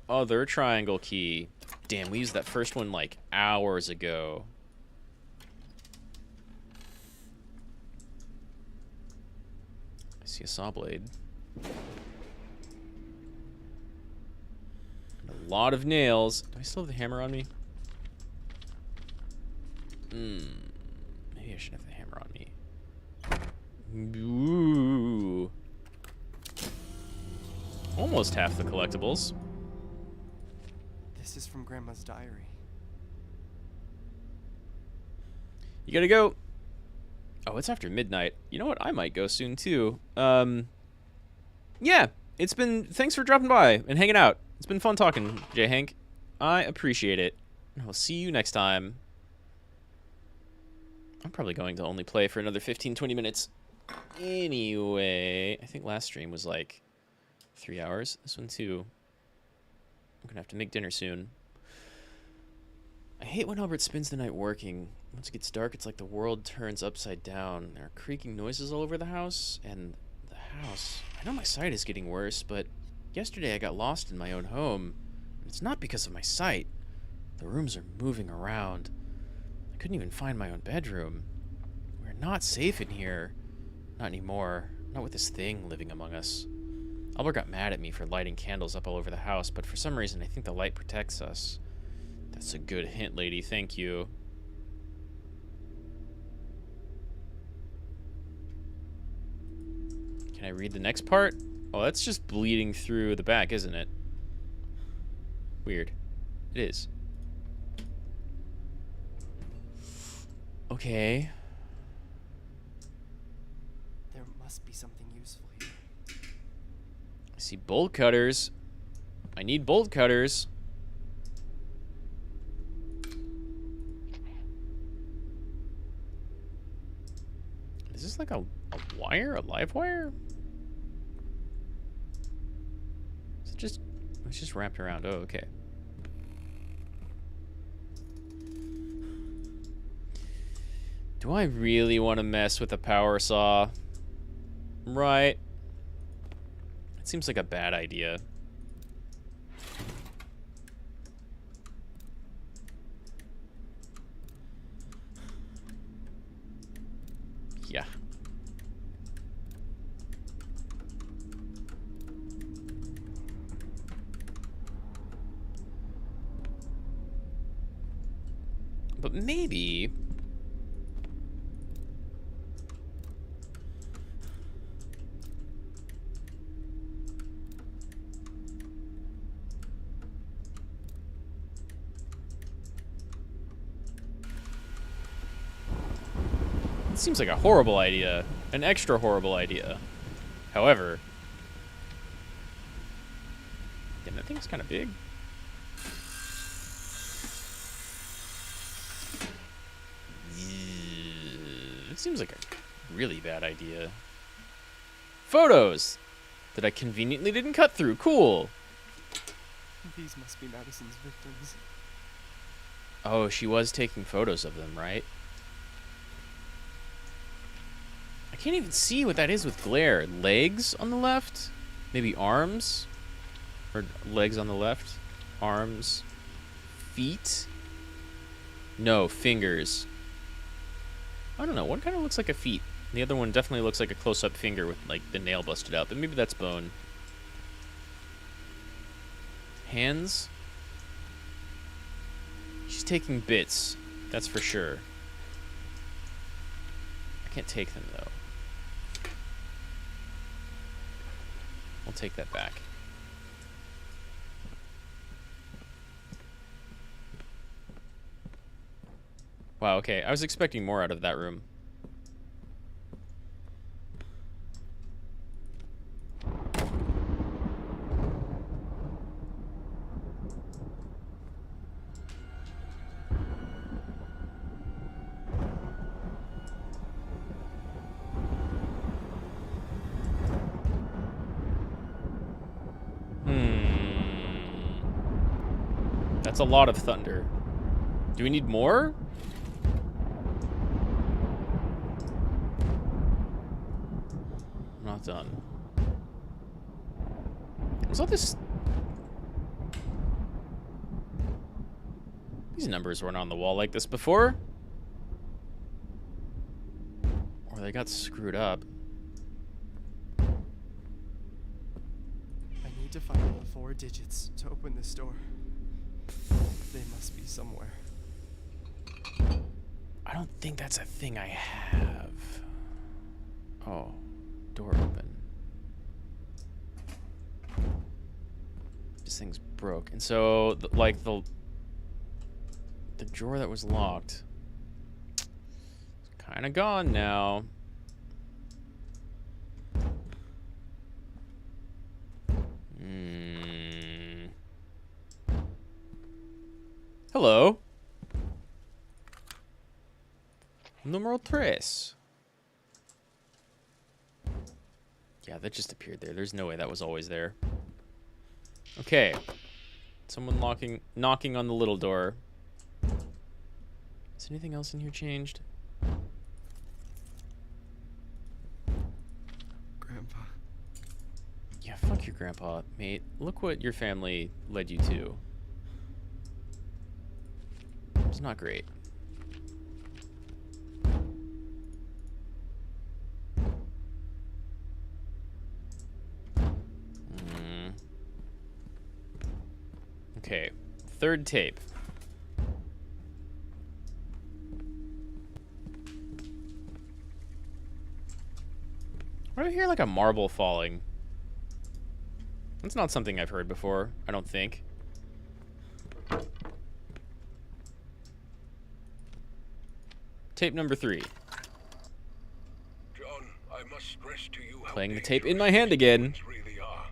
Other triangle key. Damn, we used that first one like hours ago. I see a saw blade. And a lot of nails. Do I still have the hammer on me? Maybe I should have the hammer on me. Ooh. Almost half the collectibles. This is from Grandma's diary. You gotta go. Oh, it's after midnight. You know what? I might go soon too. Yeah, thanks for dropping by and hanging out. It's been fun talking, J. Hank. I appreciate it. I'll see you next time. I'm probably going to only play for another 15-20 minutes. Anyway, I think last stream was like 3 hours. This one too. I'm gonna have to make dinner soon. I hate when Albert spends the night working. Once it gets dark, it's like the world turns upside down. There are creaking noises all over the house, and the house... I know my sight is getting worse, but yesterday I got lost in my own home. And it's not because of my sight. The rooms are moving around. I couldn't even find my own bedroom. We're not safe in here. Not anymore. Not with this thing living among us. Albert got mad at me for lighting candles up all over the house, but for some reason I think the light protects us. That's a good hint, lady. Thank you. Can I read the next part? Oh, that's just bleeding through the back, isn't it? Weird. It is. Okay. There must be something useful here. I see bolt cutters. I need bolt cutters. Is this like a wire? A live wire? Is it just... It's just wrapped around. Oh, okay. Do I really want to mess with a power saw? Right. It seems like a bad idea. Yeah. But maybe... It seems like a horrible idea. An extra horrible idea. However... Damn, that thing's kind of big. It seems like a really bad idea. Photos! That I conveniently didn't cut through. Cool! These must be Madison's victims. Oh, she was taking photos of them, right? I can't even see what that is with glare. Legs on the left? Maybe arms? Or legs on the left? Arms? Feet? No, fingers. I don't know. One kind of looks like a feet. The other one definitely looks like a close-up finger with, like, the nail busted out. But maybe that's bone. Hands? She's taking bits. That's for sure. I can't take them, though. I'll take that back. Wow, okay. I was expecting more out of that room. That's a lot of thunder. Do we need more? I'm not done. Was all this... These numbers weren't on the wall like this before. Or they got screwed up. I need to find all 4 digits to open this door. They must be somewhere. I don't think that's a thing I have. Oh, door open. This thing's broke. And so, like, the drawer that was locked is kind of gone now. Hello. Numero 3. Yeah, that just appeared there. There's no way that was always there. Okay. Someone knocking on the little door. Is anything else in here changed? Grandpa. Yeah, fuck your grandpa, mate. Look what your family led you to. It's not great. Okay, third tape. Why do I hear like a marble falling? That's not something I've heard before, I don't think. Tape number 3. John, I must stress to you how Playing the tape in my dangerous hand these again. demons really are.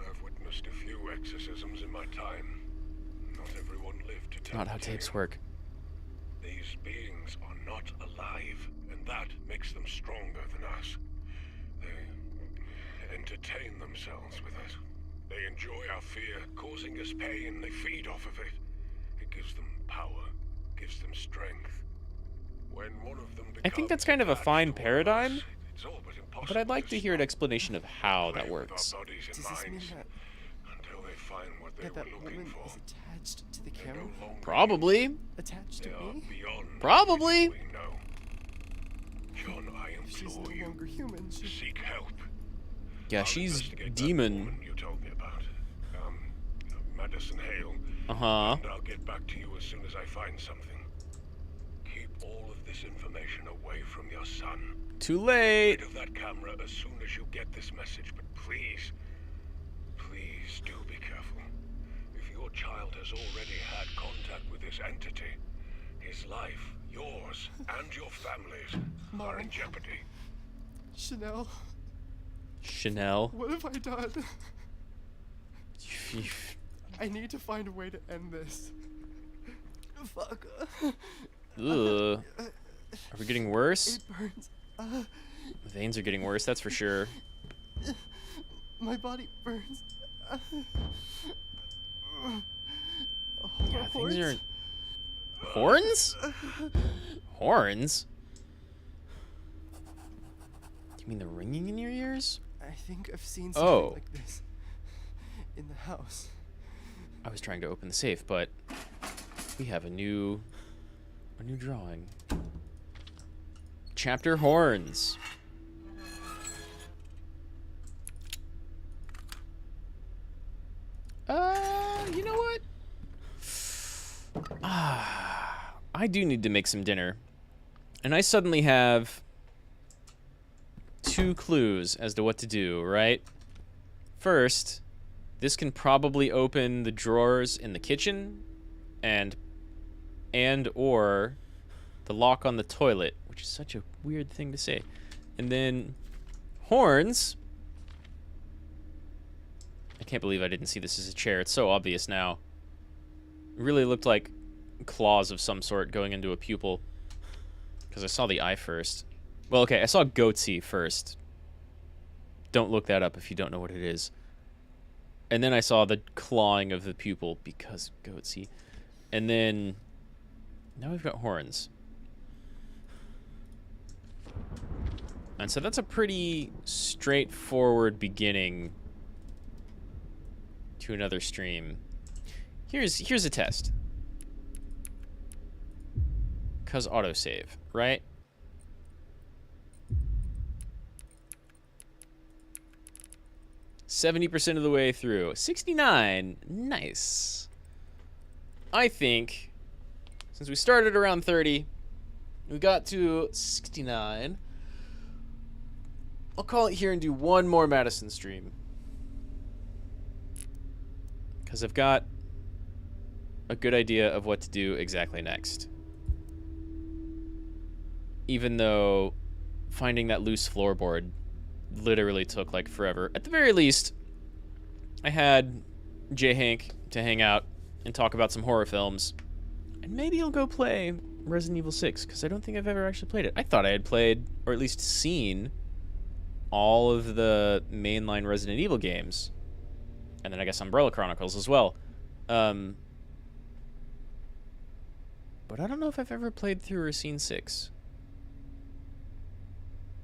I've witnessed a few exorcisms in my time. Not everyone lived to tell Not how the tapes tale. work. These beings are not alive, and that makes them stronger than us. They entertain themselves with us. They enjoy our fear, causing us pain. They feed off of it. It gives them power, gives them strength. When one of them I think that's kind of a fine paradigm, but I'd like to hear an explanation of how that works. Does this mean that, until they find what they that were that looking woman for. is attached to the camera? Probably. Attached to They are me? beyond Probably. anything we know. John, I If she's implore no you, longer human, she... seek help. Yeah, I'll she's investigate that demon. woman you told me about. Madison Hale. Uh-huh. And I'll get back to you as soon as I find something. Keep all of this information away from your son. Too Get late. rid of that camera as soon as you get this message, but please, please do be careful. If your child has already had contact with this entity, his life, yours, and your family's are in Mom. jeopardy. Chanel, Chanel. what have I done? I need to find a way to end this. Fuck. Ugh. Are we getting worse? It burns. The veins are getting worse, that's for sure. My body burns. Yeah, things are... Horns? Horns? Do you mean the ringing in your ears? I think I've seen something Oh. like this in the house. I was trying to open the safe, but we have a new drawing. Chapter horns. You know what? I do need to make some dinner. And I suddenly have 2 clues as to what to do, right? First, this can probably open the drawers in the kitchen and or the lock on the toilet, which is such a weird thing to say. And then horns. I can't believe I didn't see this as a chair. It's so obvious now. It really looked like claws of some sort going into a pupil. Because I saw the eye first. Well, okay, I saw goatsy first. Don't look that up if you don't know what it is. And then I saw the clawing of the pupil because goatsy. And then now we've got horns. And so that's a pretty straightforward beginning to another stream. Here's a test. Cause autosave, right? %70 of the way through. 69. Nice. I think since we started around 30, we got to 69. I'll call it here and do one more Madison stream. Because I've got a good idea of what to do exactly next. Even though finding that loose floorboard literally took like forever. At the very least, I had J. Hank to hang out and talk about some horror films. And maybe I'll go play Resident Evil 6, because I don't think I've ever actually played it. I thought I had played, or at least seen, all of the mainline Resident Evil games. And then I guess Umbrella Chronicles as well. But I don't know if I've ever played through or seen 6.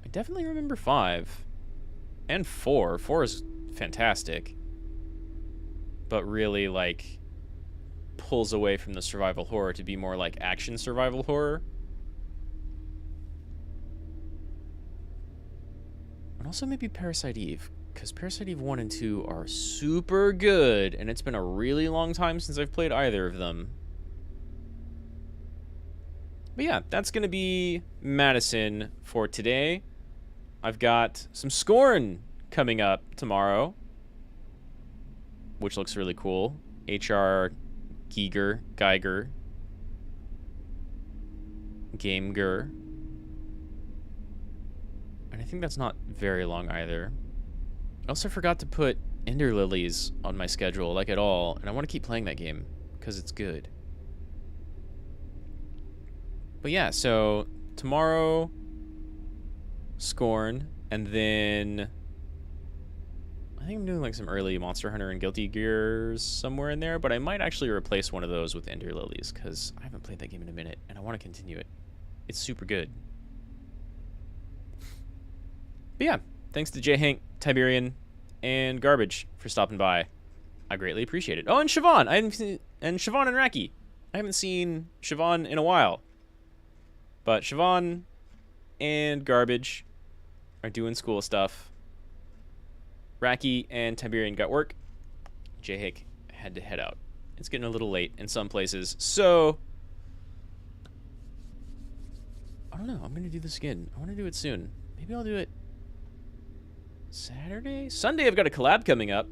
I definitely remember 5. And 4. 4 is fantastic. But really, like, pulls away from the survival horror to be more like action survival horror. And also maybe Parasite Eve, because Parasite Eve 1 and 2 are super good, and it's been a really long time since I've played either of them. But yeah, that's going to be Madison for today. I've got some Scorn coming up tomorrow, which looks really cool. HR Geiger, Gameger. And I think that's not very long either. I also forgot to put Ender Lilies on my schedule, like at all, and I want to keep playing that game, because it's good. But yeah, so tomorrow, Scorn, and then I think I'm doing like some early Monster Hunter and Guilty Gears somewhere in there, but I might actually replace one of those with Ender Lilies, because I haven't played that game in a minute, and I want to continue it. It's super good. But yeah, thanks to J. Hank, Tiberian, and Garbage for stopping by. I greatly appreciate it. Oh, and Siobhan! And Siobhan and Raki. I haven't seen Siobhan in a while. But Siobhan and Garbage are doing school stuff. Raki and Tiberian got work. J-Hick had to head out. It's getting a little late in some places. So, I don't know. I'm going to do this again. I want to do it soon. Maybe I'll do it Saturday? Sunday I've got a collab coming up.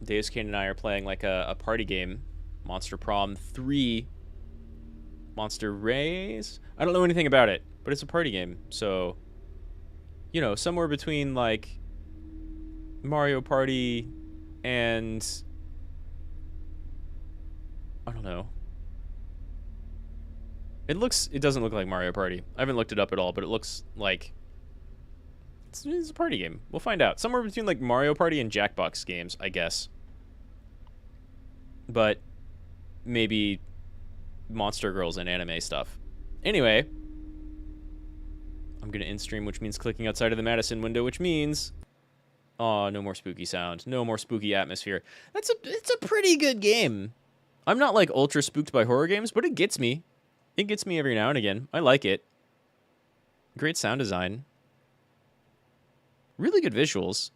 Deus Kane and I are playing like a party game. Monster Prom 3. Monster Rays? I don't know anything about it, but it's a party game. So, you know, somewhere between like Mario Party and I don't know. It doesn't look like Mario Party. I haven't looked it up at all, but it looks like it's a party game. We'll find out. Somewhere between like Mario Party and Jackbox games, I guess. But maybe Monster Girls and anime stuff. Anyway, I'm gonna end stream, which means clicking outside of the Madison window, which means no more spooky sound, no more spooky atmosphere. It's a pretty good game. I'm not like ultra spooked by horror games, but it gets me. It gets me every now and again. I like it. Great sound design. Really good visuals.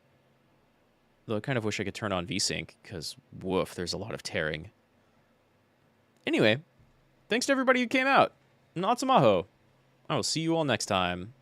Though I kind of wish I could turn on VSync, because woof, there's a lot of tearing. Anyway, thanks to everybody who came out. Natsamaho. I will see you all next time.